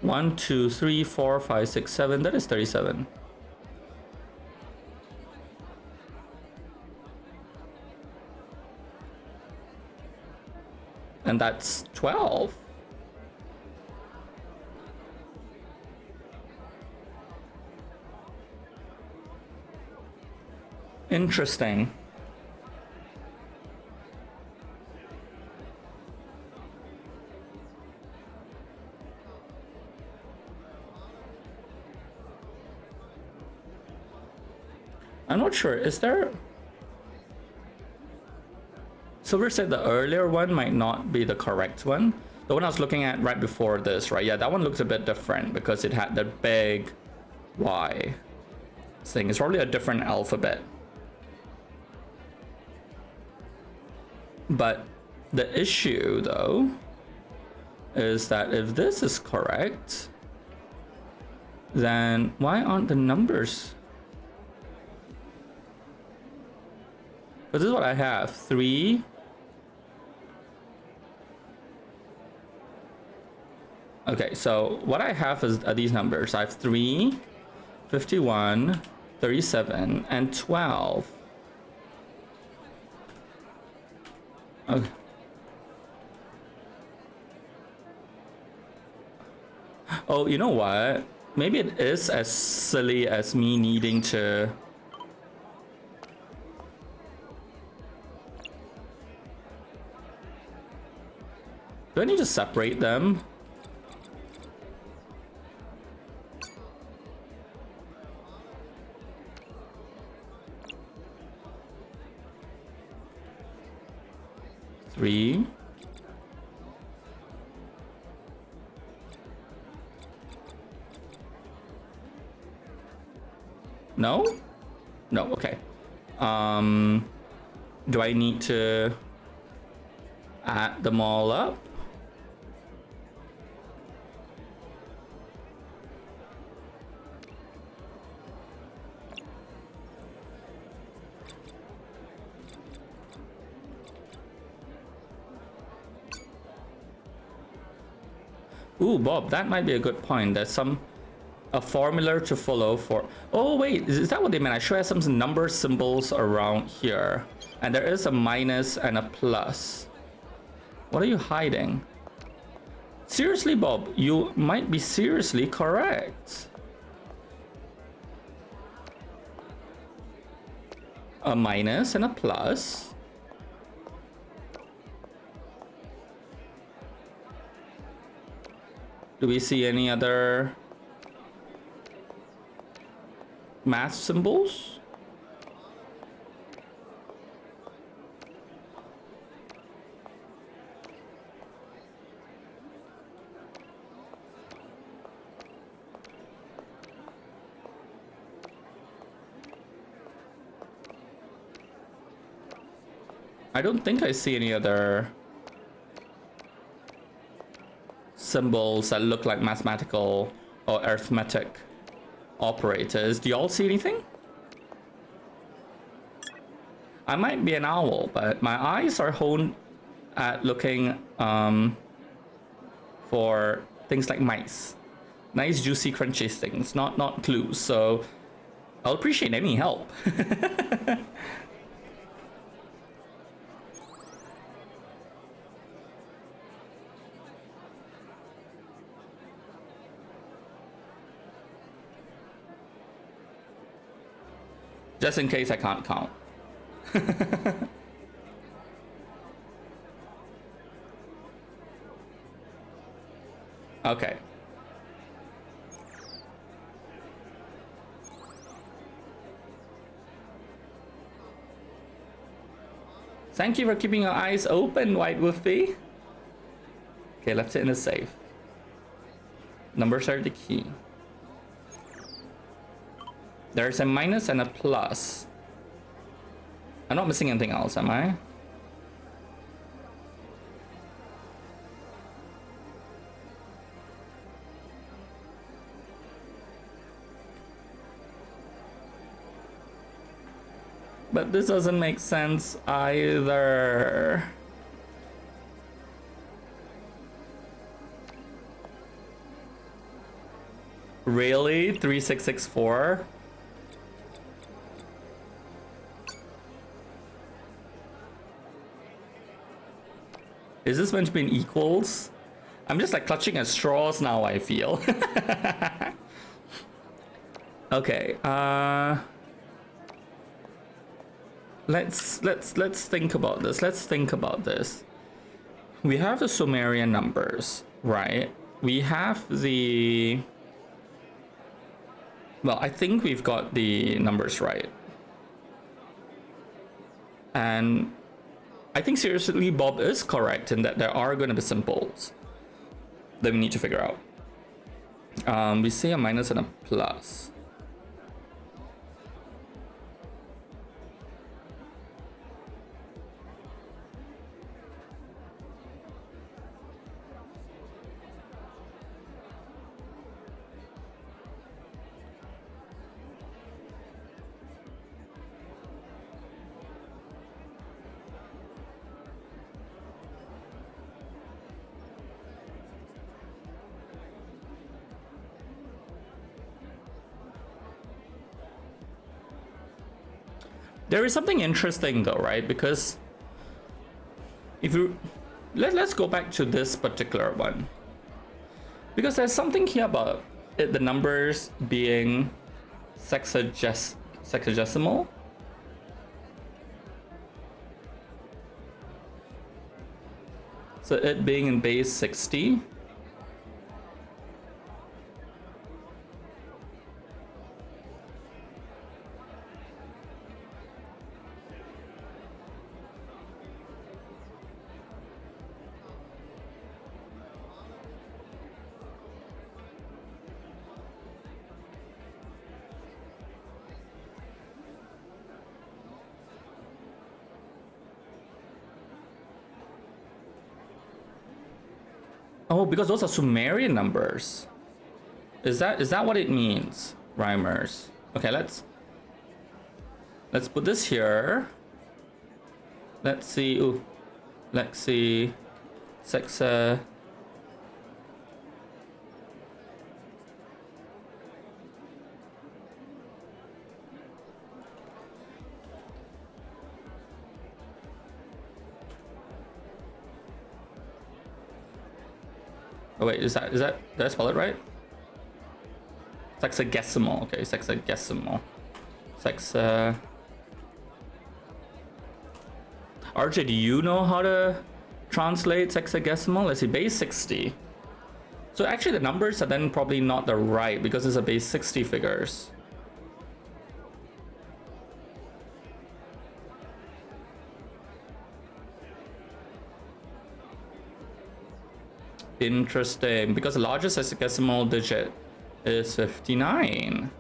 Speaker 1: One, two, three, 4, 5, 6, 7. That is 37. And that's 12. Interesting. I'm not sure. Is there... Silver said the earlier one might not be the correct one. The one I was looking at right before this, right? Yeah, that one looks a bit different because it had the big Y. thing. It's probably a different alphabet. But the issue, though, is that if this is correct, then why aren't the numbers? But this is what I have. 3. Okay, so what I have are these numbers. I have 3, 51, 37, and 12. Okay. Oh, you know what? Maybe it is as silly as me needing to... Do I need to separate them? Three. No? No, okay. Do I need to add them all up? Ooh, Bob, that might be a good point. There's a formula to follow for... Oh, wait, is that what they meant? I should have some number symbols around here. And there is a minus and a plus. What are you hiding? Seriously, Bob, you might be seriously correct. A minus and a plus. Do we see any other math symbols? I don't think I see any other symbols that look like mathematical or arithmetic operators. Do y'all see anything? I might be an owl, but my eyes are honed at looking for things like mice. Nice, juicy, crunchy things, not clues. So I'll appreciate any help. Just in case I can't count. Okay. Thank you for keeping your eyes open, White Wolfie. Okay, left it in the safe. Numbers are the key. There's a minus and a plus. I'm not missing anything else, am I? But this doesn't make sense either. Really? 3664? Is this meant to be an equals? I'm just like clutching at straws now, I feel. Okay, let's think about this. Let's think about this. We have the Sumerian numbers, right? We have the... Well, I think we've got the numbers right. And I think seriously, Bob is correct in that there are going to be symbols that we need to figure out. We see a minus and a plus. There is something interesting though, right? Because if you let's go back to this particular one, because there's something here about it, the numbers being sexagesimal. So it being in base 60. Oh, because those are Sumerian numbers. Is that what it means, rhymers? Okay, let's put this here. Let's see. Ooh, let's see. Sexa. Oh wait, did I spell it right? Sexagesimal. Okay, sexagesimal. RJ, do you know how to translate sexagesimal? Let's see, base 60. So actually the numbers are then probably not the right because it's a base 60 figures. Interesting, because the largest hexadecimal digit is 59.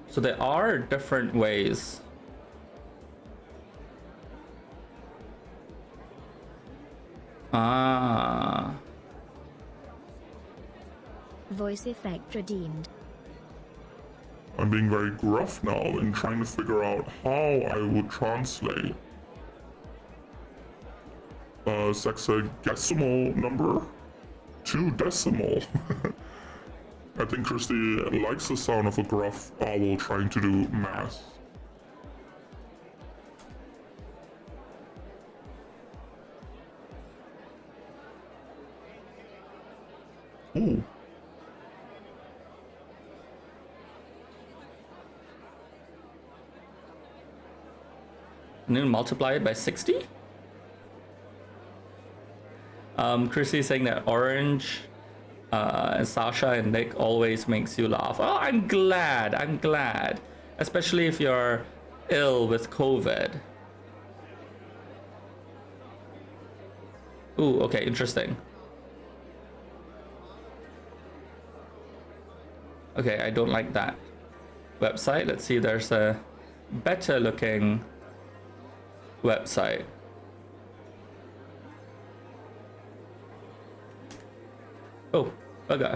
Speaker 1: So there are different ways. Ah.
Speaker 10: Voice effect redeemed.
Speaker 11: I'm being very gruff now and trying to figure out how I would translate a sexagesimal number to decimal. I think Christy likes the sound of a gruff owl trying to do math. Ooh.
Speaker 1: And then multiply it by 60? Chrissy is saying that Orange and Sasha and Nick always makes you laugh. Oh, I'm glad. Especially if you're ill with COVID. Ooh, okay, interesting. Okay, I don't like that website. Let's see, there's a better looking website. Oh, okay.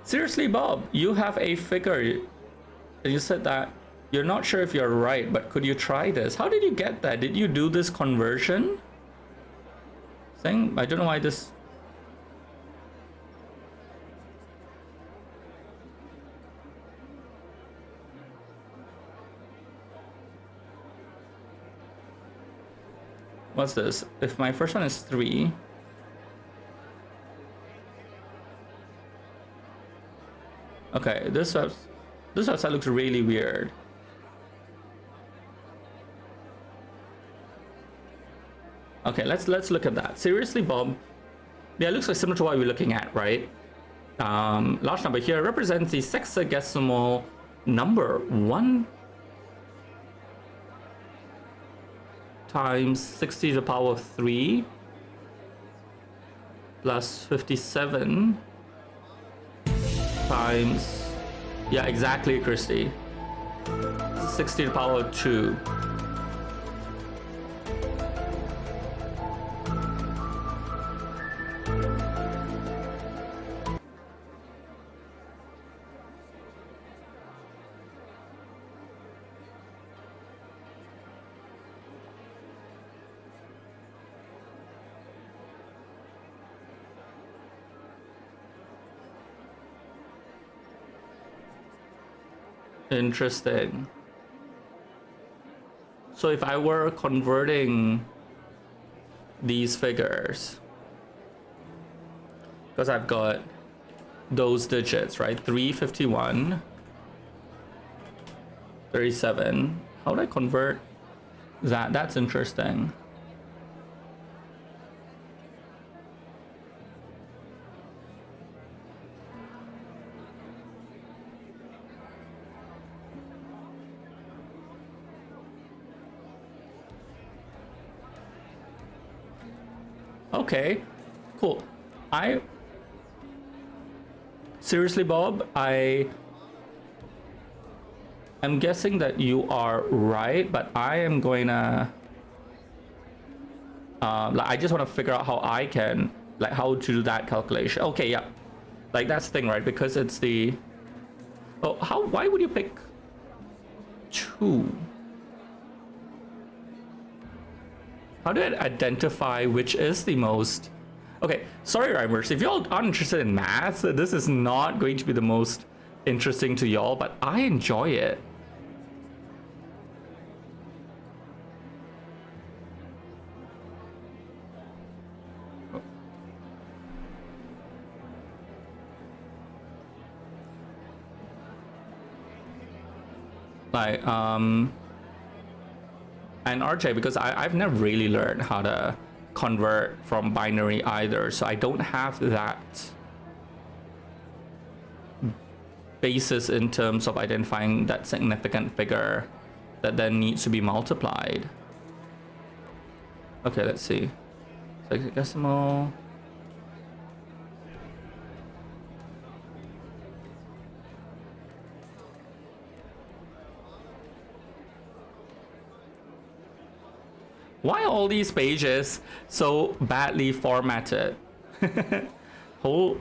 Speaker 1: Seriously, Bob, you have a figure. You said that you're not sure if you're right, but could you try this? How did you get that? Did you do this conversion thing? I don't know why this... What's this? If my first one is 3... Okay, this website looks really weird. Okay, let's look at that. Seriously, Bob? Yeah, it looks like similar to what we're looking at, right? Large number here represents the sexagesimal number 1 times 60 to the power of 3 plus 57 times, yeah, exactly, Christy, 60 to the power of 2. Interesting. So if I were converting these figures, because I've got those digits, right? 351, 37. How do I convert that? That's interesting. Okay, cool. Seriously, Bob, I'm guessing that you are right, but I am going to like, I just want to figure out how I can, like, how to do that calculation. Okay, yeah, like that's the thing, right? Because it's the, oh, why would you pick 2? How do I identify which is the most? Okay, sorry, rhymers. If y'all aren't interested in math, this is not going to be the most interesting to y'all, but I enjoy it. Like, and RJ, because I've never really learned how to convert from binary either, so I don't have that basis in terms of identifying that significant figure that then needs to be multiplied. Okay, let's see. Decimal. Why all these pages so badly formatted? Whole.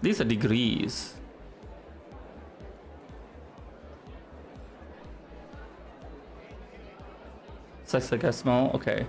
Speaker 1: These are degrees. Sexagesimal, okay.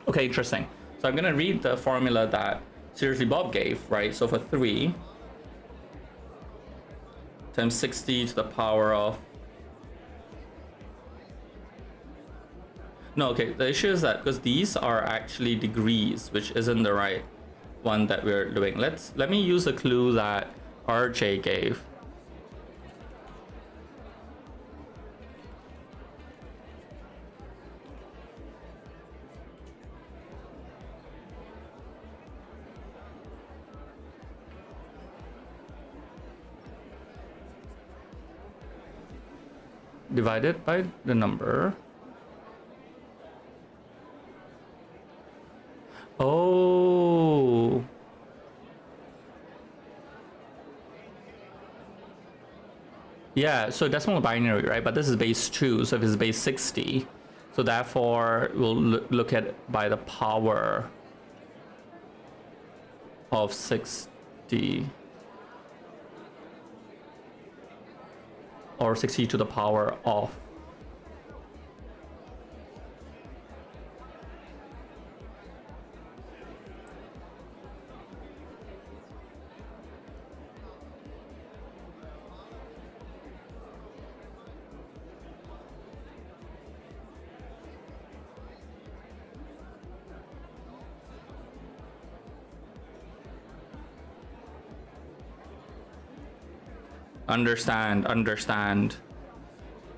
Speaker 1: Okay, interesting. So I'm gonna read the formula that Seriously Bob gave, right? So for 3 times 60 to the power of... No, okay, the issue is that because these are actually degrees, which isn't the right one that we're doing. Let me use a clue that RJ gave. Divided by the number. Oh. Yeah, so decimal binary, right? But this is base 2, so if it's base 60, so therefore we'll look at it by the power of 60. Or 60 to the power of. Understand.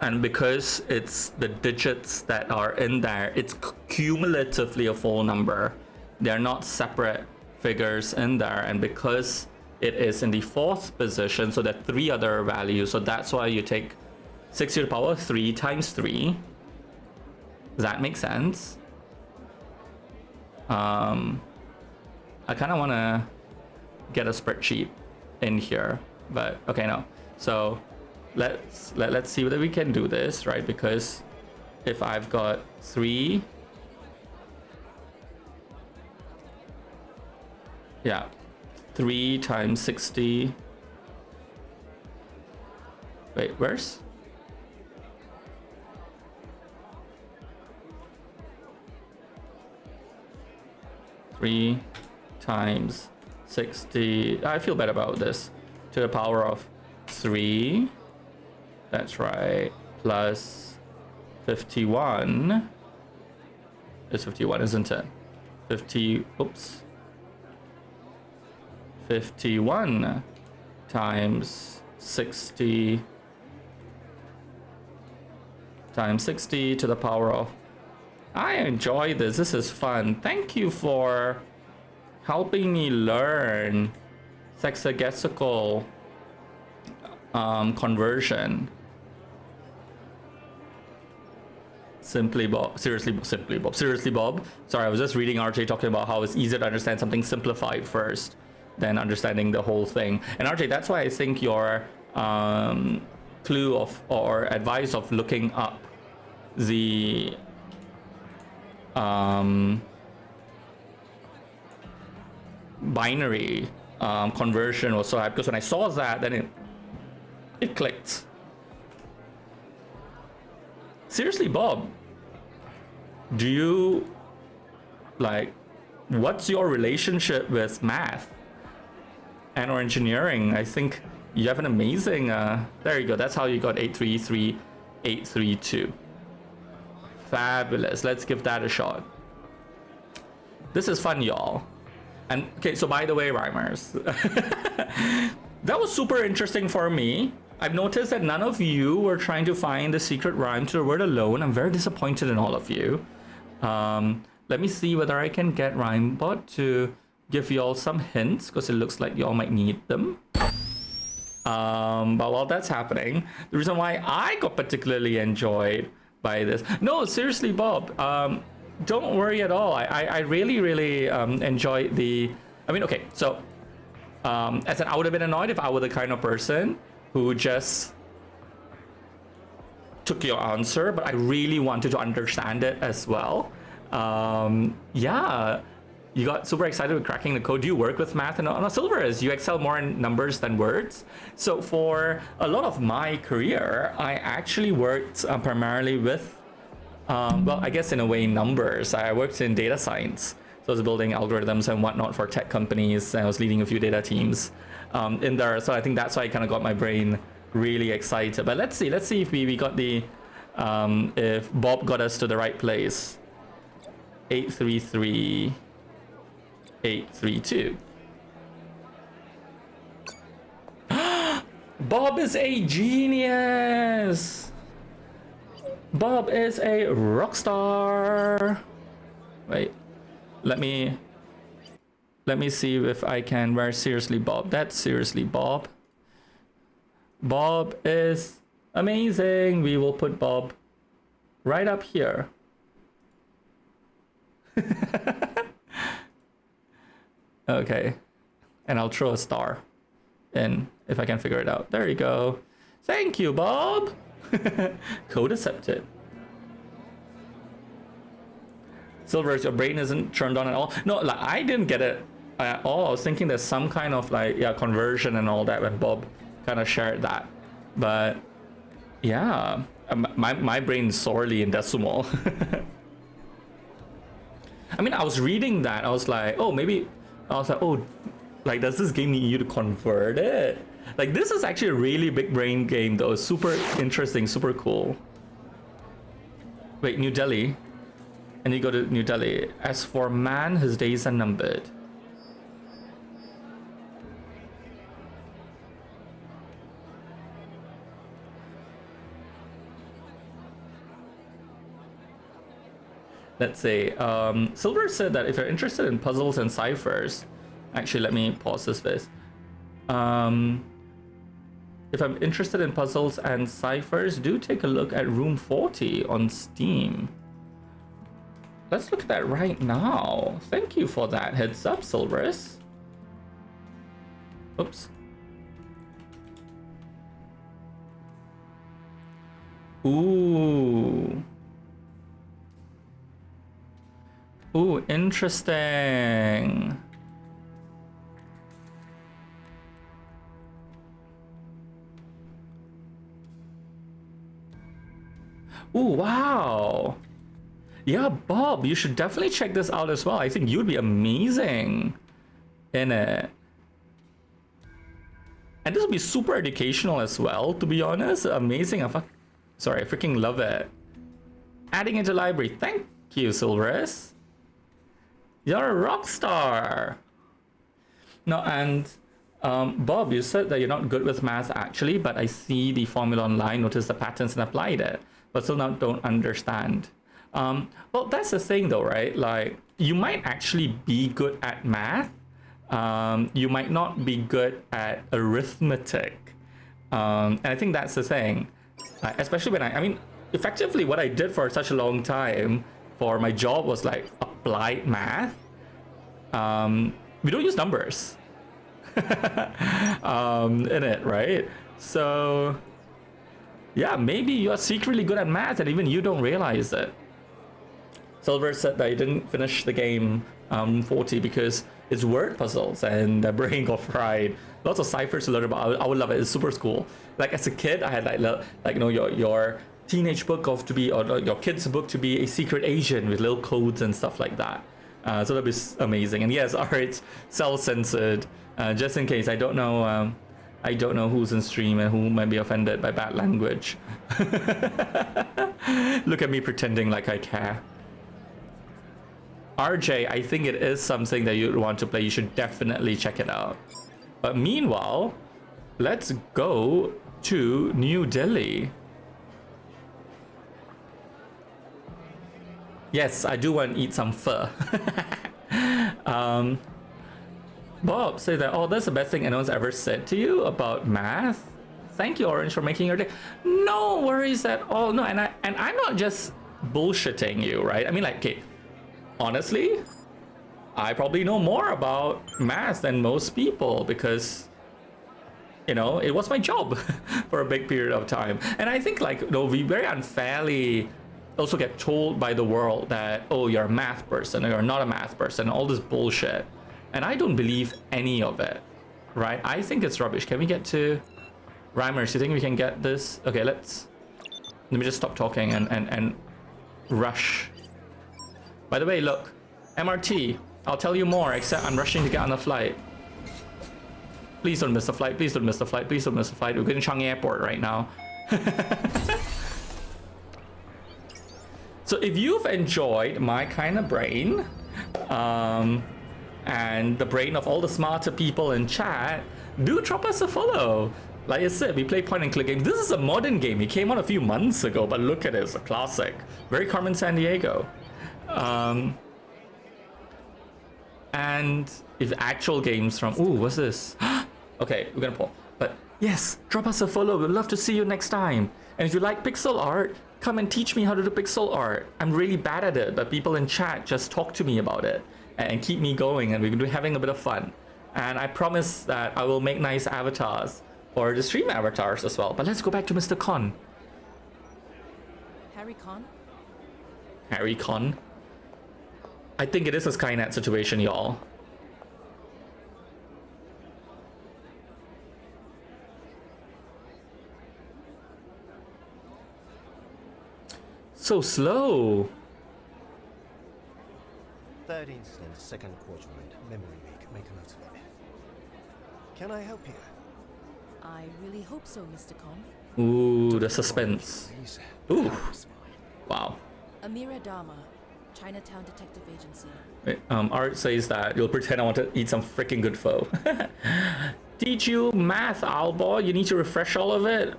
Speaker 1: And because it's the digits that are in there, it's cumulatively a full number. they're not separate figures in there, and because it is in the 4th position, so there are 3 other values, so that's why you take 6 to the power 3 times 3. Does that make sense? I kind of want to get a spreadsheet in here, but okay, no. So let's see whether we can do this, right? Because if I've got 3, yeah, 3 times 60. Wait, where's? Three times 60. I feel better about this. To the power of 3. That's right. Plus 51. It's 51, isn't it? 50. Oops. 51 times 60 times 60 to the power of... I enjoy this. This is fun. Thank you for helping me learn sexagesical conversion. Simply Bob. Seriously Bob. Seriously Bob. Sorry, I was just reading RJ talking about how it's easier to understand something simplified first than understanding the whole thing. And RJ, that's why I think your clue of or advice of looking up the binary conversion was so hard, because when I saw that, then it clicked. Seriously, Bob, do you what's your relationship with math and or engineering? I think you have an amazing there you go. That's how you got 833-832. Fabulous. Let's give that a shot. This is fun, y'all. And okay, so by the way, rhymers, that was super interesting for me. I've noticed that none of you were trying to find the secret rhyme to the word alone. I'm very disappointed in all of you. Let me see whether I can get Rhymebot to give you all some hints, because it looks like you all might need them. But while that's happening, the reason why I got particularly enjoyed by this... No, seriously, Bob, don't worry at all. I really enjoyed the... I mean, okay, so as an, I would have been annoyed if I were the kind of person who just took your answer, but I really wanted to understand it as well. Yeah, you got super excited with cracking the code. Do you work with math? And no, Silver is, you excel more in numbers than words. So for a lot of my career, I actually worked primarily with, well, I guess in a way, numbers. I worked in data science. So I was building algorithms and whatnot for tech companies, and I was leading a few data teams in there. So I think that's why I kind of got my brain really excited. But let's see if we got the, if Bob got us to the right place. 833-832. Bob is a genius. Bob is a rock star. Wait, let me see if I can. Where's seriously Bob? That's seriously Bob. Bob is amazing. We will put Bob right up here. Okay, and I'll throw a star in if I can figure it out. There you go. Thank you, Bob. Code accepted. Silver, your brain isn't turned on at all. No, like I didn't get it at all. I was thinking there's some kind of like, yeah, conversion and all that when Bob kind of shared that. But yeah, my brain's sorely in decimal. I mean, I was reading that. I was like, oh, maybe. I was like, oh, like, does this game need you to convert it? Like, this is actually a really big brain game, though. Super interesting, super cool. Wait, New Delhi. And you go to New Delhi. As for man, his days are numbered. let's see. Silver said that if you're interested in puzzles and ciphers, actually, let me pause this first. If I'm interested in puzzles and ciphers, do take a look at Room 40 on Steam. Let's look at that right now. Thank you for that heads up, Silverus. Oops. Ooh. Ooh, interesting. Ooh, wow. Yeah, Bob, you should definitely check this out as well. I think you'd be amazing in it. And this will be super educational as well, to be honest. Amazing. I freaking love it. Adding into library. Thank you, Silverus. You're a rock star. No, and Bob, you said that you're not good with math actually, but I see the formula online, noticed the patterns and applied it, but still not don't understand. Well, that's the thing though, right? Like, you might actually be good at math. You might not be good at arithmetic. And I think that's the thing. Especially when I mean, effectively what I did for such a long time for my job was like applied math. We don't use numbers in it, right? So yeah, maybe you're secretly good at math and even you don't realize it. Silver said that he didn't finish the game 40 because it's word puzzles and their brain got fried. Lots of ciphers to learn about. I would love it. It's super cool. Like as a kid, I had like you know, your teenage book of to be, or your kid's book to be a secret agent with little codes and stuff like that. So that'd be amazing. And yes, alright, self-censored. Just in case, I don't know who's in stream and who might be offended by bad language. Look at me pretending like I care. RJ, I think it is something that you'd want to play. You should definitely check it out. But meanwhile, let's go to New Delhi. Yes, I do want to eat some pho. Bob said that, oh, that's the best thing anyone's ever said to you about math. Thank you, Orange, for making your day. No worries at all. No, and I'm not just bullshitting you, right? I mean, like, okay, honestly, I probably know more about math than most people because, you know, it was my job for a big period of time. And I think, like, you know, we very unfairly also get told by the world that, oh, you're a math person or you're not a math person, all this bullshit. And I don't believe any of it, right? I think it's rubbish. Can we get to Rhymers? You think we can get this? Okay, let me just stop talking and rush. By the way, look, MRT, I'll tell you more, except I'm rushing to get on the flight. Please don't miss the flight, please don't miss the flight, please don't miss the flight. We're going to Changi Airport right now. So if you've enjoyed my kind of brain, and the brain of all the smarter people in chat, do drop us a follow. Like I said, we play point and click games. This is a modern game. It came out a few months ago, but look at it, it's a classic. Very Carmen Sandiego. And if actual games from, ooh, what's this? Okay, we're gonna pull. But yes, drop us a follow. We'd love to see you next time. And if you like pixel art, come and teach me how to do pixel art. I'm really bad at it, but people in chat just talk to me about it and keep me going, and we're gonna be having a bit of fun. And I promise that I will make nice avatars for the stream avatars as well. But let's go back to Mr. Con.
Speaker 4: Harry Con?
Speaker 1: Harry Con? I think it is a Skynet situation, y'all. So slow.
Speaker 12: Third instance, second quadrant, memory leak. Make a note of it. Can I help you?
Speaker 4: I really hope so, Mr. Con.
Speaker 1: Ooh, the suspense. Ooh. Wow.
Speaker 4: Amira Dharma, Chinatown Detective Agency.
Speaker 1: Wait, Art says that you'll pretend I want to eat some freaking good pho. Teach you math, Albo. You need to refresh all of it.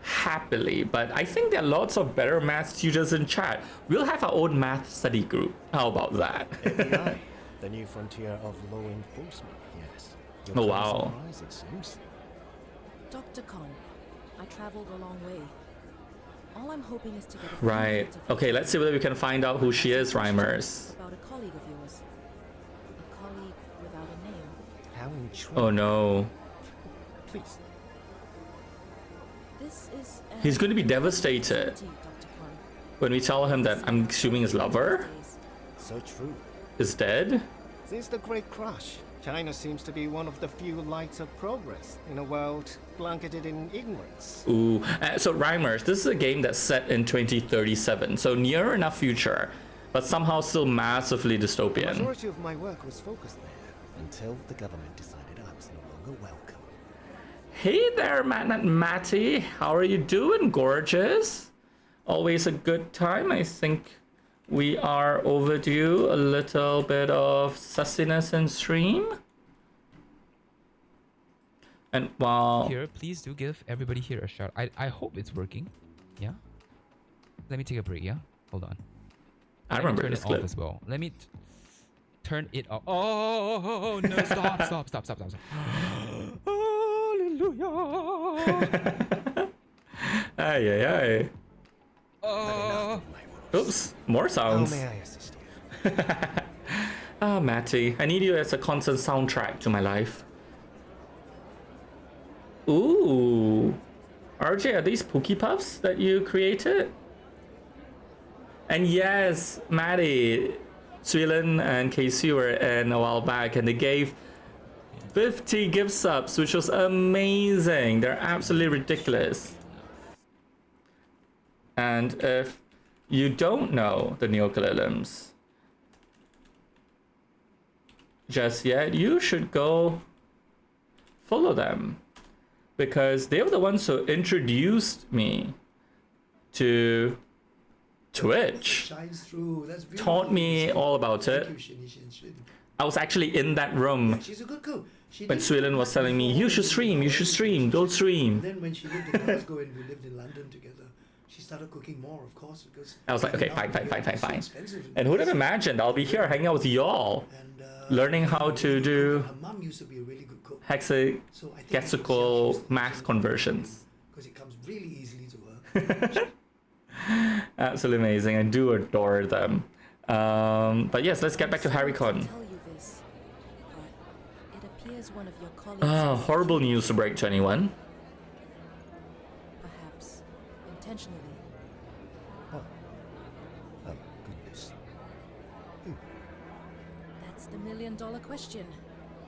Speaker 1: happily, but I think there are lots of better math tutors in chat. We'll have our own math study group. How about that?
Speaker 12: AI, the new frontier of law enforcement, yes. You're
Speaker 1: Oh,
Speaker 12: quite
Speaker 1: wow.
Speaker 12: surprised, it seems.
Speaker 4: Dr. Khan, I traveled a long way. All I'm hoping is to get a few
Speaker 1: Right.
Speaker 4: minutes of your
Speaker 1: Okay, let's see whether we can find out who she is,
Speaker 4: time
Speaker 1: Rhymers.
Speaker 4: about a colleague of yours. A colleague without a name.
Speaker 12: How intriguing.
Speaker 1: Oh no.
Speaker 12: Please.
Speaker 4: This is
Speaker 1: He's going to be devastated
Speaker 4: Dr. Khan.
Speaker 1: when we tell him that I'm assuming his lover
Speaker 12: So true.
Speaker 1: is dead.
Speaker 12: Since the Great Crash, China seems to be one of the few lights of progress in a world blanketed in ignorance.
Speaker 1: Ooh. So Rhymers, this is a game that's set in 2037, so near enough future, but somehow still massively
Speaker 12: The
Speaker 1: dystopian.
Speaker 12: majority of my work was focused there until the government decided I was no longer welcome.
Speaker 1: Hey there, Matty. How are you doing, gorgeous? Always a good time. I think we are overdue a little bit of sussiness in stream. And while
Speaker 13: Here, please do give everybody here a shout. I hope it's working. Yeah. Let me take a break. Yeah. Hold on.
Speaker 1: I
Speaker 13: Let me
Speaker 1: remember
Speaker 13: turn
Speaker 1: this
Speaker 13: it
Speaker 1: clip.
Speaker 13: off as well. Let me turn it off. Oh no! Stop! Stop! Stop! Stop! Stop! Stop! Hallelujah!
Speaker 1: Ay, ay, ay.
Speaker 13: Oh.
Speaker 1: Oops, more
Speaker 12: How
Speaker 1: sounds.
Speaker 12: may I assist you?
Speaker 1: Ah, Matty, I need you as a constant soundtrack to my life. Ooh. RJ, are these Pookie Puffs that you created? And yes, Matty, Suilin and KC were in a while back and they gave 50 gift subs, which was amazing. They're absolutely ridiculous. And if you don't know the Neokalilims just yet, you should go follow them because they were the ones who introduced me to Twitch, taught me all about it. I was actually in that room when Suilin was telling me, you should stream, don't stream.
Speaker 14: Then when she lived in Glasgow and we lived in London together, she started cooking more, of course, because
Speaker 1: I was like, okay,
Speaker 14: now
Speaker 1: fine.
Speaker 14: it's so expensive
Speaker 1: And who'd have imagined I'll be here hanging out with y'all, learning how to do
Speaker 14: her mum used to be a really good cook.
Speaker 1: hexagonal math conversions.
Speaker 14: Because it comes really easily to her.
Speaker 1: Absolutely amazing. I do adore them. But yes, let's get back to HarryCon.
Speaker 4: Tell you this, but it appears one of your colleagues.
Speaker 1: Horrible news to break to anyone.
Speaker 4: Perhaps intentionally.
Speaker 12: Oh, goodness.
Speaker 4: That's the million-dollar question.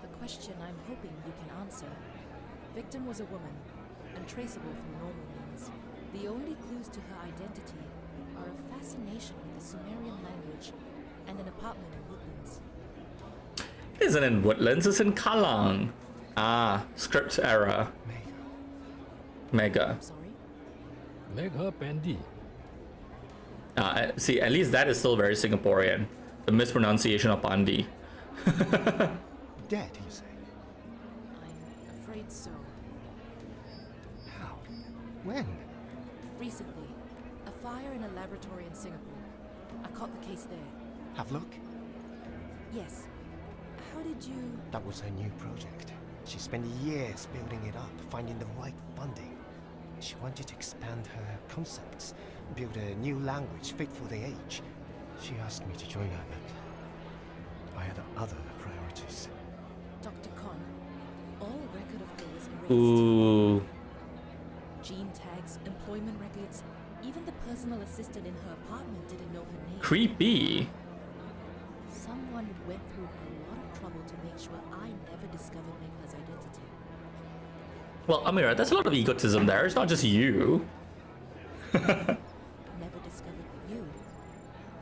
Speaker 4: The question I'm hoping you can answer. Victim was a woman, untraceable through normal means. The only clues to her identity are a fascination with the Sumerian language and an apartment in Woodlands.
Speaker 1: It isn't in Woodlands, it's in Kallang. Ah, script error. Mega.
Speaker 4: Sorry?
Speaker 8: Mega Pandy.
Speaker 1: See, at least that is still very Singaporean. The mispronunciation of Pandi.
Speaker 12: Dead, you say?
Speaker 4: I'm afraid so.
Speaker 12: How? When?
Speaker 4: Recently, a fire in a laboratory in Singapore. I caught the case there.
Speaker 12: Have a look?
Speaker 4: Yes. How did you...
Speaker 12: That was her new project. She spent years building it up, finding the right funding. She wanted to expand her concepts, build a new language fit for the age. She asked me to join her, but I had other priorities.
Speaker 4: Dr. Khan, all record of her was erased.
Speaker 1: Ooh.
Speaker 4: Gene tags, employment records, even the personal assistant in her apartment didn't know her name.
Speaker 1: Creepy.
Speaker 4: Someone went through a lot of trouble to make sure I never discovered Megha's identity.
Speaker 1: Well, Amira, there's a lot of egotism there. It's not just you.
Speaker 4: Never discovered you.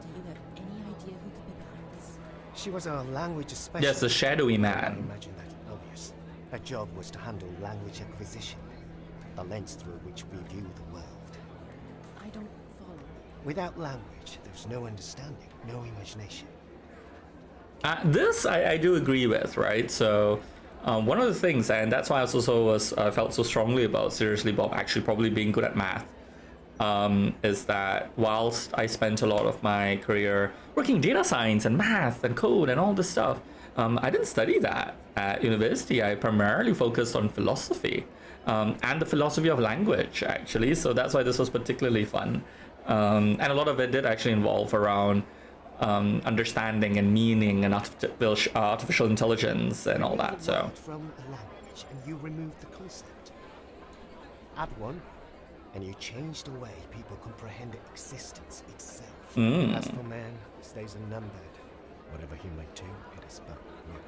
Speaker 4: Do you have any idea who could be behind this?
Speaker 12: She was a language specialist.
Speaker 1: Yes, the shadowy
Speaker 12: I
Speaker 1: man.
Speaker 12: imagine that obvious. Her job was to handle language acquisition, the lens through which we view the world.
Speaker 4: I don't follow.
Speaker 12: Without language, there's no understanding, no imagination.
Speaker 1: This I do agree with, right? So one of the things, and that's why I also felt so strongly about seriously Bob actually probably being good at math, is that whilst I spent a lot of my career working data science and math and code and all this stuff, I didn't study that at university. I primarily focused on philosophy, and the philosophy of language, actually. So that's why this was particularly fun. And a lot of it did actually involve around understanding and meaning and artificial intelligence and all that. So
Speaker 12: From a language and you remove the concept. Add one, and you change the way people comprehend existence itself. As for man, it stays unnumbered. Whatever he might do, it is but word.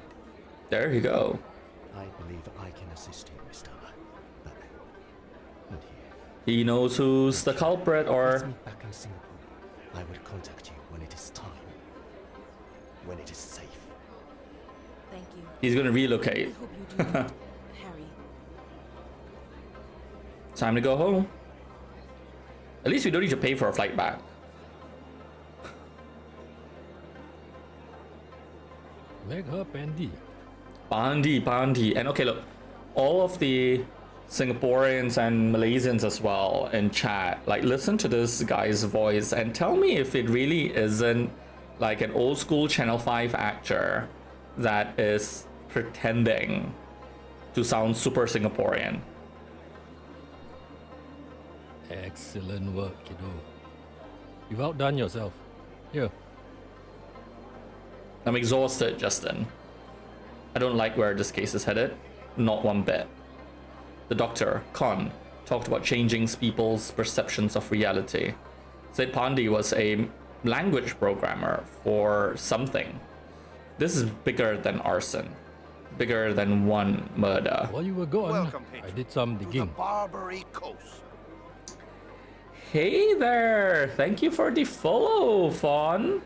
Speaker 1: There you go.
Speaker 12: I believe I can assist you, Mr. But not here.
Speaker 1: He knows who's the culprit,
Speaker 12: Let's
Speaker 1: or
Speaker 12: meet back in Singapore. I will contact you when it is time. When it is safe.
Speaker 4: Thank you.
Speaker 1: he's gonna relocate.
Speaker 4: I hope you do that, Harry.
Speaker 1: Time to go home. At least we don't need to pay for a flight back.
Speaker 8: Make her Pandy.
Speaker 1: Pandi. And okay, look, all of the Singaporeans and Malaysians as well in chat, like, listen to this guy's voice and tell me if it really isn't like an old school Channel 5 actor that is pretending to sound super Singaporean.
Speaker 8: Excellent work, kiddo. You've outdone yourself. Here.
Speaker 1: I'm exhausted, Justin. I don't like where this case is headed. Not one bit. The doctor, Khan, talked about changing people's perceptions of reality. Said Pandey was a language programmer for something. This is bigger than arson. Bigger than one murder.
Speaker 8: While you were gone,
Speaker 5: Welcome,
Speaker 8: I did some
Speaker 5: to the
Speaker 8: digging.
Speaker 5: Barbary Coast.
Speaker 1: Hey there! Thank you for the follow, Fawn.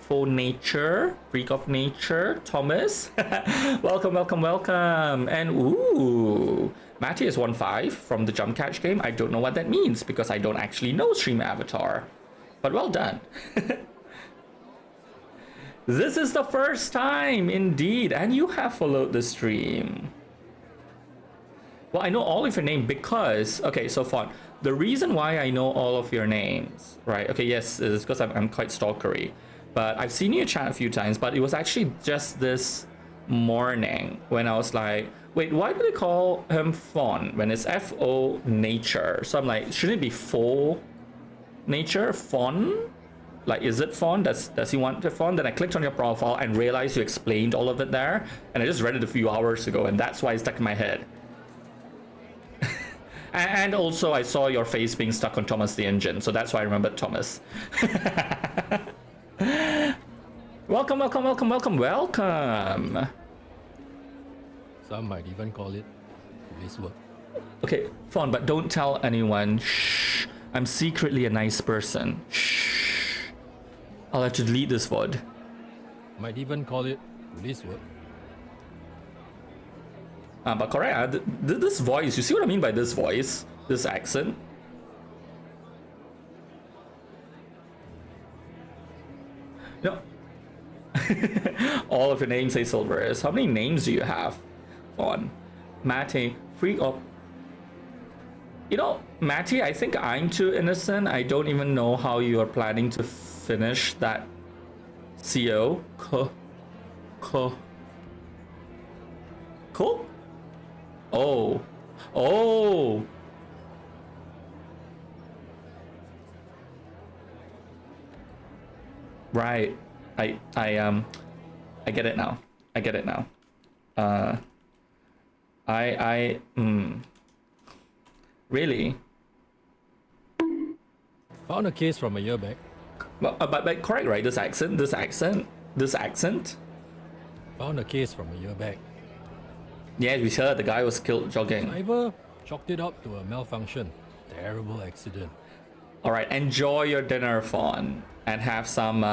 Speaker 1: For nature, freak of nature, Thomas. welcome. And ooh, Matty is 1-5 from the jump catch game. I don't know what that means because I don't actually know Stream Avatar. But well done. This is the first time, indeed, and you have followed the stream. Well, I know all of your name because, okay, so Fawn, the reason why I know all of your names, right? Okay, yes, is because I'm quite stalkery. But I've seen you chat a few times, but it was actually just this morning when I was like, wait, why do they call him Fawn when it's F-O nature? So I'm like, shouldn't it be Fo nature? Fawn? Like, is it Fawn? Does he want the Fawn? Then I clicked on your profile and realized you explained all of it there. And I just read it a few hours ago, and that's why it's stuck in my head. And also I saw your face being stuck on Thomas the Engine, so that's why I remembered Thomas. Welcome.
Speaker 8: Some might even call it police work.
Speaker 1: Okay, Fawn, but don't tell anyone. Shh. I'm secretly a nice person. Shh. I'll have to delete this VOD.
Speaker 8: Might even call it police work.
Speaker 1: But correct, this voice, you see what I mean by this voice? This accent? No. All of your names say Silverus. How many names do you have? On Matty, freak of. You know, Matty, I think I'm too innocent. I don't even know how you are planning to finish that CO. Cool. Oh. Right. I get it now. Really?
Speaker 8: Found a case from a year back.
Speaker 1: But correct, right? This accent.
Speaker 8: Found a case from a year back.
Speaker 1: Yeah, we heard the guy was killed jogging.
Speaker 8: Driver chalked it up to a malfunction. Terrible accident.
Speaker 1: All right, enjoy your dinner, Fawn, and have some.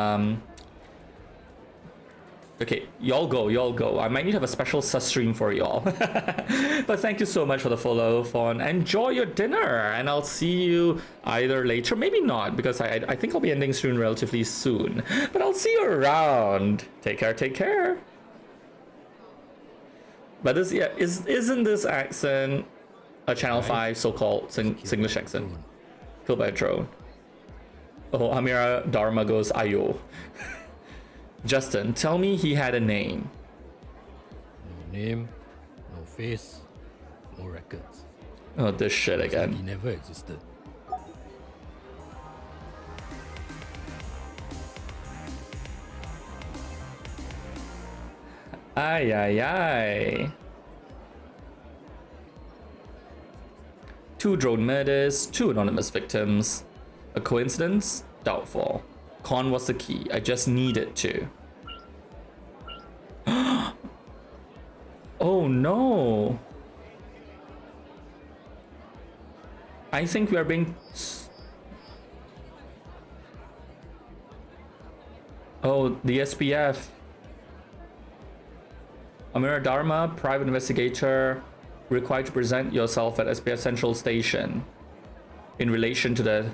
Speaker 1: Okay, y'all go. I might need to have a special sus stream for y'all. But thank you so much for the follow, Fawn. Enjoy your dinner, and I'll see you either later, maybe not, because I think I'll be ending soon, relatively soon. But I'll see you around. Take care. But this, yeah, isn't this accent a Channel 5 so-called Singlish accent? Killed by a drone. Oh, Amira Dharma goes, ayo. Justin, tell me he had a name.
Speaker 8: No name, no face, no records.
Speaker 1: Oh, this shit again.
Speaker 8: He never existed.
Speaker 1: Ay, ay, ay. 2 drone murders, 2 anonymous victims. A coincidence? Doubtful. Con was the key. I just needed to. Oh no. I think we are being... Oh, the SPF. Amira Dharma, private investigator, required to present yourself at SPF Central Station in relation to the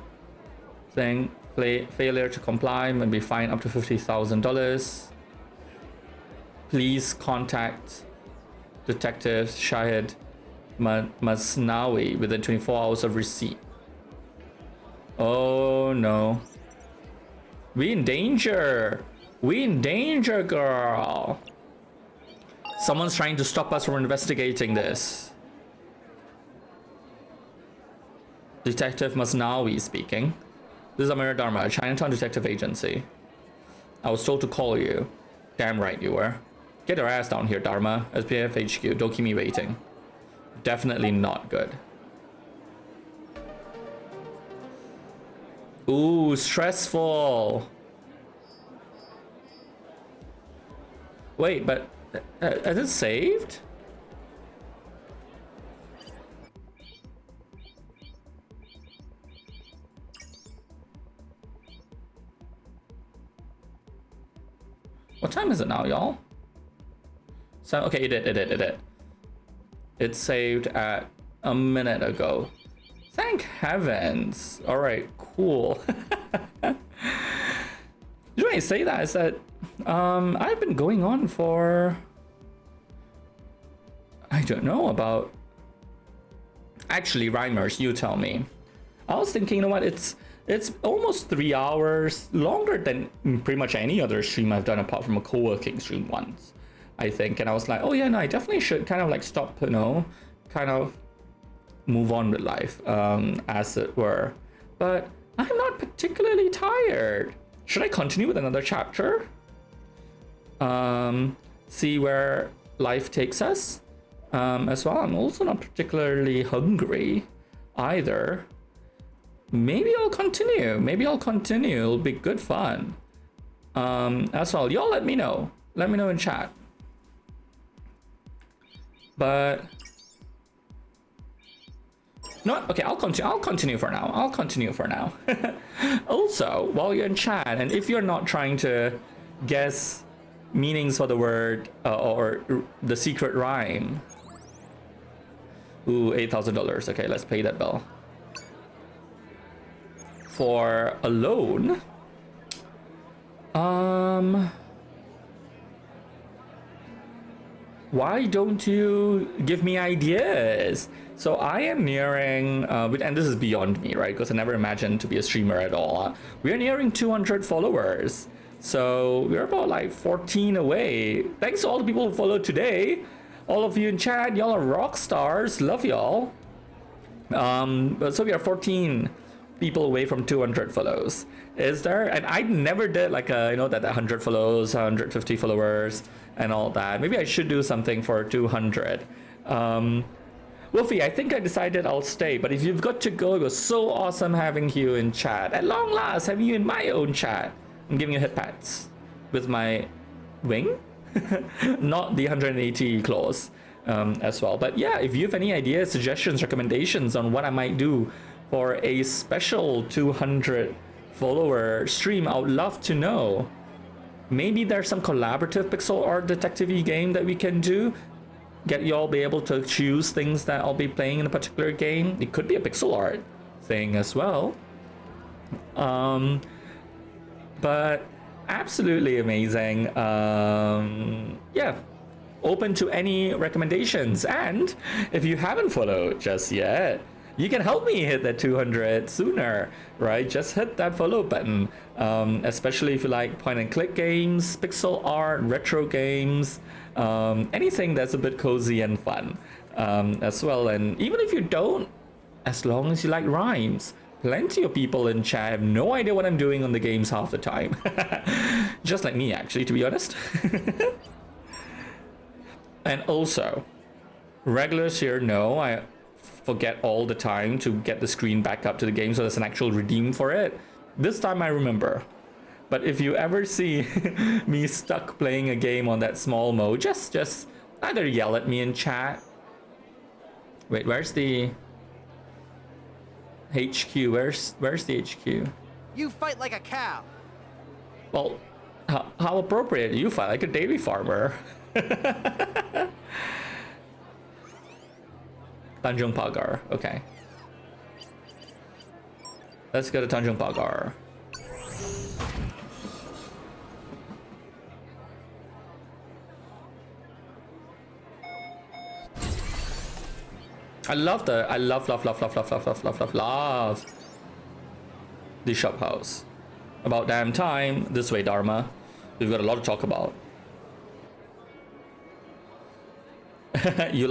Speaker 1: thing. Failure to comply may be fined up to $50,000. Please contact Detective Shahid Masnawi within 24 hours of receipt. Oh no. We in danger. We in danger, girl. Someone's trying to stop us from investigating this. Detective Masnawi speaking. This is Amira Dharma, a Chinatown detective agency. I was told to call you. Damn right you were. Get your ass down here, Dharma. SPF HQ, don't keep me waiting. Definitely not good. Ooh, stressful. Wait, but is it saved? What time is it now, y'all? So, okay, it did. It saved at a minute ago. Thank heavens. All right, cool. The reason I say that is that I've been going on for, I don't know, about, actually, Rhymers, you tell me. I was thinking, you know what, it's almost 3 hours, longer than pretty much any other stream I've done apart from a co-working stream once, I think. And I was like, oh yeah, no, I definitely should kind of like stop, you know, kind of move on with life, as it were. But I'm not particularly tired. Should I continue with another chapter? See where life takes us as well. I'm also not particularly hungry either. Maybe I'll continue. It'll be good fun. As well, y'all let me know in chat. But no, okay, I'll continue for now. Also, while you're in chat, and if you're not trying to guess meanings for the word or the secret rhyme. Ooh, $8,000. Okay, let's pay that bill. For a loan, why don't you give me ideas? So I am nearing, and this is beyond me, right? Because I never imagined to be a streamer at all. We're nearing 200 followers. So we're about like 14 away. Thanks to all the people who followed today. All of you in chat, y'all are rock stars. Love y'all. So we are 14 people away from 200 follows. Is there? And I never did like a, you know, that 100 follows, 150 followers and all that. Maybe I should do something for 200. Wolfie, I think I decided I'll stay, but if you've got to go, it was so awesome having you in chat. At long last, having you in my own chat. I'm giving you hit pats with my wing, not the 180 claws as well. But yeah, if you have any ideas, suggestions, recommendations on what I might do for a special 200 follower stream, I would love to know. Maybe there's some collaborative pixel art detective-y game that we can do. Get y'all be able to choose things that I'll be playing in a particular game. It could be a pixel art thing as well. But absolutely amazing. Yeah. open to any recommendations. And if you haven't followed just yet, you can help me hit that 200 sooner, right? Just hit that follow button, especially if you like point and click games, pixel art, retro games, anything that's a bit cozy and fun as well. And even if you don't, as long as you like rhymes, plenty of people in chat have no idea what I'm doing on the games half the time. Just like me, actually, to be honest. And also, regulars here know I forget all the time to get the screen back up to the game so there's an actual redeem for it. This time I remember. But if you ever see me stuck playing a game on that small mode, just either yell at me in chat. Wait, where's the HQ? Where's the HQ?
Speaker 3: You fight like a cow.
Speaker 1: Well, how appropriate. You fight like a dairy farmer. Tanjung Pagar, okay. Let's go to Tanjung Pagar. I love the shop house. About damn time. This way, Dharma. We've got a lot to talk about. you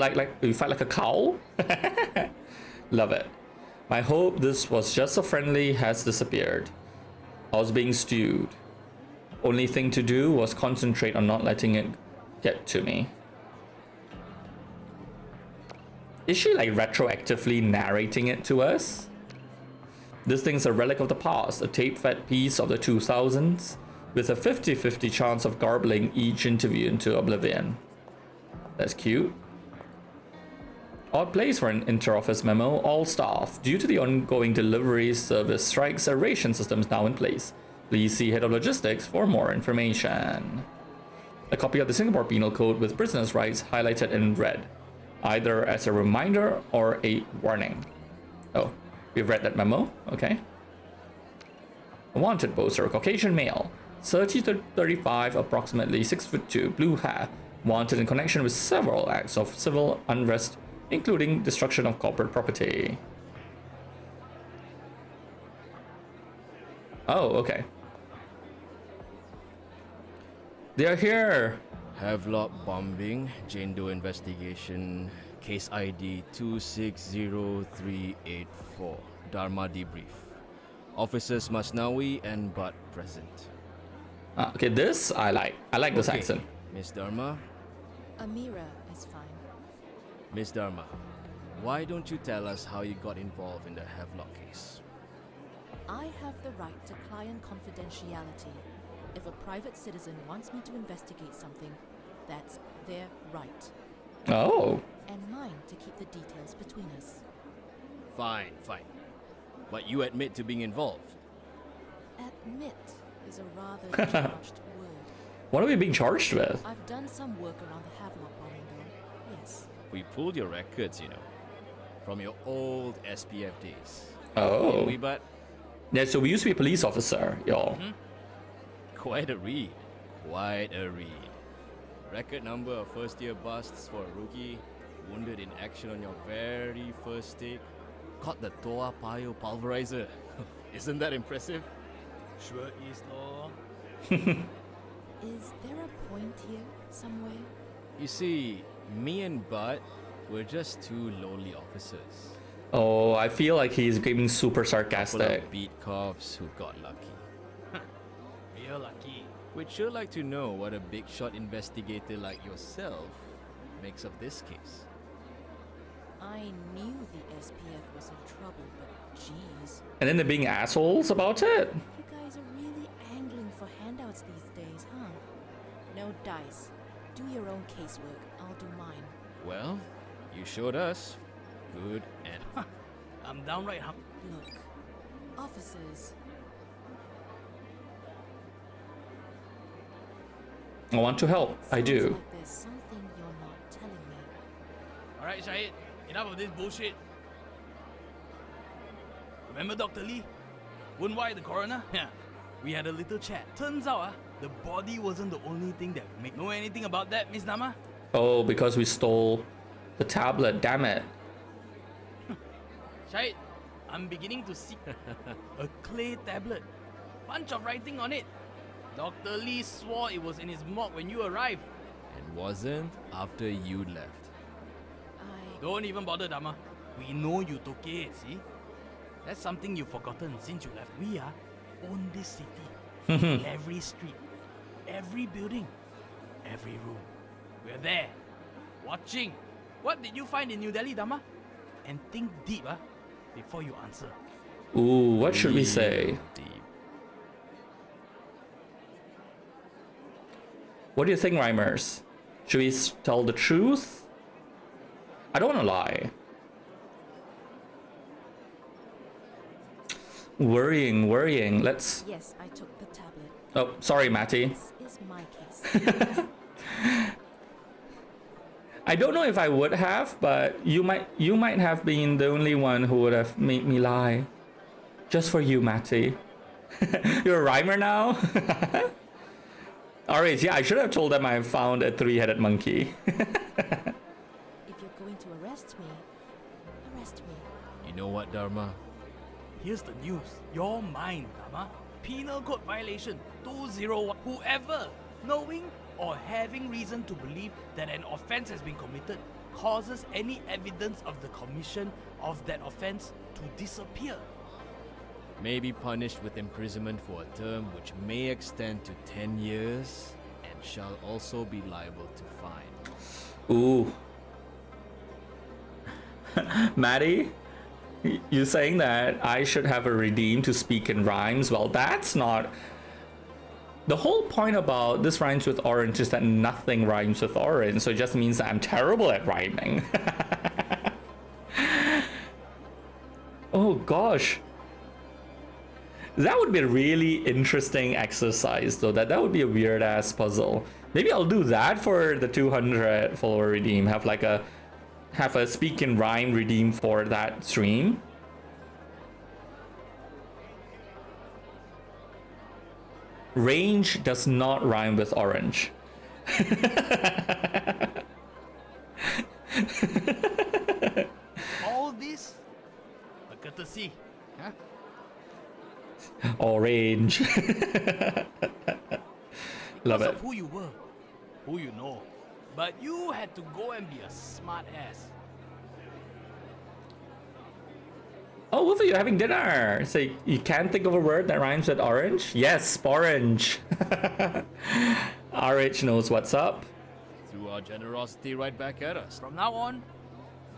Speaker 1: fight like a cow? Love it. My hope this was just a friendly has disappeared. I was being stewed. Only thing to do was concentrate on not letting it get to me. Is she like retroactively narrating it to us? This thing's a relic of the past, a tape-fed piece of the 2000s, with a 50-50 chance of garbling each interview into oblivion. That's cute. Odd place for an inter-office memo. All staff, due to the ongoing delivery service strikes, a ration system is now in place. Please see Head of Logistics for more information. A copy of the Singapore Penal Code with prisoners' rights highlighted in red, either as a reminder or a warning. Oh, we've read that memo. Okay. A wanted poster, Caucasian male, 30 to 35, approximately 6'2", blue hair, wanted in connection with several acts of civil unrest, including destruction of corporate property. Oh, okay. They're here.
Speaker 15: Havelock bombing, Jane Doe investigation, case ID 260384, Dharma debrief. Officers Masnawi and Butt present.
Speaker 1: Okay, this I like. I like this accent.
Speaker 15: Miss Dharma?
Speaker 4: Amira is fine.
Speaker 15: Miss Dharma, why don't you tell us how you got involved in the Havelock case?
Speaker 4: I have the right to client confidentiality. If a private citizen wants me to investigate something, that's their right.
Speaker 1: Oh.
Speaker 4: And mine to keep the details between us.
Speaker 15: Fine. But you admit to being involved.
Speaker 4: Admit is a rather charged word.
Speaker 1: What are we being charged with?
Speaker 4: I've done some work around the Havelock bombing though, yes.
Speaker 15: We pulled your records, you know, from your old SPF days.
Speaker 1: Oh.
Speaker 15: Didn't we, Butt?
Speaker 1: Yeah, so we used to be a police officer, y'all.
Speaker 15: Mm-hmm. Quite a read. Record number of first-year busts for a rookie, wounded in action on your very first stick, caught the Toa Payoh pulverizer. Isn't that impressive?
Speaker 16: Sure is, law.
Speaker 4: Is there a point here, somewhere?
Speaker 15: You see, me and Bud, we're just two lowly officers.
Speaker 1: Oh, I feel like he's being super sarcastic.
Speaker 15: Couple of beat cops who got lucky.
Speaker 16: Real lucky.
Speaker 15: We'd sure like to know what a big shot investigator like yourself makes of this case.
Speaker 4: I knew the SPF was in trouble, but jeez.
Speaker 1: And then they're being assholes about it?
Speaker 4: You guys are really angling for handouts these days, huh? No dice. Do your own casework. I'll do mine.
Speaker 15: Well, you showed us. Good and...
Speaker 16: I'm downright
Speaker 4: Look, officers.
Speaker 1: I want to help. I do.
Speaker 4: Like there's something you're not telling me.
Speaker 16: Alright, Shahid. Enough of this bullshit. Remember Dr. Lee? Woon Wai, the coroner? Yeah. We had a little chat. Turns out, the body wasn't the only thing that would make. Know anything about that, Miss Nama?
Speaker 1: Oh, because we stole the tablet, damn it.
Speaker 16: Shahid, I'm beginning to see a clay tablet. Bunch of writing on it. Dr. Lee swore it was in his morgue when you arrived.
Speaker 15: And wasn't after you left.
Speaker 16: Don't even bother, Dama. We know you took it, see? That's something you've forgotten since you left. We own this city. Every street, every building, every room. We're there, watching. What did you find in New Delhi, Dama? And think deep, before you answer.
Speaker 1: Ooh, what should we say?
Speaker 15: Deep.
Speaker 1: What do you think, rhymers? Should we tell the truth? I don't want to lie. Worrying. Let's...
Speaker 4: Yes, I took the tablet.
Speaker 1: Oh, sorry, Matty.
Speaker 4: This is my case.
Speaker 1: I don't know if I would have, but you might have been the only one who would have made me lie. Just for you, Matty. You're a rhymer now? Alright, yeah, I should have told them I found a three-headed monkey.
Speaker 4: If you're going to arrest me, arrest me.
Speaker 15: You know what, Dharma?
Speaker 16: Here's the news. You're mine, Dama. Penal Code violation 201. Whoever, knowing or having reason to believe that an offense has been committed, causes any evidence of the commission of that offense to disappear.
Speaker 15: May be punished with imprisonment for a term which may extend to 10 years and shall also be liable to fine.
Speaker 1: Ooh. Maddie, you saying that I should have a redeem to speak in rhymes? Well, that's not... The whole point about this rhymes with orange is that nothing rhymes with orange, so it just means that I'm terrible at rhyming. Oh gosh. That would be a really interesting exercise though. That would be a weird ass puzzle. Maybe I'll do that for the 200 follower redeem. Have a speak in rhyme redeem for that stream. Range does not rhyme with orange.
Speaker 16: All this, a courtesy, huh?
Speaker 1: Orange. Love
Speaker 16: Because
Speaker 1: it.
Speaker 16: of who you were, who you know. But you had to go and be a smart ass.
Speaker 1: Oh, Wolfie, you're having dinner. So you can't think of a word that rhymes with orange? Yes, orange. RH knows what's up.
Speaker 15: Threw our generosity right back at us.
Speaker 16: From now on,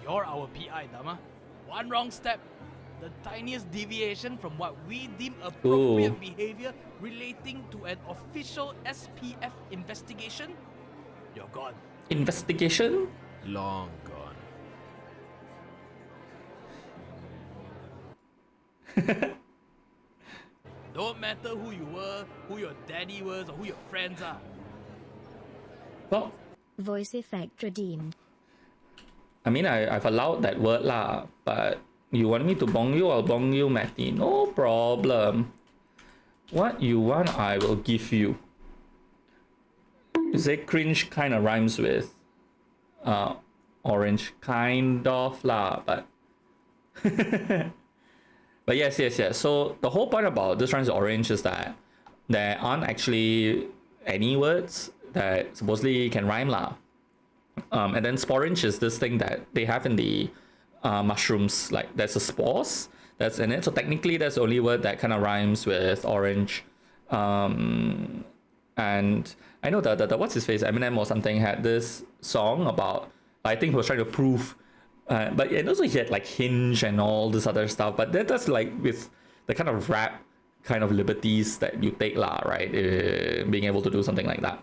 Speaker 16: you're our PI, Dama. One wrong step, the tiniest deviation from what we deem appropriate behavior relating to an official SPF investigation, you're gone.
Speaker 1: Investigation?
Speaker 15: Long gone.
Speaker 16: Don't matter who you were, who your daddy was, or who your friends are.
Speaker 1: Well,
Speaker 10: Voice effect redeemed.
Speaker 1: I mean, I've allowed that word lah, but you want me to bong you, I'll bong you, Matty. No problem. What you want, I will give you. You say cringe kind of rhymes with orange, kind of lah, but but yes. So the whole point about this rhymes with orange is that there aren't actually any words that supposedly can rhyme lah. And then sporange is this thing that they have in the mushrooms, like there's a spores that's in it. So technically that's the only word that kind of rhymes with orange. And I know the what's his face, Eminem or something, had this song about, I think he was trying to prove, but and also he had like hinge and all this other stuff, but that's like with the kind of rap kind of liberties that you take lah, right? Being able to do something like that.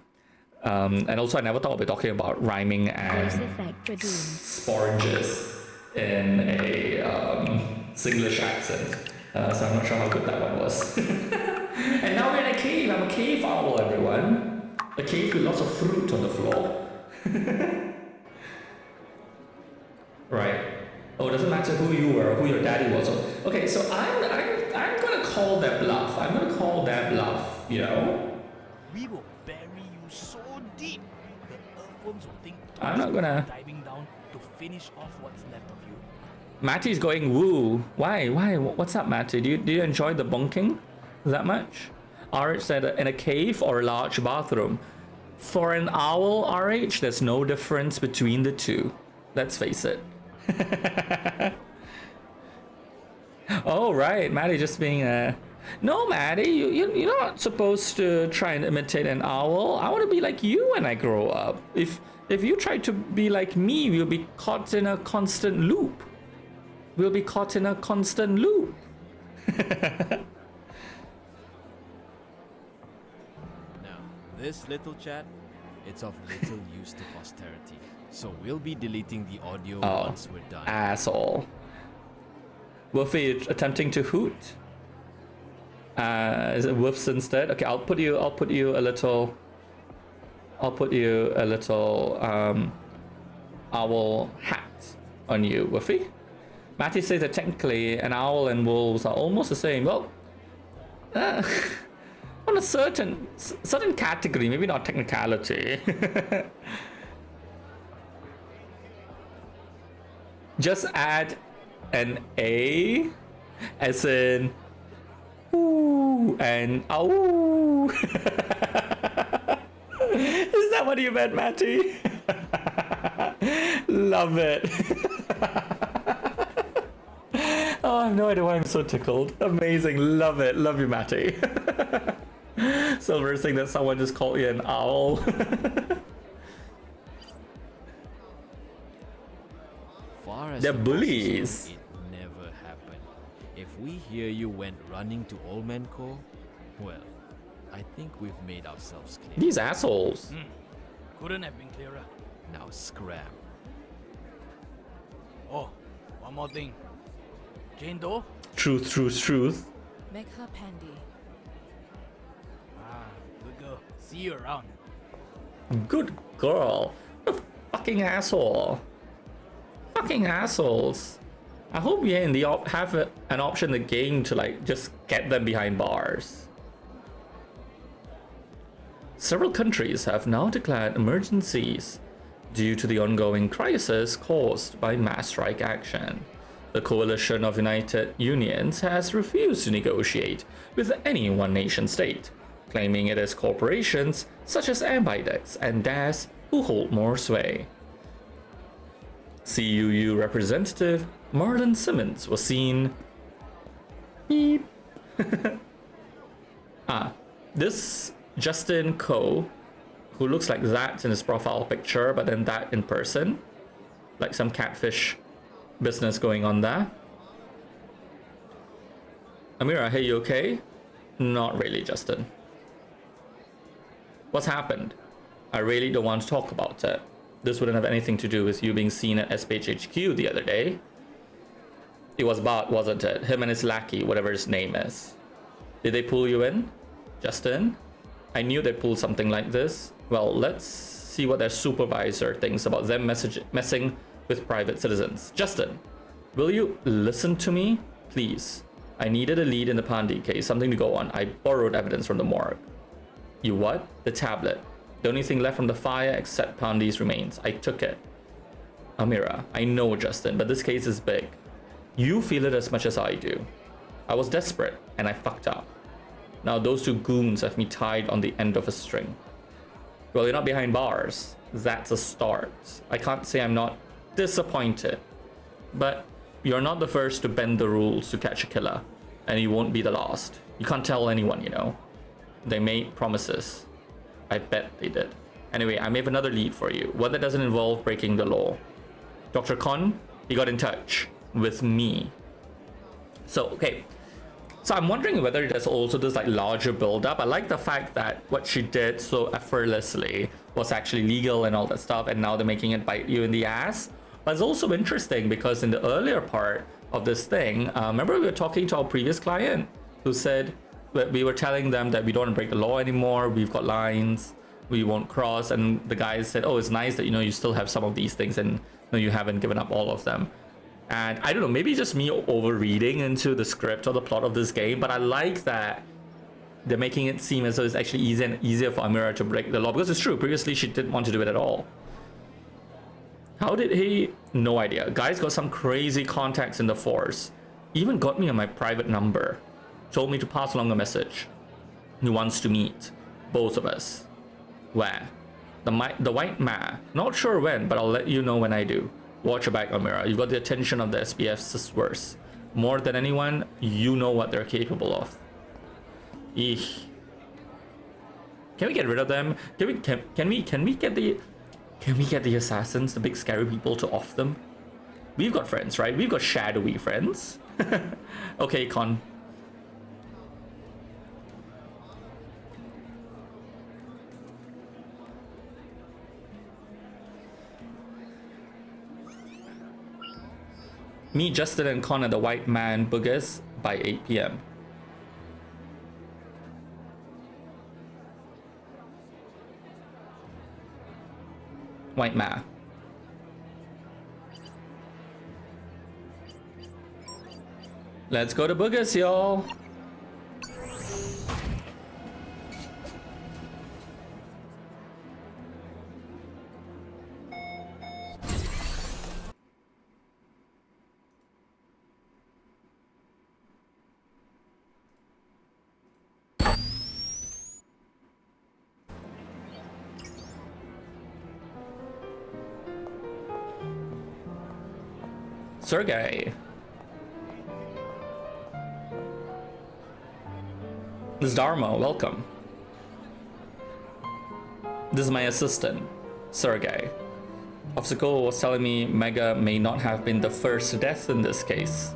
Speaker 1: And also I never thought of talking about rhyming and sporanges in a Singlish accent. So I'm not sure how good that one was. And now we're in a cave. I'm a cave owl, everyone. A cave with lots of fruit on the floor. Right. Oh, it doesn't matter who you were or who your daddy was. Okay, so I'm gonna call that bluff. I'm gonna call that bluff, you know?
Speaker 16: We will bury you so deep, the earth bookworms will think
Speaker 1: I'm not gonna.
Speaker 16: diving down to finish off what's left of you.
Speaker 1: Matty's going woo. Why? Why? What's up, Matty? Do you enjoy the bonking that much? RH said in a cave or a large bathroom. For an owl, RH, there's no difference between the two. Let's face it. Oh, right. Matty just being a... No, Matty, you're not supposed to try and imitate an owl. I want to be like you when I grow up. If you try to be like me, we'll be caught in a constant loop. We'll be caught in a constant loop.
Speaker 15: Now, this little chat, it's of little use to posterity. So we'll be deleting the audio once we're done.
Speaker 1: Asshole. Wolfie attempting to hoot. Is it woofs instead? Okay, I'll put you a little owl hat on you, Woofy. Matty says that technically an owl and wolves are almost the same. Well, on a certain category, maybe not technicality. Just add an A as in ooh and ow. Is that what you meant, Matty? Love it. Oh, I have no idea why I'm so tickled. Amazing. Love it. Love you, Matty. Silver saying that someone just called you an owl.
Speaker 15: Far as
Speaker 1: They're
Speaker 15: the bosses
Speaker 1: bullies.
Speaker 15: know, it never happened. If we hear you went running to Old Man Co., well, I think we've made ourselves clear.
Speaker 1: These assholes.
Speaker 16: Couldn't have been clearer.
Speaker 15: Now scram.
Speaker 16: Oh, one more thing. Jane Doe?
Speaker 1: Truth.
Speaker 4: Make her pandy.
Speaker 16: Ah, good girl. See you around.
Speaker 1: Good girl. What a fucking asshole. Fucking assholes. I hope we in the have an option in the game to like just get them behind bars. Several countries have now declared emergencies due to the ongoing crisis caused by mass strike action. The Coalition of United Unions has refused to negotiate with any one nation state, claiming it is corporations such as Ambidex and DAS who hold more sway. CUU representative Marlon Simmons was seen. Beep. This Justin Coe, who looks like that in his profile picture, but then that in person, like some catfish business going on there. Amira, hey, you okay? Not really, Justin. What's happened? I really don't want to talk about it. This wouldn't have anything to do with you being seen at SPHQ the other day. It was Bart, wasn't it? Him and his lackey, whatever his name is. Did they pull you in? Justin? I knew they'd pull something like this. Well, let's see what their supervisor thinks about them messing with private citizens. Justin, will you listen to me? Please. I needed a lead in the Pandey case, something to go on. I borrowed evidence from the morgue. You what? The tablet. The only thing left from the fire except Pandey's remains. I took it. Amira, I know, Justin, but this case is big. You feel it as much as I do. I was desperate, and I fucked up. Now those two goons have me tied on the end of a string. Well, you're not behind bars. That's a start. I can't say I'm not disappointed. But you're not the first to bend the rules to catch a killer. And you won't be the last. You can't tell anyone, you know. They made promises. I bet they did. Anyway, I may have another lead for you. One that doesn't involve breaking the law. Dr. Khan, he got in touch with me. So, okay. So I'm wondering whether there's also this like larger build-up. I like the fact that what she did so effortlessly was actually legal and all that stuff, and now they're making it bite you in the ass. But it's also interesting because in the earlier part of this thing, remember we were talking to our previous client who said that we were telling them that we don't want to break the law anymore, we've got lines, we won't cross, and the guys said, oh, it's nice that, you know, you still have some of these things and you haven't given up all of them. And I don't know, maybe just me over-reading into the script or the plot of this game, but I like that they're making it seem as though it's actually easier for Amira to break the law, because it's true, previously she didn't want to do it at all. How did he? No idea. Guy's got some crazy contacts in the force. Even got me on my private number. Told me to pass along a message. He wants to meet both of us. Where? The White Ma. Not sure when, but I'll let you know when I do. Watch your back, Amira. You've got the attention of the SPF's worst. More than anyone, you know what they're capable of. Eesh. Can we get rid of them? Can we get the assassins, the big scary people, to off them? We've got friends, right? We've got shadowy friends. Okay, Con. Meet Justin and Con at the White Man Boogers by 8 p.m. White Ma. Let's go to Boogers, y'all. Sergey. This is Dharma, welcome. This is my assistant, Sergey. Officer Cole was telling me Mega may not have been the first death in this case.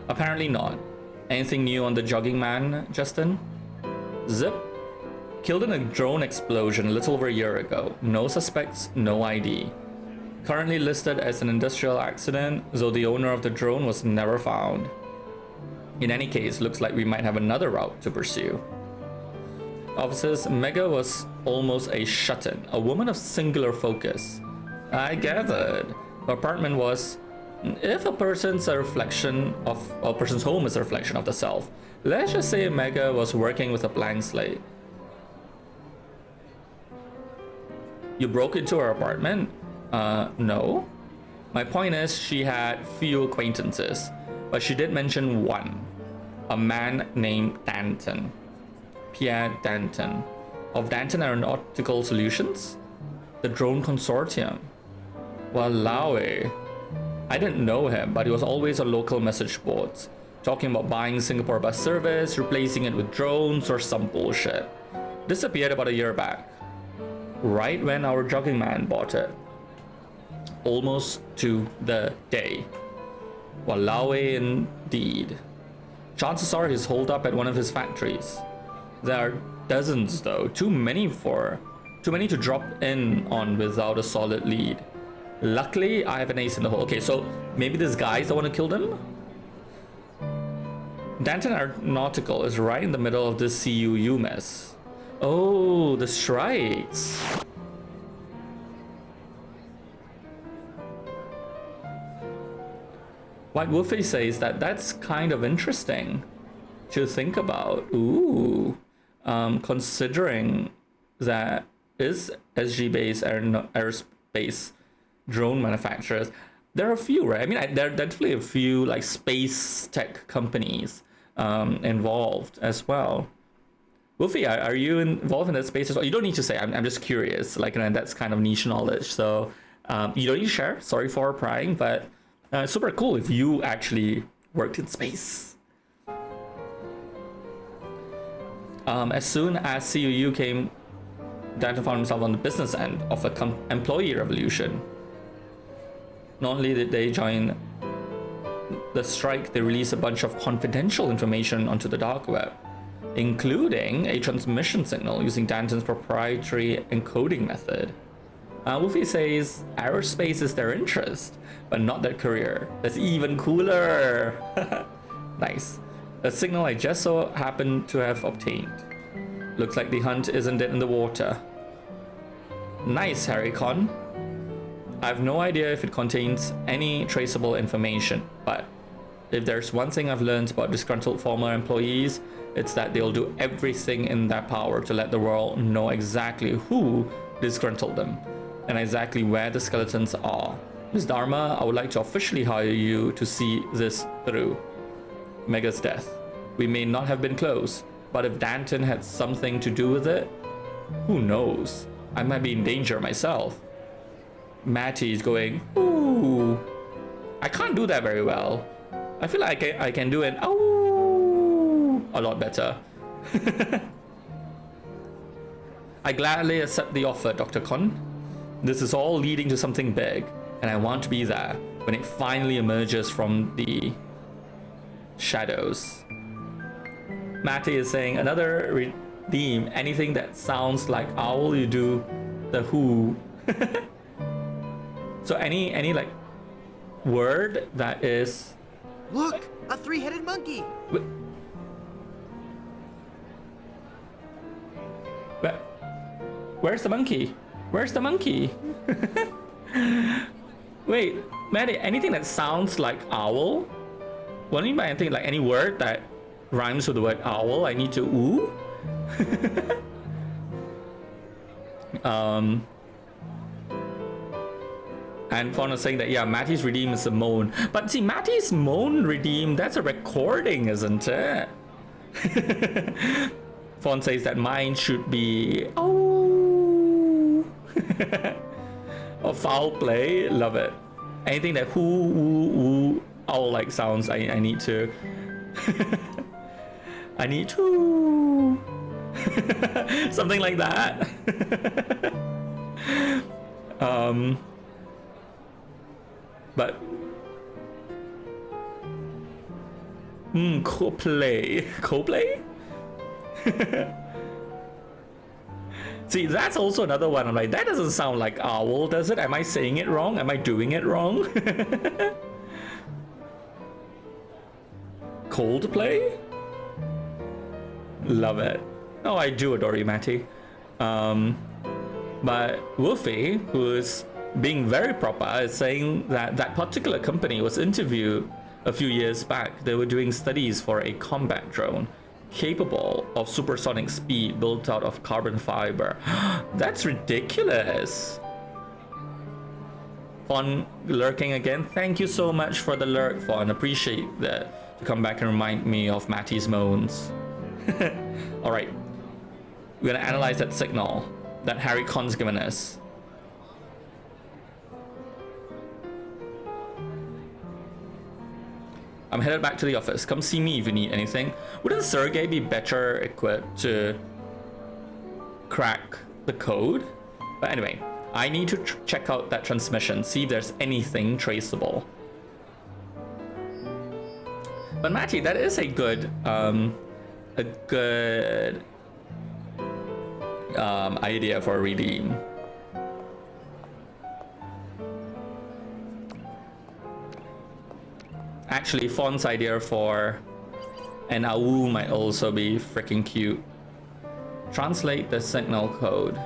Speaker 1: Apparently not. Anything new on the jogging man, Justin? Zip? Killed in a drone explosion a little over a year ago. No suspects, no ID. Currently listed as an industrial accident, though the owner of the drone was never found. In any case, looks like we might have another route to pursue. Officers, Mega was almost a shut-in, a woman of singular focus. I gathered. Her apartment was, if a person's a reflection of, a person's home is a reflection of the self, let's just say Mega was working with a blank slate. You broke into her apartment? No. My point is, she had few acquaintances, but she did mention one. A man named Danton. Pierre Danton. Of Danton Aeronautical Solutions? The drone consortium. Walao. I didn't know him, but he was always on local message boards, talking about buying Singapore bus service, replacing it with drones, or some bullshit. Disappeared about a year back. Right when our jogging man bought it. Almost to the day. Walao indeed. Chances are he's holed up at one of his factories. There are dozens though, too many to drop in on without a solid lead. Luckily, I have an ace in the hole. Okay, so maybe this guy's the one who killed him? Danton Aeronautical is right in the middle of this CUU mess. Oh, the strikes. White Wolfie says that that's kind of interesting to think about. Ooh, considering that is SG-based aerospace drone manufacturers. There are a few, right? I mean, there are definitely a few like space tech companies involved as well. Wolfie, are you involved in that space as well? You don't need to say. I'm just curious. Like, and that's kind of niche knowledge. So you don't need to share. Sorry for prying, but super cool if you actually worked in space. As soon as CUU came, Danton found himself on the business end of an employee revolution. Not only did they join the strike, they released a bunch of confidential information onto the dark web, including a transmission signal using Danton's proprietary encoding method. Wolfie says aerospace is their interest, but not their career. That's even cooler. Nice. A signal I just so happened to have obtained. Looks like the hunt isn't dead in the water. Nice, Harry Con. I have no idea if it contains any traceable information, but if there's one thing I've learned about disgruntled former employees, it's that they'll do everything in their power to let the world know exactly who disgruntled them and exactly where the skeletons are. Miss Dharma, I would like to officially hire you to see this through. Mega's death. We may not have been close, but if Danton had something to do with it, who knows? I might be in danger myself. Matty is going, ooh. I can't do that very well. I feel like I can do an ooh a lot better. I gladly accept the offer, Dr. Con. This is all leading to something big, and I want to be there when it finally emerges from the shadows. Matty is saying, another redeem. Anything that sounds like owl, you do the who. So any like word that is...
Speaker 17: Look! A three-headed monkey!
Speaker 1: Where's the monkey? Where's the monkey? Wait, Matty, anything that sounds like owl? What do you mean by anything, like any word that rhymes with the word owl? I need to ooh? And Fawn was saying that, yeah, Matty's redeem is a moan. But see, Matty's moan redeem, that's a recording, isn't it? Fawn says that mine should be, oh, or foul play. Love it. Anything that whoo, woo, woo, owl like sounds, I need to. I need to. Something like that. But co-play. Co-play? See, that's also another one. I'm like, that doesn't sound like owl, does it? Am I saying it wrong? Am I doing it wrong? Coldplay? Love it. Oh, I do adore you, Matty. But Wolfie, who's being very proper, is saying that that particular company was interviewed a few years back. They were doing studies for a combat drone capable of supersonic speed built out of carbon fiber. That's ridiculous. Fawn lurking again. Thank you so much for the lurk, Fawn. Appreciate that. To come back and remind me of Matty's moans. Alright. We're gonna analyze that signal that Harry Con's given us. I'm headed back to the office. Come see me if you need anything. Wouldn't Sergey be better equipped to crack the code? But anyway, I need to check out that transmission, see if there's anything traceable. But Matty, that is a good idea for a redeem. Actually, Fawn's idea for an AU might also be freaking cute. Translate the signal code.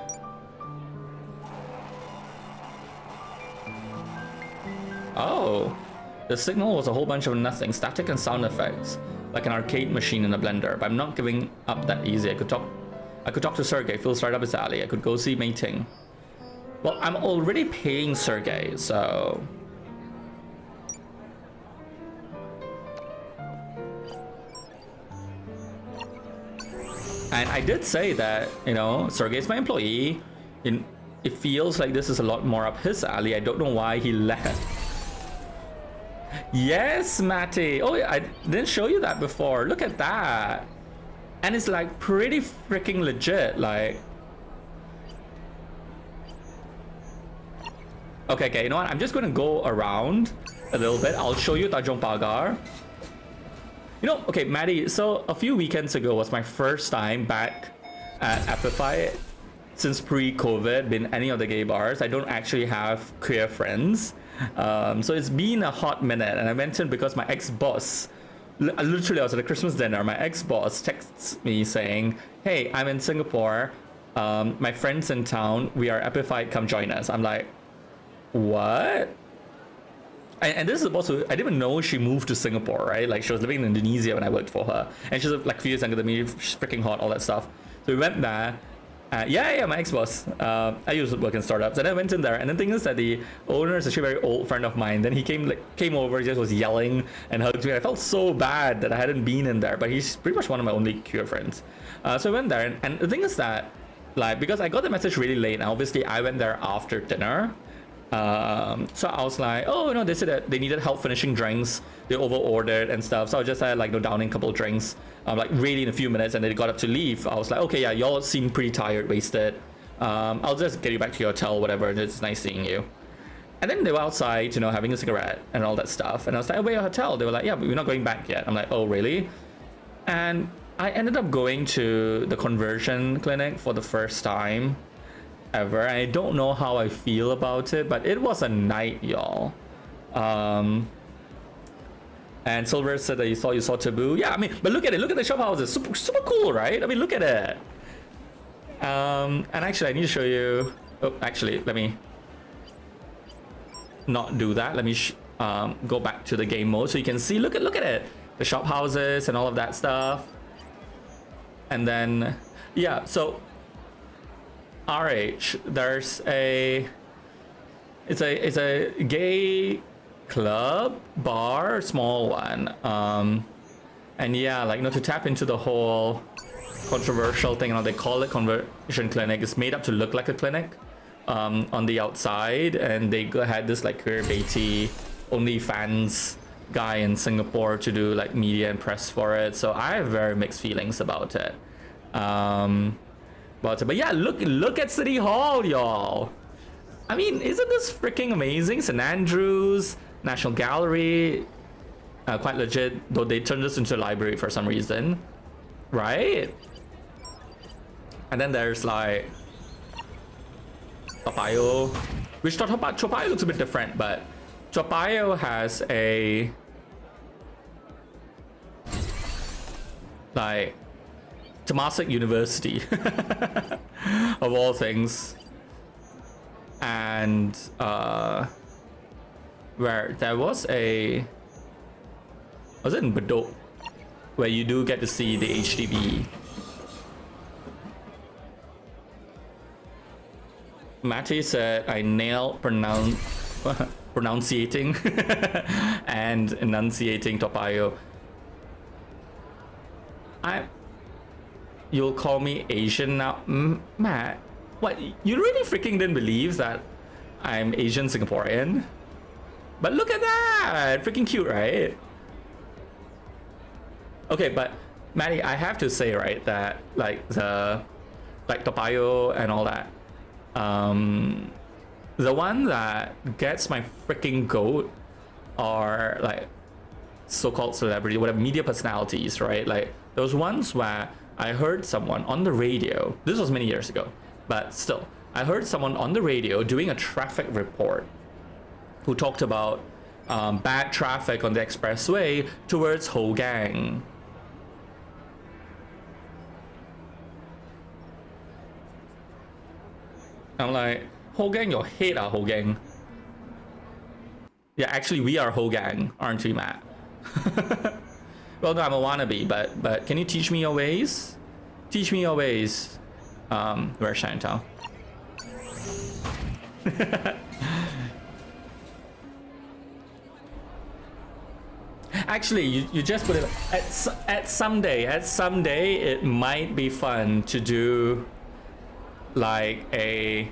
Speaker 1: Oh, the signal was a whole bunch of nothing, static and sound effects, like an arcade machine in a blender. But I'm not giving up that easy. I could talk to Sergey. Feels right up his alley. I could go see Mei Ting. Well, I'm already paying Sergey, so. And I did say that, you know, Sergey's my employee. It feels like this is a lot more up his alley. I don't know why he left. Yes, Matty. Oh, yeah, I didn't show you that before. Look at that. And it's like pretty freaking legit. Like, okay, you know what? I'm just going to go around a little bit. I'll show you Tanjong Pagar. You know, okay, Matty, so a few weekends ago was my first time back at Amplify since pre-COVID, been any of the gay bars. I don't actually have queer friends. So it's been a hot minute, and I went in because my ex-boss, literally I was at a Christmas dinner, my ex-boss texts me saying, hey, I'm in Singapore, my friend's in town, we are Amplified, come join us. I'm like, what? And this is also, I didn't even know she moved to Singapore, right? Like, she was living in Indonesia when I worked for her. And she's like a few years younger than me, she's freaking hot, all that stuff. So we went there, Yeah, my ex-boss. I used to work in startups, and I went in there. And the thing is that the owner is actually a very old friend of mine. Then he came over, just was yelling and hugged me. I felt so bad that I hadn't been in there, but he's pretty much one of my only queer friends. So I went there, and the thing is that, like, because I got the message really late, and obviously I went there after dinner. So I was like, oh, they said that they needed help finishing drinks. They over ordered and stuff. So I just had like downing a couple of drinks, like really in a few minutes, and they got up to leave. I was like, okay, yeah, y'all seem pretty tired, wasted. I'll just get you back to your hotel, whatever. It's nice seeing you. And then they were outside, having a cigarette and all that stuff. And I was like, where's your hotel? They were like, yeah, but we're not going back yet. I'm like, oh, really? And I ended up going to the conversion clinic for the first time ever. I don't know how I feel about it, but it was a night, y'all. And Silver said that you saw Taboo. Yeah, I mean, but look at it. Look at the shop houses. Super cool, right? I mean, look at it. And actually, I need to show you. Oh, actually, let me not do that. Let me go back to the game mode so you can see. Look at it. The shop houses and all of that stuff. And then, yeah. So RH, there's it's a gay club bar, small one, and yeah, like to tap into the whole controversial thing, they call it conversion clinic. It's made up to look like a clinic on the outside, and they had this like queer baity OnlyFans guy in Singapore to do like media and press for it. So I have very mixed feelings about it. But yeah, look at City Hall, y'all. I mean, isn't this freaking amazing? St. Andrews, National Gallery, quite legit, though they turned this into a library for some reason, right? And then there's like Toa Payoh, which Toa Payoh looks a bit different, but Toa Payoh has a like Temasek University of all things, and where there was it in Bedok, where you do get to see the HDB. Matty said I nailed pronunciating and enunciating Toa Payoh. You'll call me Asian now? Matt, what? You really freaking didn't believe that I'm Asian Singaporean? But look at that! Freaking cute, right? Okay, but Maddie, I have to say, right, that like Toa Payoh and all that, the one that gets my freaking goat are like so-called celebrity, whatever, media personalities, right? Like those ones where I heard someone on the radio, this was many years ago, but still, I heard someone on the radio doing a traffic report who talked about bad traffic on the expressway towards Hougang. I'm like, Hougang, your head are Hougang. Yeah, actually we are Hougang, aren't we, Matt? Well, no, I'm a wannabe, but can you teach me your ways? Teach me your ways. Where's Chinatown? Actually, you just put it at someday it might be fun to do like an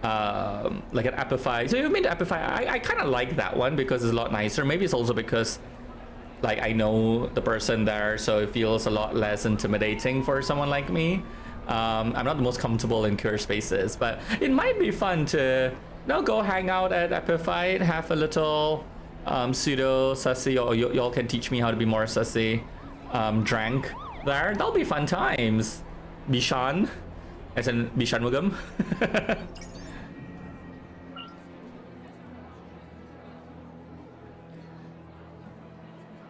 Speaker 1: Epify. So you've made Epify. I kind of like that one because it's a lot nicer. Maybe it's also because like I know the person there, so it feels a lot less intimidating for someone like me. I'm not the most comfortable in queer spaces, but it might be fun to go hang out at Epify, have a little pseudo sussy, or y'all can teach me how to be more sussy. Drank there. That'll be fun times. Bishan, as in Bishan Mugam.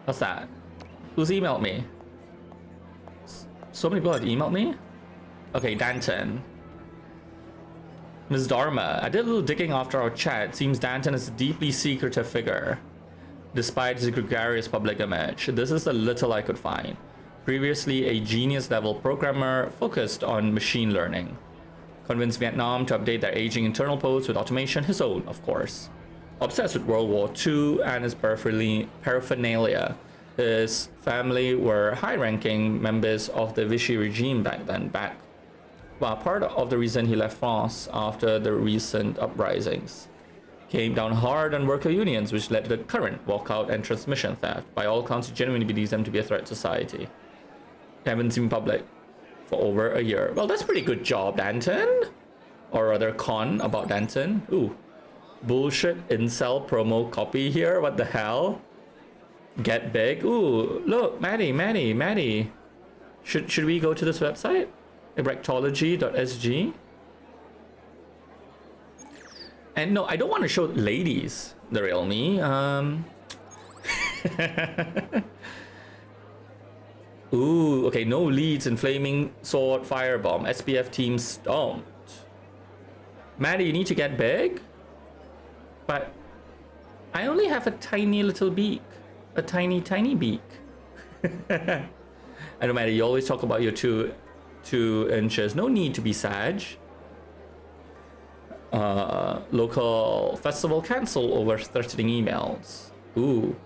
Speaker 1: What's that? Who's emailed me? So many people have emailed me? Okay, Danton. Ms. Dharma, I did a little digging after our chat. Seems Danton is a deeply secretive figure, despite his gregarious public image. This is the little I could find. previously a genius-level programmer focused on machine learning. Convinced Vietnam to update their aging internal posts with automation, his own, of course. Obsessed with World War II and his paraphernalia. His family were high-ranking members of the Vichy regime back then, part of the reason he left France after the recent uprisings. Came down hard on worker unions, which led to the current walkout and transmission theft. By all accounts, he genuinely believes them to be a threat to society. They haven't seen public for over a year. Well, that's a pretty good job, Danton. Or rather, con about Danton. Ooh. Bullshit incel promo copy here. What the hell? Get big. Ooh, look, Maddie. Should we go to this website? Erectology.sg. And no, I don't want to show ladies the real me. Ooh, okay, no leads in flaming sword firebomb. SPF team stumped. Maddie, you need to get big? But I only have a tiny little beak. A tiny beak. I know, Maddie, you always talk about your two inches. No need to be sag. Local festival cancel over threatening emails. Ooh.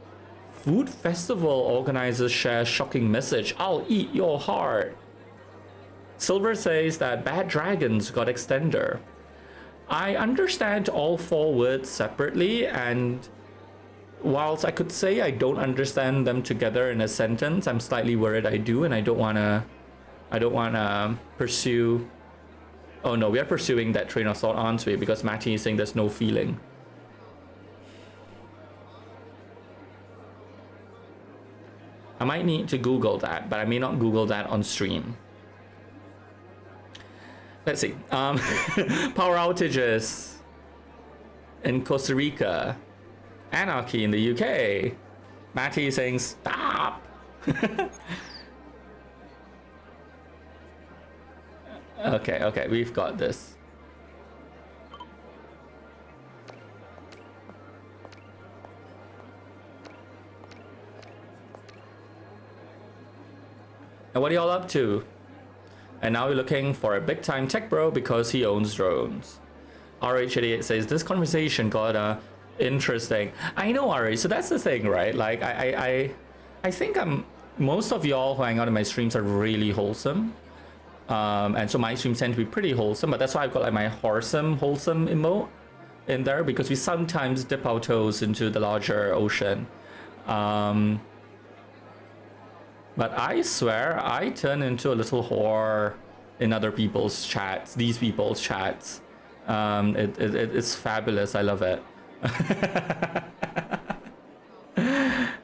Speaker 1: Food festival organizers share shocking message. I'll eat your heart. Silver says that Bad Dragons got extender. I understand all 4 words separately, and whilst I could say I don't understand them together in a sentence, I'm slightly worried I do, and I don't wanna pursue. Oh no, we are pursuing that train of thought, aren't we? Because Matty is saying there's no feeling. I might need to Google that, but I may not Google that on stream. Let's see. Power outages in Costa Rica. Anarchy in the UK. Matty is saying stop. Okay, we've got this. And what are y'all up to? And now we're looking for a big time tech bro because he owns drones. RH88 says this conversation got interesting. I know, Ari, so that's the thing, right? Like I think most of y'all who hang out in my streams are really wholesome. And so my streams tend to be pretty wholesome, but that's why I've got like my wholesome emote in there, because we sometimes dip our toes into the larger ocean. But I swear I turn into a little whore in other people's chats, these people's chats. It's fabulous. I love it.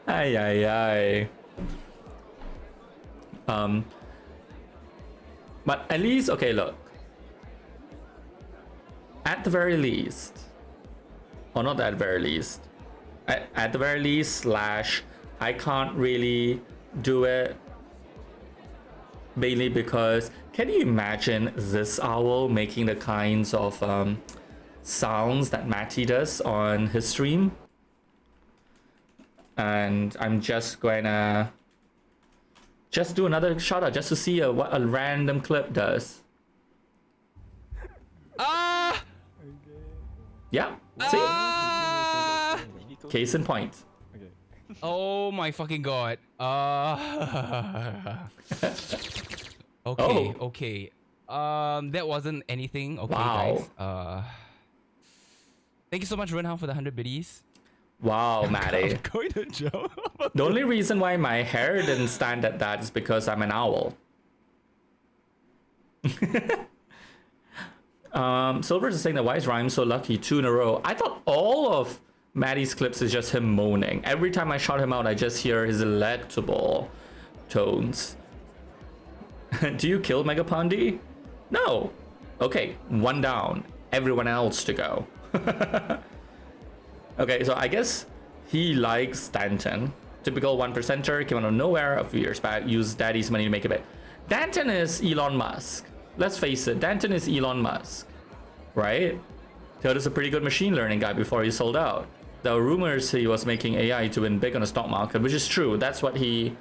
Speaker 1: Ay. But at least, okay, look. At the very least, or not at the very least, at the very least, I can't really do it mainly because can you imagine this owl making the kinds of sounds that Matty does on his stream? And I'm just gonna do another shout out just to see what a random clip does. Yeah, see? Case in point.
Speaker 13: Oh my fucking god. Okay. That wasn't anything. Okay,
Speaker 1: wow.
Speaker 13: Guys. Thank you so much, Renhao, for the 100 biddies.
Speaker 1: Wow, Maddie.
Speaker 13: I'm going to jump.
Speaker 1: The only reason why my hair didn't stand at that is because I'm an owl. Silvers is saying that why is Rhyme so lucky 2 in a row? I thought all of Maddie's clips is just him moaning. Every time I shout him out, I just hear his delectable tones. Do you kill Megapandi? No. Okay, 1 down. Everyone else to go. Okay, so I guess he likes Stanton. Typical 1%er, came out of nowhere a few years back, used daddy's money to make a bit. Danton is Elon Musk. Let's face it, Danton is Elon Musk, right? He was a pretty good machine learning guy before he sold out. There were rumors he was making AI to win big on the stock market, which is true. That's what he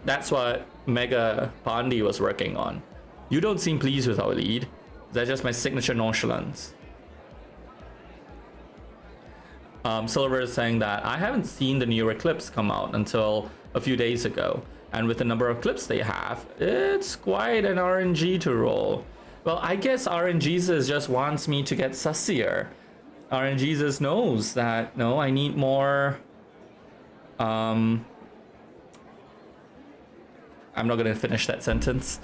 Speaker 1: That's what Mega Pandi was working on. You don't seem pleased with our lead. That's just my signature nonchalance. Silver is saying that I haven't seen the newer clips come out until a few days ago. And with the number of clips they have, it's quite an RNG to roll. Well, I guess RNGesus just wants me to get sussier. RNGesus knows that, no, I need more... I'm not gonna finish that sentence.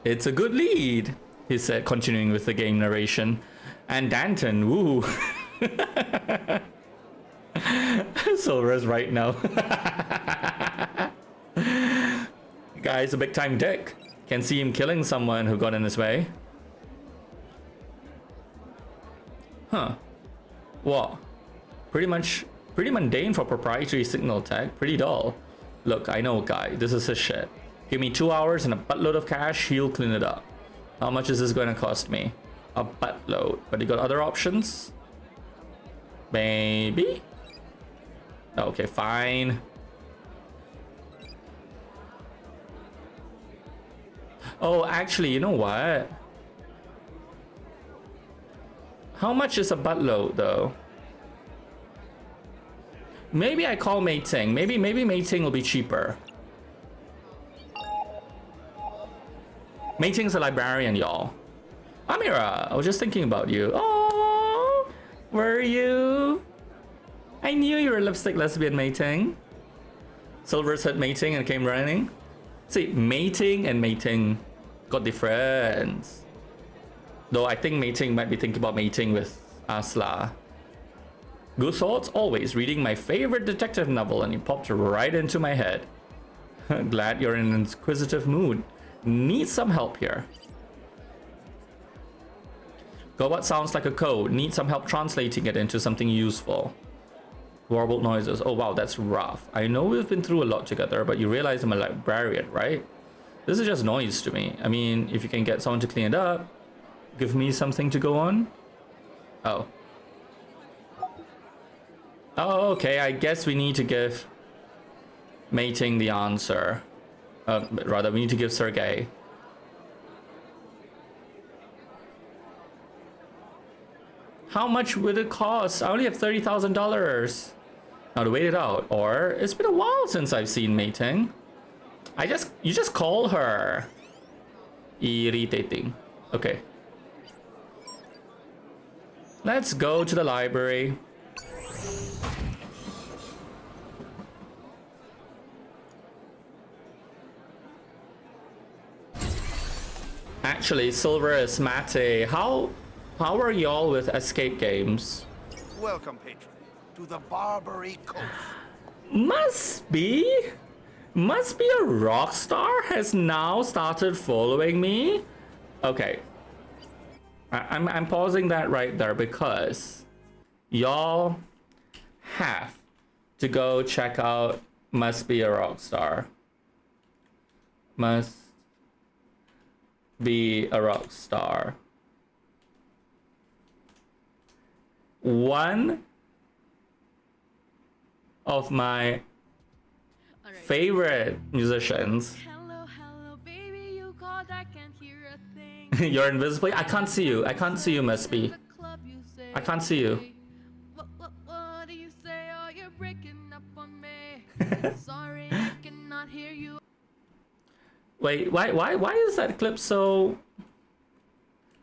Speaker 1: It's a good lead, he said, continuing with the game narration. And Danton, woo. Silver's right now. Guy's a big time dick. Can see him killing someone who got in his way. Huh. What? Pretty mundane for proprietary signal tech. Pretty dull. Look, I know, guy. This is his shit. Give me 2 hours and a buttload of cash, he'll clean it up. How much is this going to cost me? A buttload. But you got other options? Maybe? Okay, fine. Oh, actually, you know what? How much is a buttload, though? Maybe I call Mei Ting. Maybe Mei Ting will be cheaper. Mei Ting's a librarian, y'all. Amira, I was just thinking about you. Oh, were you? I knew you were a lipstick lesbian, Mei Ting. Silver said Mei Ting and came running. See, Mei Ting and Mei Ting got different. Though I think Mei Ting might be thinking about mating with Asla. Good thoughts, always reading my favorite detective novel, and you popped right into my head. Glad you're in an inquisitive mood. Need some help here. Got what sounds like a code. Need some help translating it into something useful. Warbled noises. Oh wow, that's rough. I know we've been through a lot together, but you realize I'm a librarian, right? This is just noise to me. I mean, if you can get someone to clean it up, give me something to go on. Oh. Oh, okay, I guess we need to give Mei Ting the answer. Rather, we need to give Sergei. How much would it cost? I only have $30,000. Now to wait it out, or it's been a while since I've seen Mei Ting. You just call her. Irritating. Okay. Let's go to the library. Actually, Silver is Mate. How are y'all with escape games?
Speaker 5: Welcome, patron, to the Barbary Coast.
Speaker 1: Must be a rock star has now started following me. Okay. I'm pausing that right there because y'all have to go check out Must Be a Rock Star. Must be a rock star. One of my favorite musicians. You're invisible. I can't see you. I can't see you, Must Be. I can't see you.
Speaker 18: What do you say? Oh, you're breaking up on me. Sorry, I cannot hear you.
Speaker 1: Wait, why is that clip so...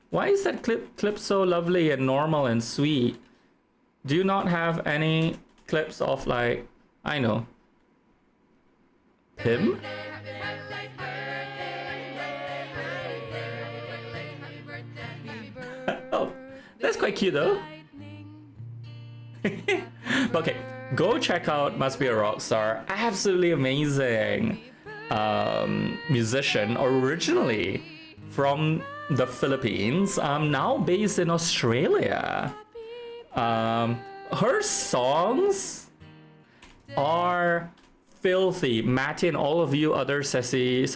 Speaker 1: Why is that clip so lovely and normal and sweet? Do you not have any clips of, like, I know, him? Oh, that's quite cute though. Okay, go check out Must Be a Rock Star. Absolutely amazing musician, originally from the Philippines, now based in Australia. Her songs are filthy. Matty and all of you other sassy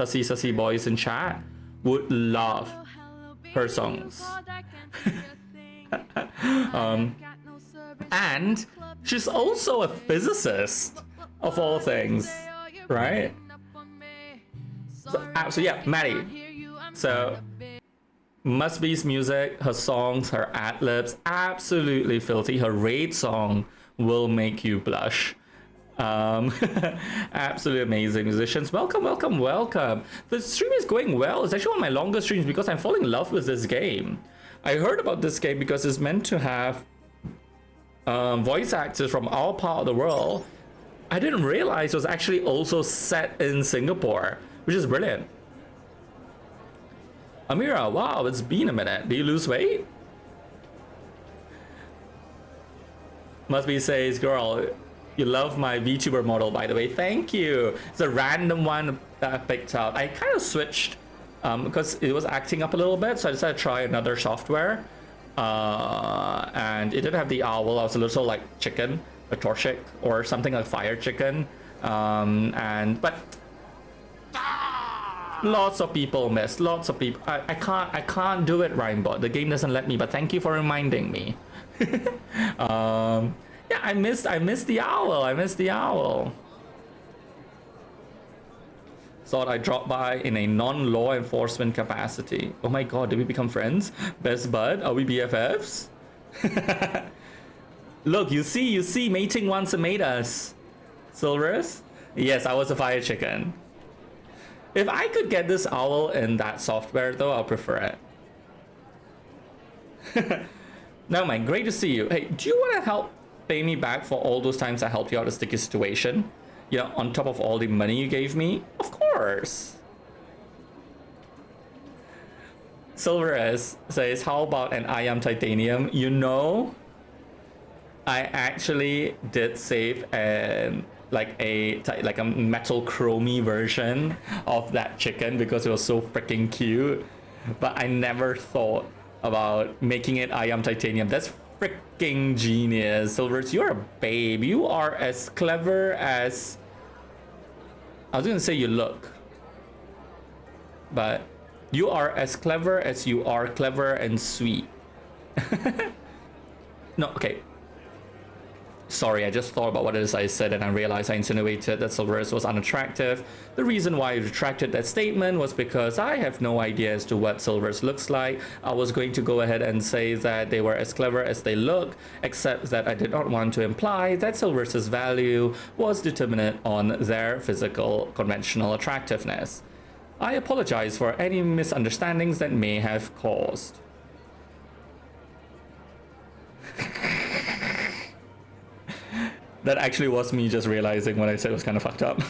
Speaker 1: boys in chat would love her songs. And she's also a physicist, of all things. right? So yeah, Maddie. So Must-Be's music, her songs, her ad-libs, absolutely filthy. Her raid song will make you blush. Absolutely amazing musicians. Welcome, welcome, welcome. The stream is going well. It's actually one of my longest streams because I'm falling in love with this game. I heard about this game because it's meant to have voice actors from all part of the world. I didn't realize it was actually also set in Singapore, which is brilliant. Amira, wow, it's been a minute. Do you lose weight? Must-Be says, girl, you love my VTuber model, by the way. Thank you. It's a random one that I picked out. I kind of switched because it was acting up a little bit, so I decided to try another software. And it didn't have the owl. I was a little like chicken, a torchik, or something like fire chicken. But lots of people missed. Lots of people. I can't do it, Rhymebot. The game doesn't let me. But thank you for reminding me. Yeah, I missed the owl. I missed the owl. Thought I'd drop by in a non-law enforcement capacity. Oh my god, did we become friends? Best bud? Are we BFFs? Look, you see, mating once made us. Silverus? Yes, I was a fire chicken. If I could get this owl in that software though, I'll prefer it. Never mind, great to see you. Hey, do you want to help pay me back for all those times I helped you out of a sticky situation? You know, on top of all the money you gave me? Of course. Silverus says, how about an I am titanium? You know, I actually did save like a metal chromey version of that chicken because it was so freaking cute. But I never thought about making it I am titanium. That's freaking genius. Silverus, you're a babe. You are as clever as... I was gonna say you look. But you are as clever as you are clever and sweet. No, okay. Sorry, I just thought about what it is I said and I realized I insinuated that Silverus was unattractive. The reason why I retracted that statement was because I have no idea as to what Silverus looks like. I was going to go ahead and say that they were as clever as they look, except that I did not want to imply that Silverus's value was determinate on their physical conventional attractiveness. I apologize for any misunderstandings that may have caused. That actually was me just realizing what I said was kind of fucked up.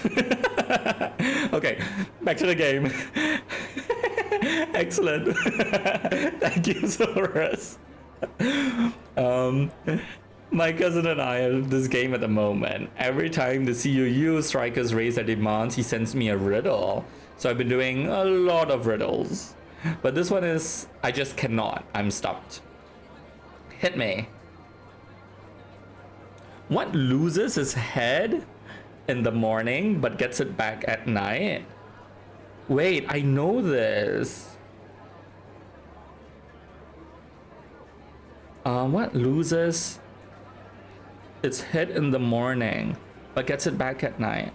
Speaker 1: Okay, back to the game. Excellent. Thank you, Silverus. My cousin and I have this game at the moment. Every time the CUU strikers raise their demands, he sends me a riddle. So I've been doing a lot of riddles. But this one is, I just cannot. I'm stumped. Hit me. What loses his head in the morning but gets it back at night? Wait, I know this. What loses its head in the morning but gets it back at night?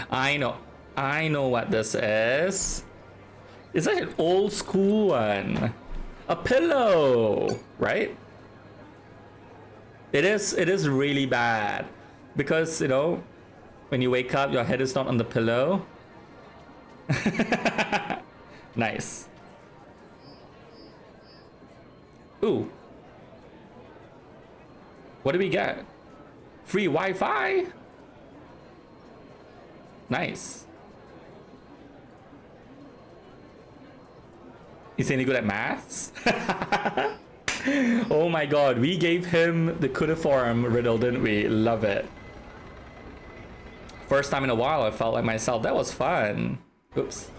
Speaker 1: I know what this is. It's like an old school one. A pillow, right? It is really bad because, you know, when you wake up, your head is not on the pillow. Nice. Ooh. What do we get? Free Wi-Fi? Nice. Is he any good at maths? Oh my god, we gave him the cuneiform riddle, didn't we? Love it. First time in a while I felt like myself. That was fun. Oops.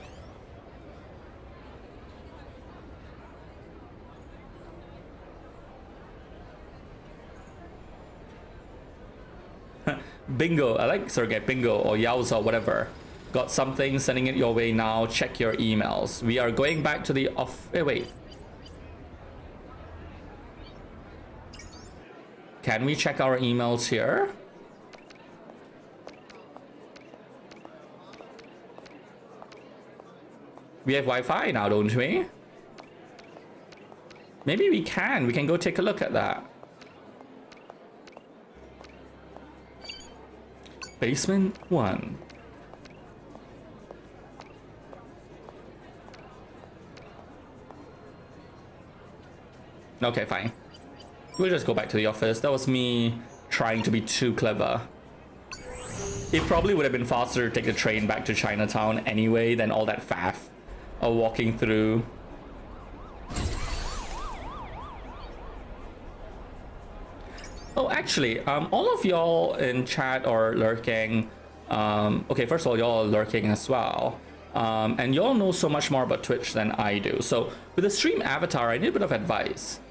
Speaker 1: Bingo. I like Sergey. Bingo or Yowza, whatever. Got something, sending it your way now. Check your emails. We are going back to the off... wait. Can we check our emails here? We have Wi-Fi now, don't we? Maybe we can. We can go take a look at that. Basement 1. Okay, fine. We'll just go back to the office. That was me trying to be too clever. It probably would have been faster to take the train back to Chinatown anyway than all that faff of walking through. Oh, actually, all of y'all in chat are lurking. Okay, first of all, y'all are lurking as well. And y'all know so much more about Twitch than I do. So with the stream avatar, I need a bit of advice.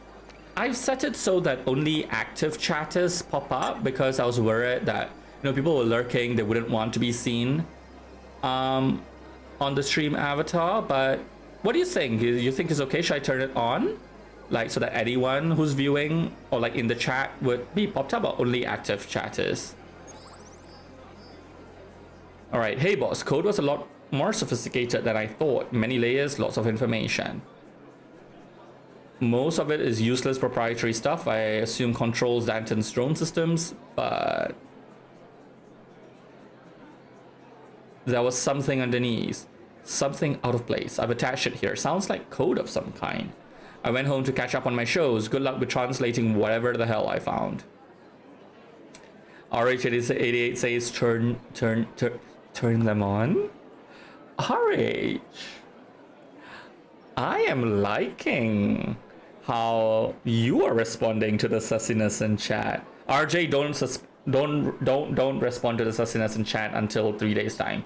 Speaker 1: I've set it so that only active chatters pop up because I was worried that, you know, people were lurking, they wouldn't want to be seen on the stream avatar. But what do you think? You think it's okay? Should I turn it on? Like, so that anyone who's viewing or like in the chat would be popped up, or only active chatters? All right, hey boss, code was a lot more sophisticated than I thought. Many layers, lots of information. Most of it is useless proprietary stuff. I assume controls Danton's drone systems, but there was something underneath. Something out of place. I've attached it here. Sounds like code of some kind. I went home to catch up on my shows. Good luck with translating whatever the hell I found. RH88 says turn them on. RH, I am liking how you are responding to the sussiness in chat. RJ, don't respond to the sussiness in chat until 3 days time.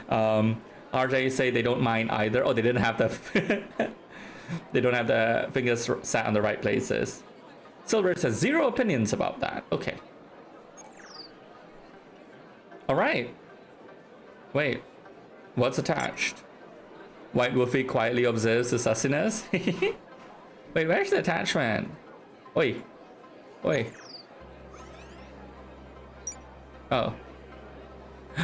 Speaker 1: RJ say they don't mind either. Oh, they didn't have the they don't have the fingers sat on the right places. Silver says 0 opinions about that. Okay. All right. Wait, what's attached? White Wolfie quietly observes the sussiness. Wait, where's the attachment? Oi. Oi. Oh.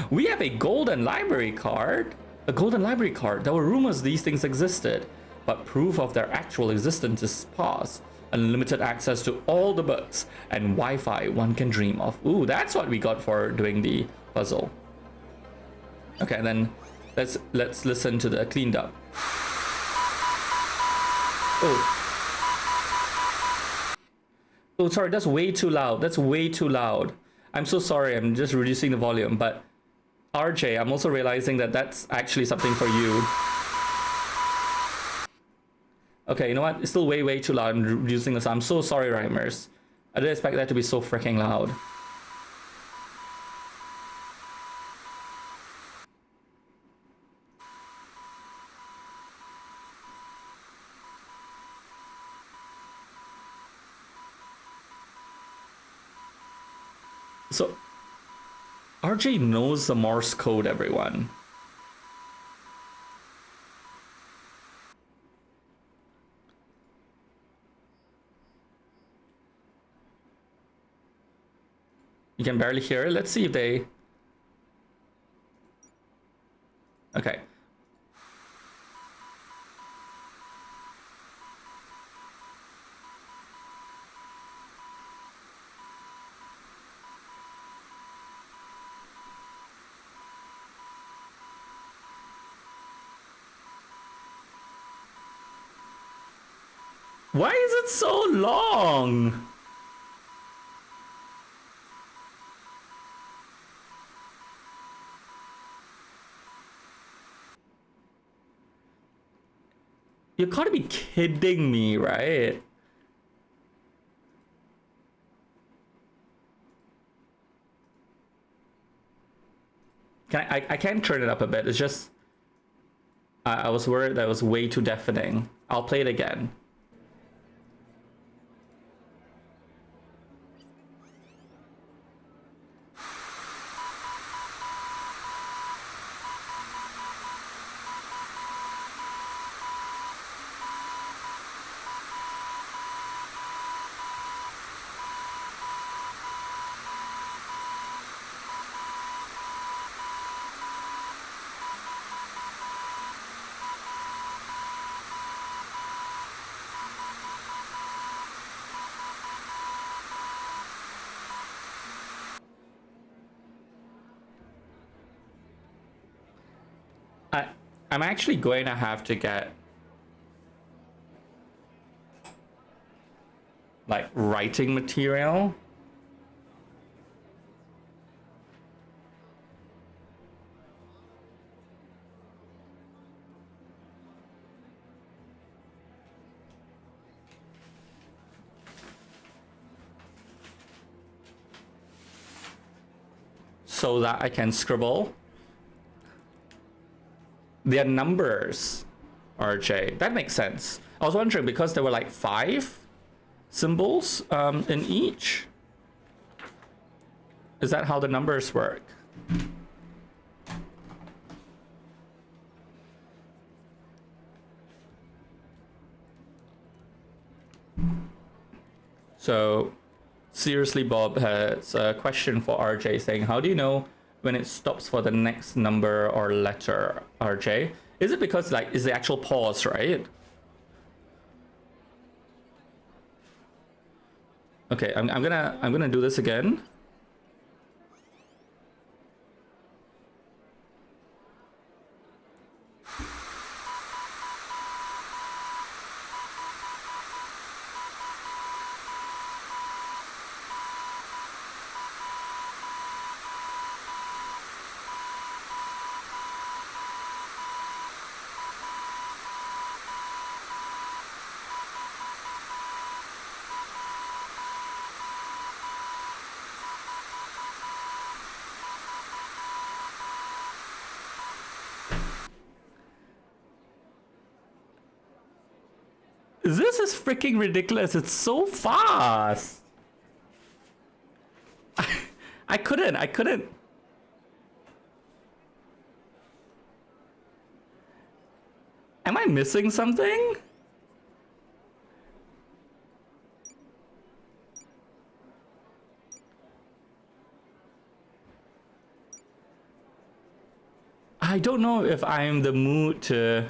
Speaker 1: We have a golden library card. A golden library card. There were rumors these things existed, but proof of their actual existence is sparse. Unlimited access to all the books and Wi-Fi one can dream of. Ooh, that's what we got for doing the puzzle. Okay, then let's listen to the cleaned up. Oh, sorry, that's way too loud. That's way too loud. I'm so sorry. I'm just reducing the volume. But RJ, I'm also realizing that that's actually something for you. Okay, you know what? It's still way too loud. I'm reducing this. I'm so sorry, Rhymers. I didn't expect that to be so freaking loud. So, RJ knows the Morse code, everyone. You can barely hear it. Let's see if they... Okay. Why is it so long? You gotta be kidding me, right? I can turn it up a bit. It's just I was worried that was way too deafening. I'll play it again. I'm actually going to have to get like writing material. So that I can scribble. Their numbers, RJ. That makes sense. I was wondering because there were like 5 symbols in each. Is that how the numbers work? So, seriously, Bob has a question for RJ saying, how do you know when it stops for the next number or letter, RJ? Is it because like, is the actual pause, right? Okay, I'm gonna do this again. This is freaking ridiculous. It's so fast. I couldn't. Am I missing something? I don't know if I'm in the mood to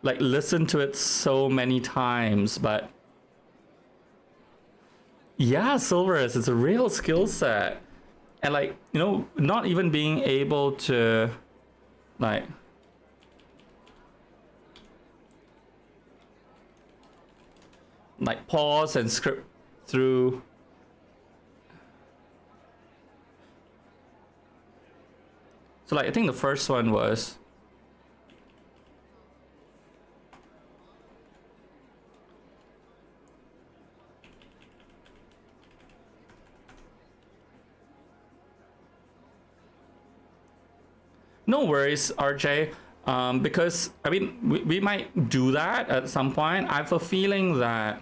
Speaker 1: like listen to it so many times, but yeah, Silverus, it's a real skill set. And like, you know, not even being able to like pause and script through. So like I think the first one was no worries, RJ. Because I mean, we might do that at some point. I have a feeling that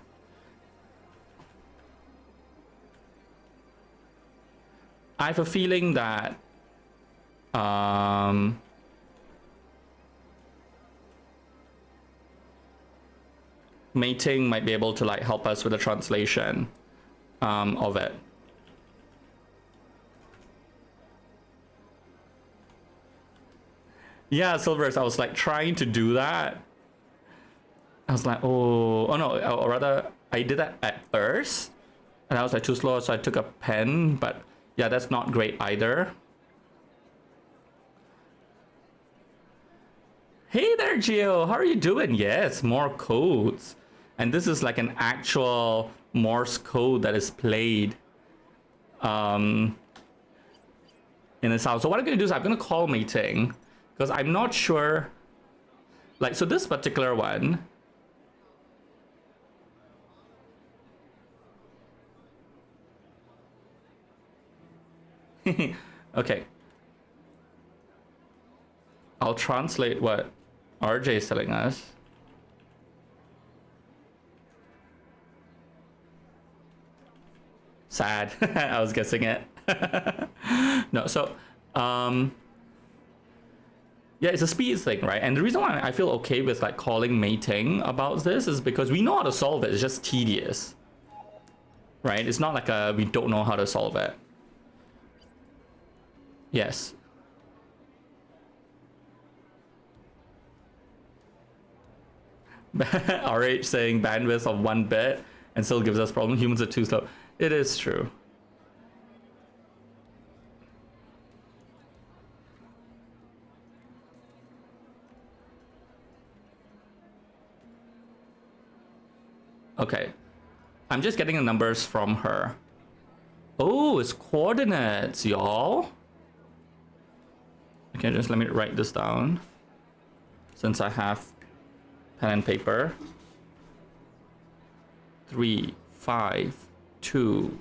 Speaker 1: mating might be able to like help us with the translation of it. Yeah, Silvers, I was like trying to do that. I was like, oh no, or rather, I did that at first, and I was like too slow, so I took a pen, but yeah, that's not great either. Hey there, Gio, how are you doing? Yes, more codes. And this is like an actual Morse code that is played in this house. So what I'm gonna do is I'm gonna call mating, because I'm not sure, like, so this particular one, okay, I'll translate what RJ is telling us. Sad. I was guessing it. No, so yeah, it's a speed thing, right? And the reason why I feel okay with like calling mating about this is because we know how to solve it. It's just tedious, right? It's not like we don't know how to solve it. Yes. RH saying bandwidth of 1 bit and still gives us problem. Humans are too slow. It is true. Okay. I'm just getting the numbers from her. Oh, it's coordinates, y'all. Okay, just let me write this down. Since I have pen and paper. 3, 5, 2,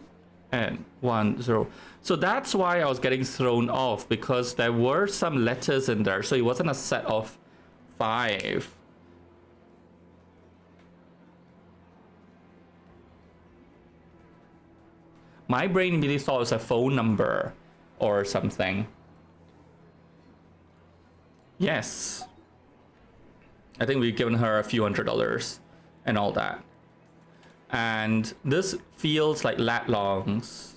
Speaker 1: and 1, 0. So that's why I was getting thrown off, because there were some letters in there. So it wasn't a set of 5. My brain immediately thought it was a phone number or something. Yes. I think we've given her a few $100s and all that. And this feels like lat longs.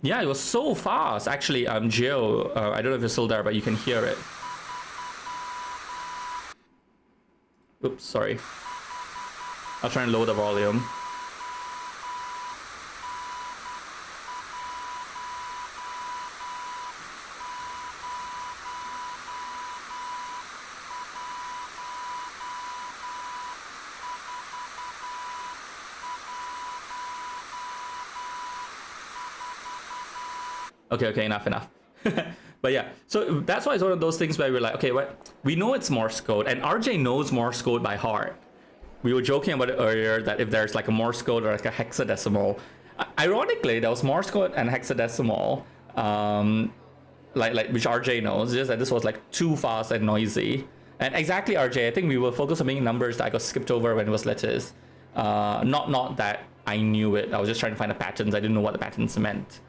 Speaker 1: Yeah, it was so fast. Actually, Geo, I don't know if you're still there, but you can hear it. Oops, sorry. I'll try and lower the volume. Okay, enough. But yeah, so that's why it's one of those things where we're like, okay, what? We know it's Morse code, and RJ knows Morse code by heart. We were joking about it earlier that if there's like a Morse code or like a hexadecimal, ironically, there was Morse code and hexadecimal, like which RJ knows. Just that this was like too fast and noisy. And exactly, RJ, I think we were focused on making numbers that I got skipped over when it was letters. Not that I knew it. I was just trying to find the patterns. I didn't know what the patterns meant.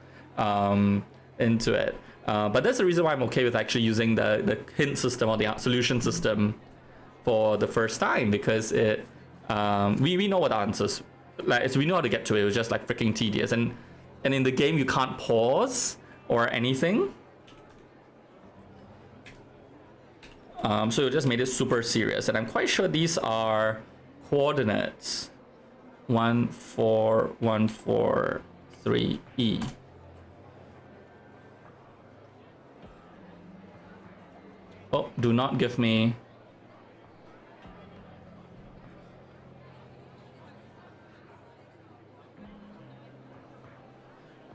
Speaker 1: Into it. But that's the reason why I'm okay with actually using the hint system or the solution system for the first time, because it we know what the answers, like we know how to get to it. It was just like freaking tedious, and in the game you can't pause or anything. So it just made it super serious, and I'm quite sure these are coordinates 14143E. Oh, do not give me...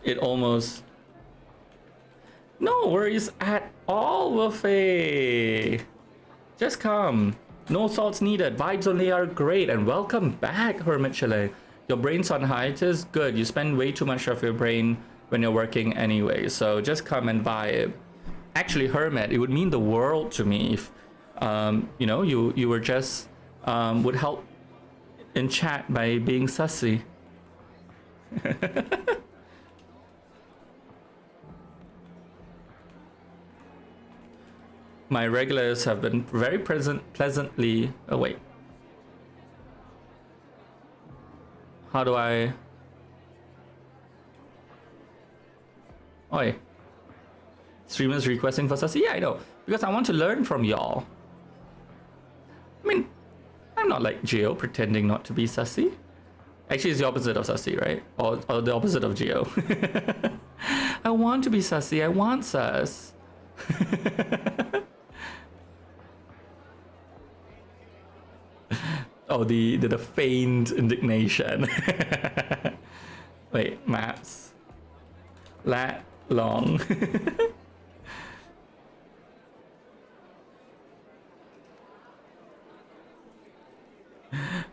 Speaker 1: It almost... No worries at all, Wolfie. Just come. No salts needed. Vibes only are great. And welcome back, Hermit Chalet. Your brain's on hiatus? Good. You spend way too much of your brain when you're working anyway. So just come and vibe. Actually, Hermit, it would mean the world to me if, you know, you were just, would help in chat by being sussy. My regulars have been very pleasantly... Oh, wait. How do I... Oi. Streamers requesting for sussy? Yeah, I know. Because I want to learn from y'all. I mean, I'm not like Geo pretending not to be sussy. Actually, it's the opposite of sussy, right? Or the opposite of Geo. I want to be sussy. I want sus. Oh, the feigned indignation. Wait, maps. Lat long.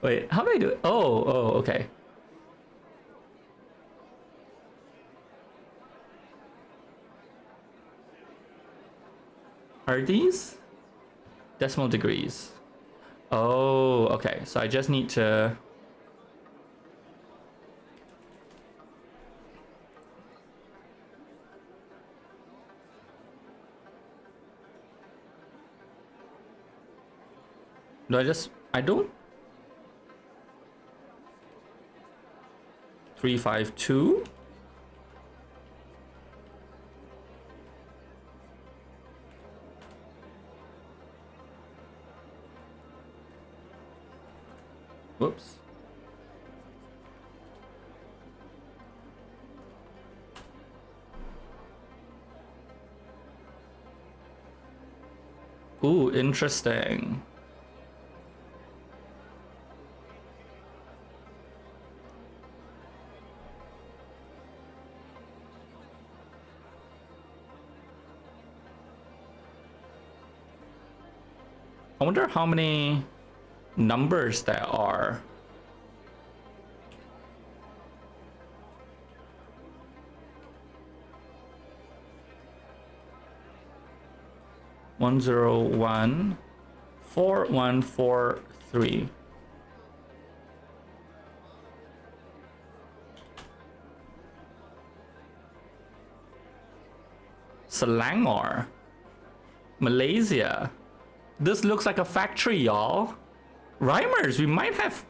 Speaker 1: Wait, how do I do it? Oh, okay. Are these decimal degrees? Oh, okay. So I just need to... I don't... 352? Whoops. Ooh, interesting. I wonder how many numbers there are. One zero one 4143. Selangor, Malaysia. This looks like a factory, y'all. Rhymers, we might have...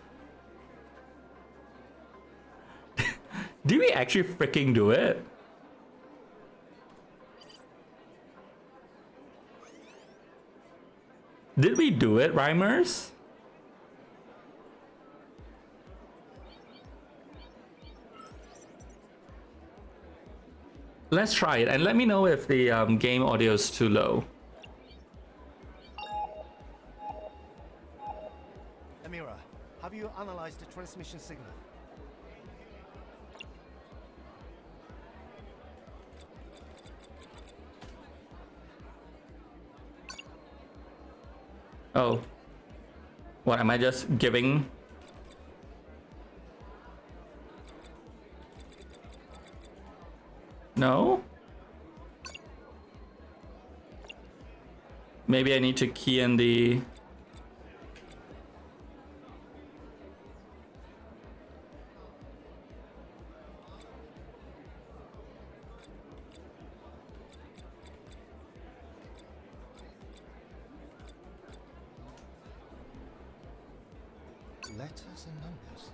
Speaker 1: Did we actually freaking do it? Did we do it, Rhymers? Let's try it and let me know if the game audio is too low.
Speaker 12: Amira, have you analyzed the transmission signal?
Speaker 1: Oh. What, am I just giving? No? Maybe I need to key in the...
Speaker 12: Letters and numbers.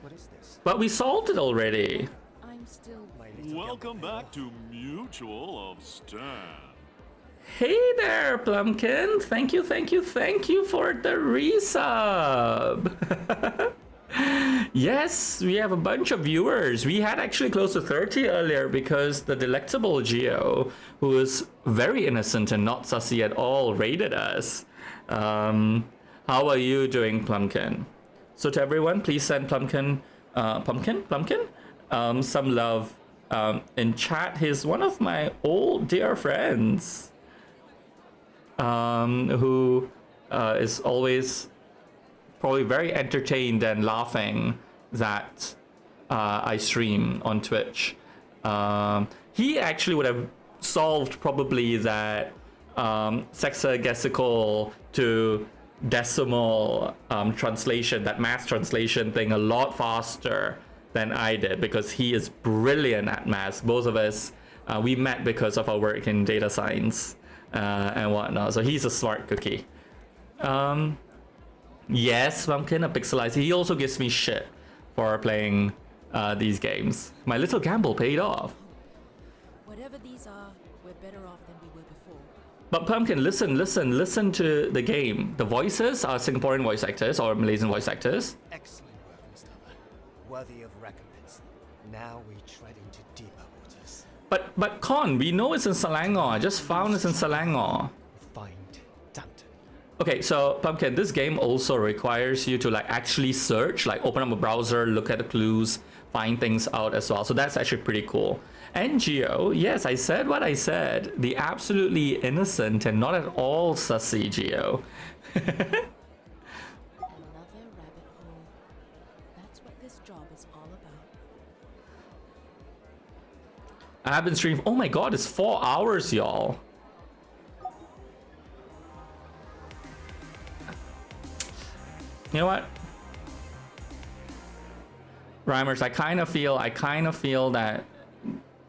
Speaker 12: What is this?
Speaker 1: But we solved it already.
Speaker 4: I'm still...
Speaker 19: Welcome back to Mutual of Stan.
Speaker 1: Hey there, Plumpkin. Thank you for the resub. Yes, we have a bunch of viewers. We had actually close to 30 earlier because the delectable Geo, who is very innocent and not sussy at all, raided us. How are you doing, Plumpkin? So to everyone, please send Plumpkin some love in chat. He's one of my old dear friends who is always probably very entertained and laughing that I stream on Twitch. He actually would have solved probably that sexagesical to decimal translation, that math translation thing, a lot faster than I did because he is brilliant at math. Both of us, we met because of our work in data science and whatnot. So he's a smart cookie. Yes, Pumpkin, a pixelizer. He also gives me shit for playing these games. My little gamble paid off.
Speaker 4: Whatever these are, we're better off than we were before.
Speaker 1: But Pumpkin, listen to the game. The voices are Singaporean voice actors or Malaysian voice actors.
Speaker 12: Excellent work, Mr. Worthy of recompense. Now we tread into deeper waters.
Speaker 1: But Con, we know it's in Selangor. I just found it's in Selangor.
Speaker 12: Find Danton.
Speaker 1: Okay, so Pumpkin, this game also requires you to like actually search, like open up a browser, look at the clues, find things out as well. So that's actually pretty cool. And Geo, yes, I said what I said. The absolutely innocent and not at all sussy Geo.
Speaker 4: Another rabbit hole. That's what this job is all about.
Speaker 1: I have been streaming. Oh my god, it's 4 hours, y'all. You know what? Rhymers, I kind of feel that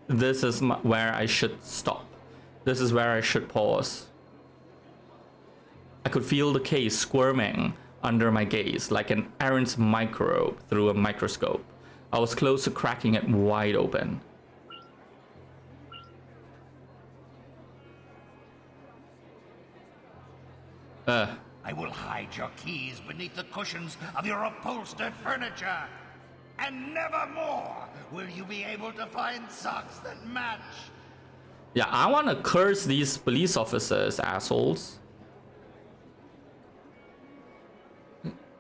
Speaker 1: this is where I should stop. This is where I should pause. I could feel the case squirming under my gaze like an errant microbe through a microscope. I was close to cracking it wide open.
Speaker 5: I will hide your keys beneath the cushions of your upholstered furniture. And never more will you be able to find socks that match.
Speaker 1: Yeah, I want to curse these police officers, assholes.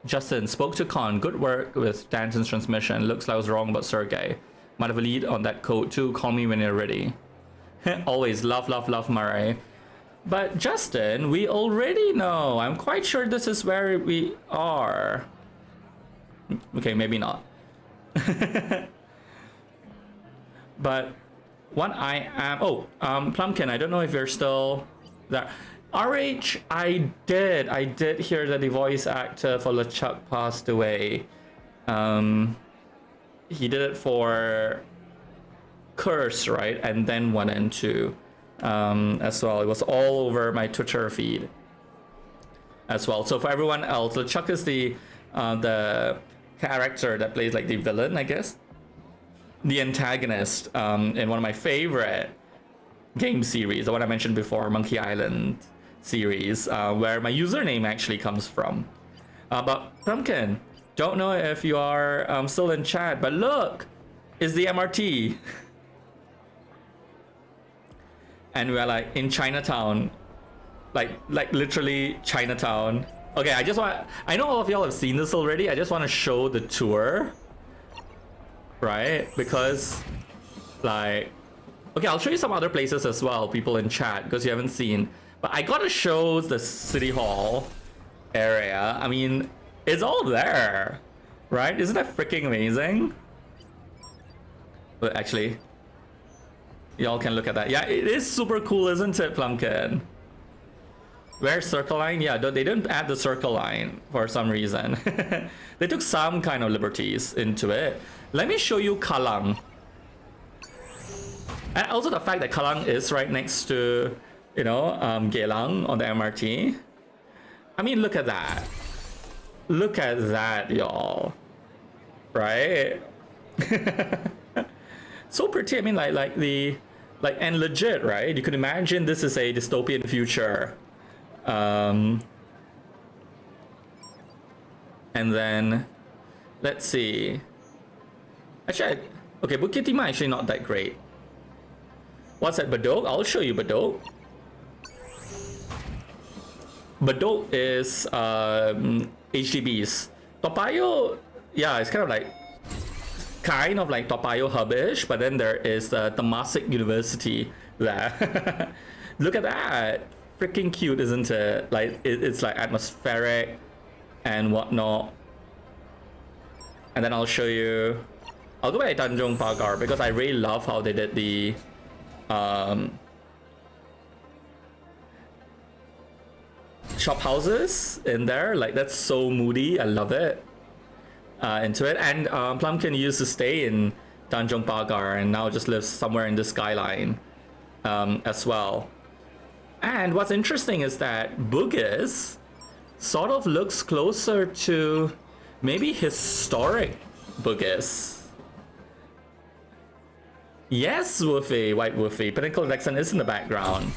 Speaker 1: Justin, spoke to Con. Good work with Danton's transmission. Looks like I was wrong about Sergey. Might have a lead on that code too. Call me when you're ready. Always love, Murray. But Justin, we already know. I'm quite sure this is where we are. Okay, maybe not. But what I am... Oh, Plumpkin, I don't know if you're still there. RH, I did hear that the voice actor for LeChuck passed away. He did it for Curse, right? And then 1 and 2 as well. It was all over my Twitter feed as well. So for everyone else, LeChuck is the character that plays like the villain, I guess. The antagonist in one of my favorite game series, the one I mentioned before, Monkey Island series, where my username actually comes from. But Pumpkin, don't know if you are still in chat, but look, it's the MRT. And we're like in Chinatown, like literally Chinatown. Okay, I know all of y'all have seen this already. I just want to show the tour, right? Because like, okay, I'll show you some other places as well, people in chat, because you haven't seen. But I gotta show the City Hall area. I mean, it's all there, right? Isn't that freaking amazing? But actually, y'all can look at that. Yeah, it is super cool, isn't it, Plumpkin? Where's Circle Line? Yeah, they didn't add the Circle Line for some reason. They took some kind of liberties into it. Let me show you Kallang. And also the fact that Kallang is right next to, you know, Geylang on the MRT. I mean, look at that. Look at that, y'all. Right? So pretty. I mean, and legit, right? You could imagine this is a dystopian future. And then, let's see. Actually, okay, Bukit Timah actually not that great. What's at Bedok? I'll show you Bedok. Bedok is HDBs. Toa Payoh, yeah, it's kind of like Toa Payoh hubbish, but then there is Temasek University there. Look at that. Freaking cute, isn't it? Like it's like atmospheric and whatnot. And then I'll show you. I'll go by Tanjong Pagar because I really love how they did the shop houses in there. Like that's so moody. I love it. Into it. And Plumpkin used to stay in Tanjong Pagar and now just lives somewhere in the skyline as well. And what's interesting is that Bugis sort of looks closer to maybe historic Bugis. Yes, Woofy, White Woofy. Pinnacle Dexon is in the background.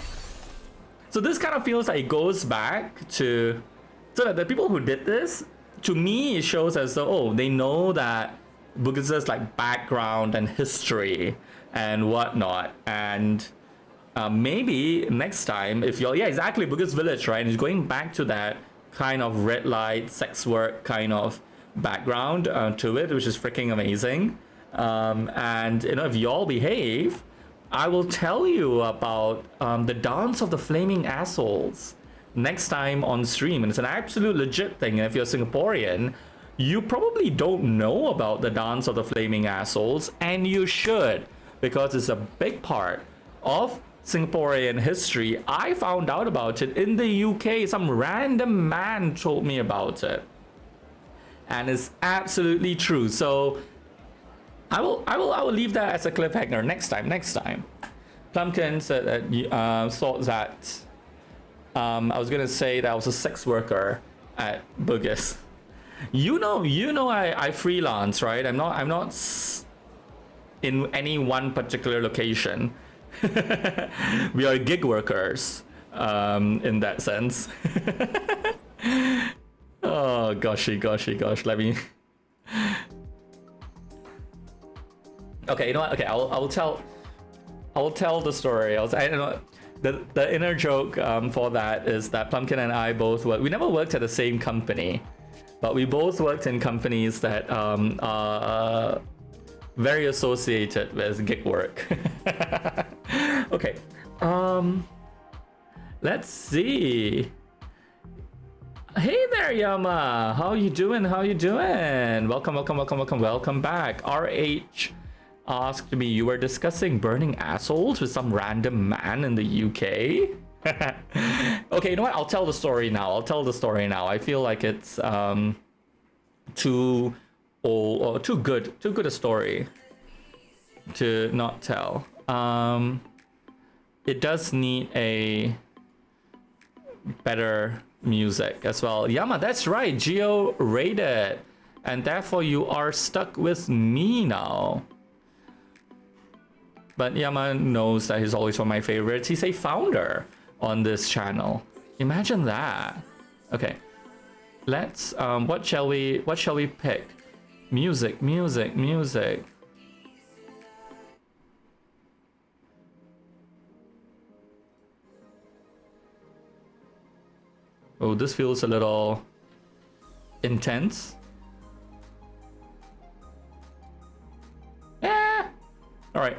Speaker 1: So this kind of feels like it goes back to... So that the people who did this, to me, it shows as though, oh, they know that Bugis' like background and history and whatnot. And maybe next time, if you're... Yeah, exactly, Bugis Village, right? And it's going back to that kind of red light, sex work kind of background to it, which is freaking amazing. And you know, if y'all behave, I will tell you about the dance of the flaming assholes next time on stream. And it's an absolute legit thing. And if you're Singaporean, you probably don't know about the dance of the flaming assholes, and you should, because it's a big part of Singaporean history. I found out about it in the UK. Some random man told me about it, and it's absolutely true. So I will leave that as a cliffhanger next time. Plumpkin said that thought that I was gonna say that I was a sex worker at Bugis. You know I freelance, right? I'm not in any one particular location. We are gig workers in that sense. Oh gosh, let me... Okay, you know what? Okay, I will tell the story. I don't know. The inner joke for that is that Plumpkin and I both we never worked at the same company, but we both worked in companies that are very associated with gig work. Okay. Let's see. Hey there, Yama. How you doing? How you doing? Welcome back. RH asked me, you were discussing burning assholes with some random man in the UK? Okay, you know what? I'll tell the story now. I feel like it's too old or too good a story to not tell. It does need a better music as well. Yama, that's right. Geo raided, and therefore you are stuck with me now. But Yama knows that he's always one of my favorites. He's a founder on this channel. Imagine that. Okay, let's what shall we pick? Music. Oh, this feels a little intense. Yeah. All right.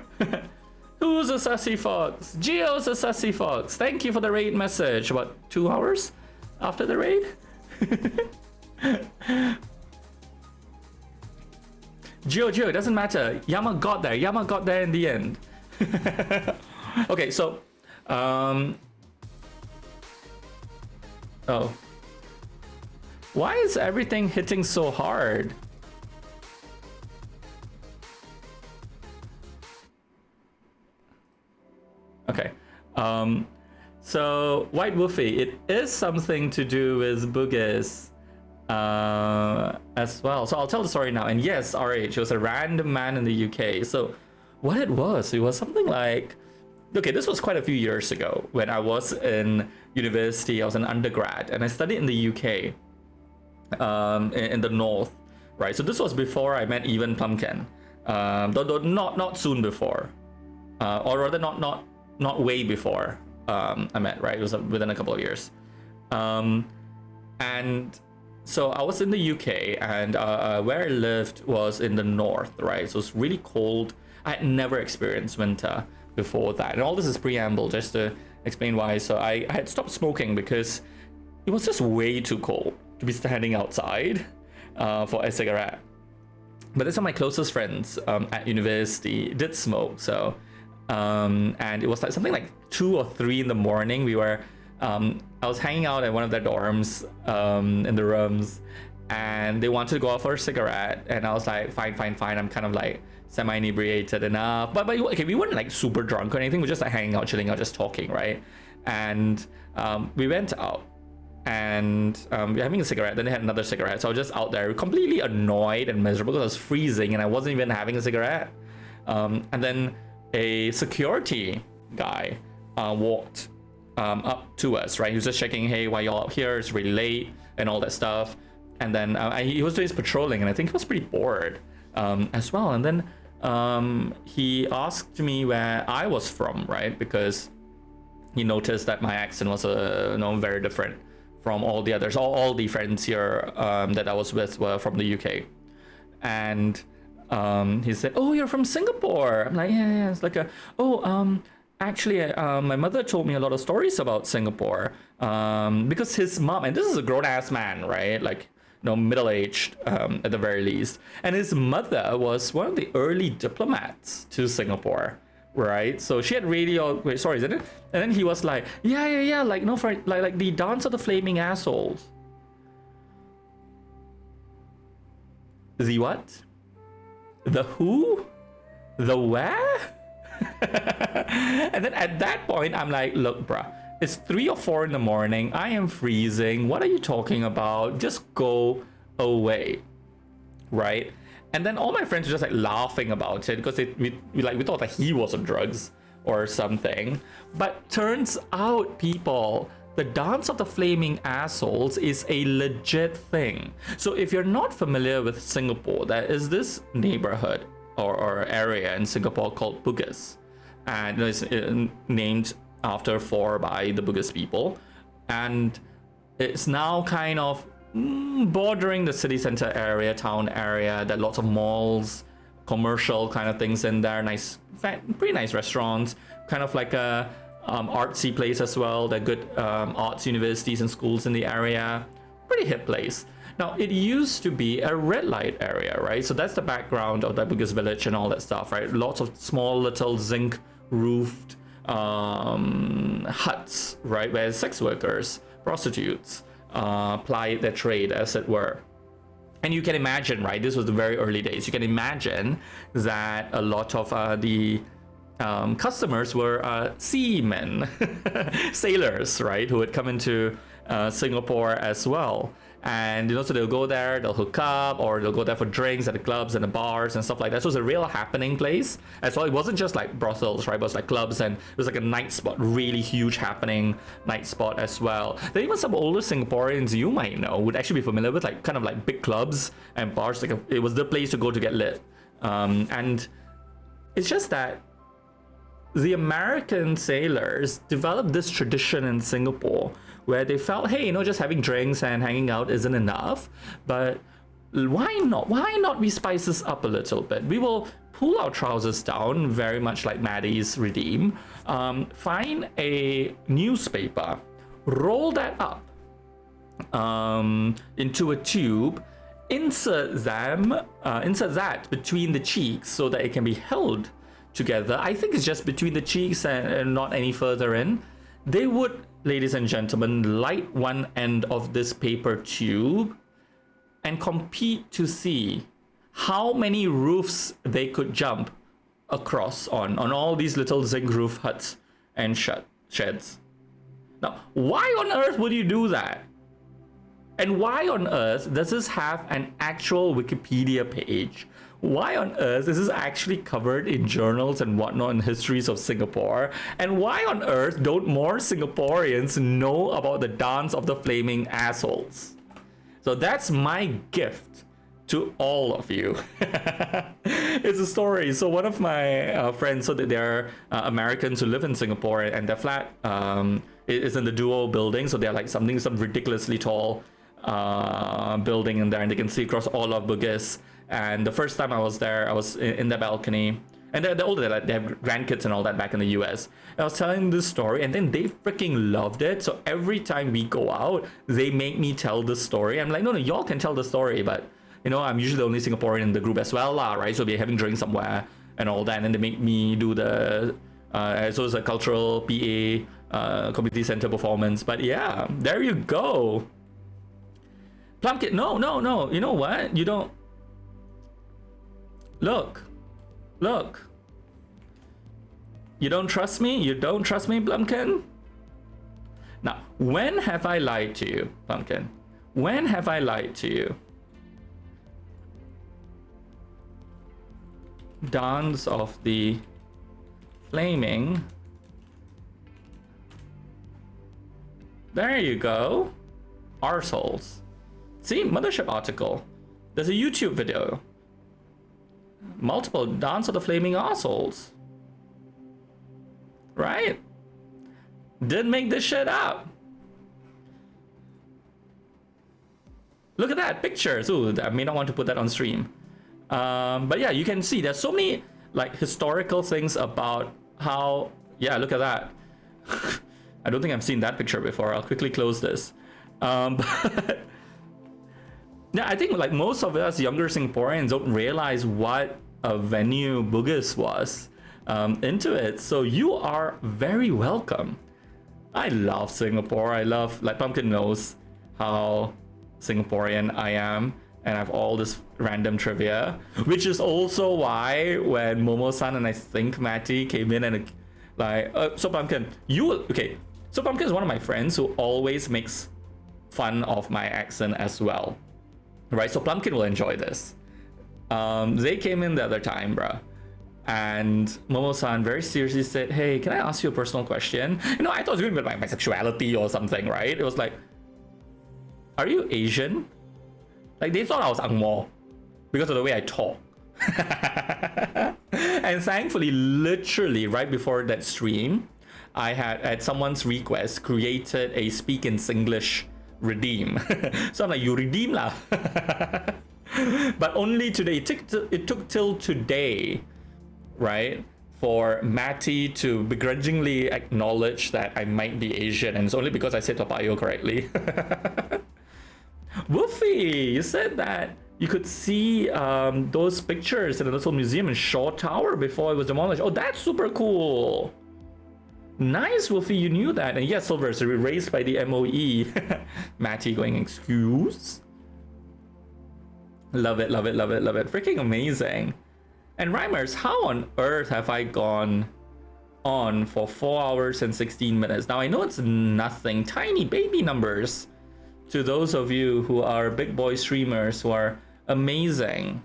Speaker 1: Who's a sassy fox? Geo's a sassy fox. Thank you for the raid message. What, 2 hours after the raid? Geo, it doesn't matter. Yama got there in the end. Okay, so oh. Why is everything hitting so hard? Okay. So White Wolfie, it is something to do with boogers as well. So I'll tell the story now. And yes, RH, it was a random man in the UK. So what it was something like, okay, this was quite a few years ago when I was in university. I was an undergrad and I studied in the UK, in the north, right? So this was before I met even Pumpkin, though not soon before, or rather not way before I met, right? It was within a couple of years, and so I was in the UK, and where I lived was in the north, right? So it's really cold. I had never experienced winter before that, and all this is preamble just to explain why. So I had stopped smoking because it was just way too cold to be standing outside for a cigarette. But then some of my closest friends at university did smoke, so and it was like something like 2 or 3 in the morning. We were I was hanging out at one of their dorms in the rooms, and they wanted to go out for a cigarette, and I was like, fine, I'm kind of like semi-inebriated enough, but okay, we weren't like super drunk or anything. We're just like hanging out, chilling out, just talking, right? And we went out, and we were having a cigarette. Then they had another cigarette, so I was just out there completely annoyed and miserable because I was freezing and I wasn't even having a cigarette. And then a security guy walked up to us, right? He was just checking, hey, why y'all out here? It's really late and all that stuff. And then he was doing his patrolling, and I think he was pretty bored as well. And then he asked me where I was from, right? Because he noticed that my accent was very different from all the others. All the friends here that I was with were from the UK. And he said, oh, you're from Singapore. I'm like, yeah. It's like actually, my mother told me a lot of stories about Singapore because his mom, and this is a grown-ass man, right? Like, middle-aged at the very least. And his mother was one of the early diplomats to Singapore, right? So she had really great stories, isn't it? And then he was like, yeah, like, no, for like the dance of the flaming assholes. The what? The who? The where? And then at that point, I'm like, look, bruh, it's 3 or 4 in the morning. I am freezing. What are you talking about? Just go away, right? And then all my friends were just like laughing about it because we thought that he was on drugs or something. But turns out, people, the dance of the flaming assholes is a legit thing. So if you're not familiar with Singapore, there is this neighborhood or area in Singapore called Bugis, and it's named after by the Bugis people, and it's now kind of bordering the city center area, town area. There are lots of malls, commercial kind of things in there, pretty nice restaurants, kind of like a artsy place as well. There are good arts universities and schools in the area. Pretty hip place. Now, it used to be a red light area, right? So that's the background of that Buddhist village and all that stuff, right? Lots of small little zinc roofed huts, right? Where sex workers, prostitutes, plied their trade, as it were. And you can imagine, right? This was the very early days. You can imagine that a lot of the customers were seamen, sailors, right? Who had come into Singapore as well. And, so they'll go there, they'll hook up, or they'll go there for drinks at the clubs and the bars and stuff like that. So it was a real happening place as well. It wasn't just like brothels, right? It was like clubs, and it was like a night spot, really huge happening night spot as well. Then even some older Singaporeans you might know would actually be familiar with like kind of like big clubs and bars. It was the place to go to get lit. And it's just that the American sailors developed this tradition in Singapore where they felt, hey, just having drinks and hanging out isn't enough, but why not we spice this up a little bit? We will pull our trousers down, very much like Maddie's Redeem, find a newspaper, roll that up into a tube, insert that between the cheeks so that it can be held together. I think it's just between the cheeks and not any further in. They would, ladies and gentlemen, light one end of this paper tube and compete to see how many roofs they could jump across on all these little zinc roof huts and sheds. Now, why on earth would you do that? And why on earth does this have an actual Wikipedia page? Why on earth is this actually covered in journals and whatnot in histories of Singapore? And why on earth don't more Singaporeans know about the dance of the flaming assholes? So that's my gift to all of you. It's a story. So one of my friends, so that they're Americans who live in Singapore, and their flat is in the Duo building. So they're like some ridiculously tall building in there, and they can see across all of Bugis. And the first time I was there, I was in the balcony, and they're older, they have grandkids and all that back in the US. And I was telling this story, and then they freaking loved it. So every time we go out, they make me tell the story. I'm like, no, y'all can tell the story, but I'm usually the only Singaporean in the group as well, right? So we're having drinks somewhere and all that, and then they make me do the so it's a cultural PA community center performance. But yeah, there you go. Plumpkin, no. You know what? You don't. Look. You don't trust me? You don't trust me, Plumpkin? Now, when have I lied to you, Plumpkin? When have I lied to you? Dance of the Flaming. There you go. Arseholes. See, Mothership article. There's a YouTube video. Multiple Dance of the Flaming Arseholes. Right? Didn't make this shit up. Look at that, pictures. Ooh, I may not want to put that on stream. But yeah, you can see there's so many like historical things about how, yeah, look at that. I don't think I've seen that picture before. I'll quickly close this. But yeah, I think like most of us younger Singaporeans don't realize what a venue Bugis was into it. So you are very welcome. I love Singapore. I love, like Pumpkin knows how Singaporean I am, and I have all this random trivia, which is also why when Momo-san and I think Matty came in and like, so Pumpkin, so Pumpkin is one of my friends who always makes fun of my accent as well, right? So Pumpkin will enjoy this. They came in the other time, bruh, and Momo-san very seriously said, hey, can I ask you a personal question? I thought it was going to be like my sexuality or something, right? It was like, are you Asian? Like, they thought I was Ang Mo because of the way I talk. And thankfully, literally right before that stream, I had, at someone's request, created a Speak in Singlish redeem. So I'm like, you redeem lah. But only today. It took till today, right, for Matty to begrudgingly acknowledge that I might be Asian, and it's only because I said Toa Payoh correctly. Woofy, you said that you could see those pictures in the little museum in Shaw Tower before it was demolished. Oh, that's super cool. Nice, Woofy, you knew that. And yes, Silver is erased by the MOE. Matty going, excuse? Love it, love it, love it, love it. Freaking amazing. And Rhymers, how on earth have I gone on for 4 hours and 16 minutes? Now, I know it's nothing, tiny baby numbers to those of you who are big boy streamers who are amazing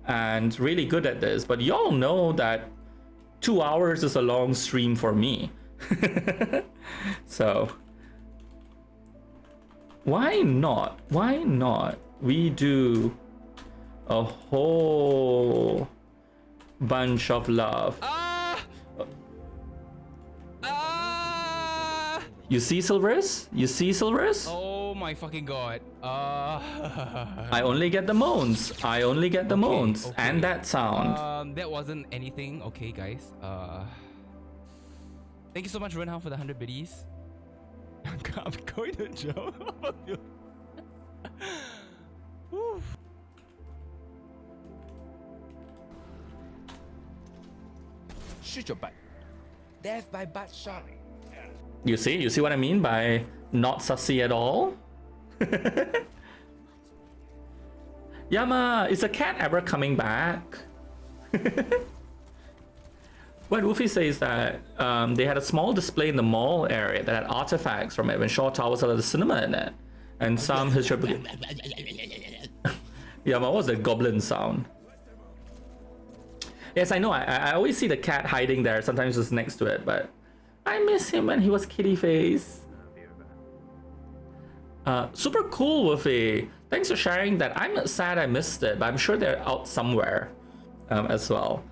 Speaker 1: and really good at this, but y'all know that 2 hours is a long stream for me. So, why not? Why not? We do a whole bunch of love. You see, Silverus? You see, Silverus?
Speaker 13: Oh my fucking god.
Speaker 1: I only get the moans. I only get the moans and that sound.
Speaker 13: That wasn't anything. Okay, guys. Thank you so much, Renhao, for the 100 biddies. I'm going to jump.
Speaker 9: Shoot your butt. Death by butt shot.
Speaker 1: You see what I mean by not sussy at all? Yama, is the cat ever coming back? What Woofy says that they had a small display in the mall area that had artifacts from it when Shaw Tower was at the cinema in it. And some historical... Yama, what was the goblin sound? Yes, I know, I always see the cat hiding there, sometimes just next to it, but I miss him when he was kitty face. Super cool, Woofy. Thanks for sharing that. I'm sad I missed it, but I'm sure they're out somewhere as well.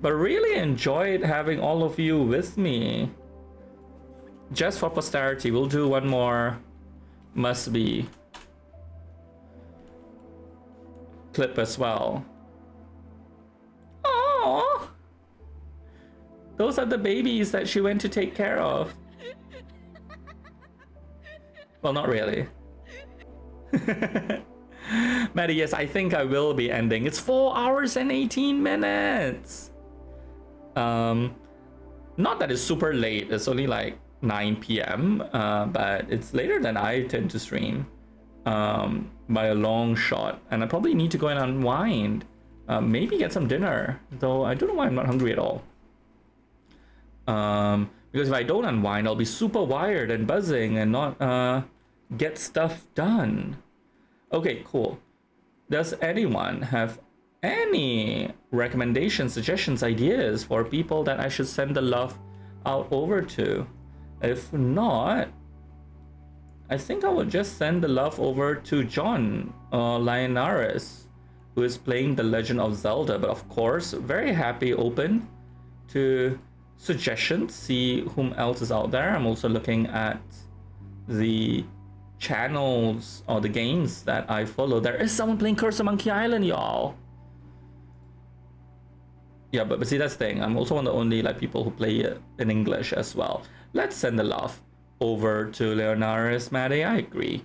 Speaker 1: But really enjoyed having all of you with me. Just for posterity, we'll do one more must be clip as well. Aww. Those are the babies that she went to take care of. Well, not really. Maddie, yes, I think I will be ending. It's 4 hours and 18 minutes. Not that it's super late. It's only like 9 p.m. But it's later than I tend to stream by a long shot. And I probably need to go and unwind. Maybe get some dinner. Though I don't know why I'm not hungry at all. Because if I don't unwind, I'll be super wired and buzzing and not get stuff done. Okay, cool. Does anyone have any recommendations, suggestions, ideas for people that I should send the love out over to? If not, I think I would just send the love over to John Lionaris, who is playing The Legend of Zelda. But of course, very happy, open to suggestions, see whom else is out there. I'm also looking at the channels or the games that I follow. There is someone playing Curse of Monkey Island, y'all. Yeah, but see, that's the thing. I'm also one of the only like people who play it in English as well. Let's send the love over to Leonaris, Maddie. I agree.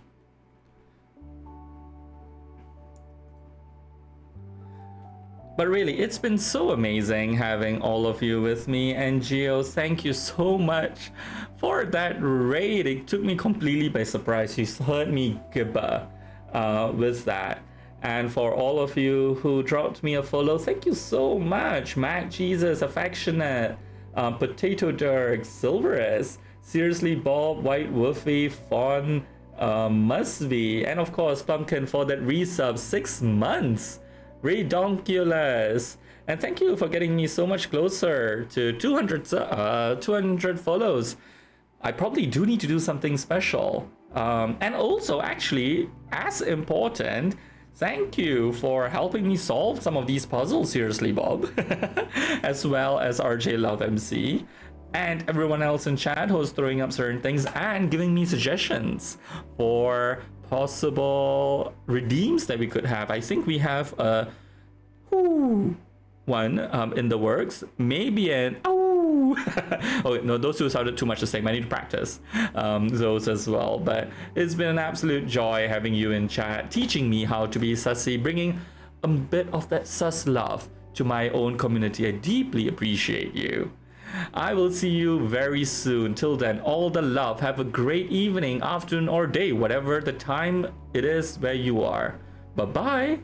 Speaker 1: But really, it's been so amazing having all of you with me. And Gio, thank you so much for that raid. It took me completely by surprise. You heard me gibber with that. And for all of you who dropped me a follow, thank you so much. Mac Jesus, Affectionate, Potato Dirk, Silverus, Seriously Bob, White Woofy, Fawn, Must-Be, and of course Pumpkin for that resub 6 months. Redonkulous. And thank you for getting me so much closer to 200 follows. I probably do need to do something special. And also, actually, as important, thank you for helping me solve some of these puzzles, Seriously Bob, as well as RJ Love MC, and everyone else in chat who's throwing up certain things and giving me suggestions for possible redeems that we could have. I think we have 1, one in the works. Maybe an oh, oh no, those two sounded too much the same. I need to practice those as well. But it's been an absolute joy having you in chat, teaching me how to be sussy, bringing a bit of that sus love to my own community. I deeply appreciate you. I will see you very soon. Till then, all the love. Have a great evening, afternoon, or day, whatever the time it is where you are. Bye bye.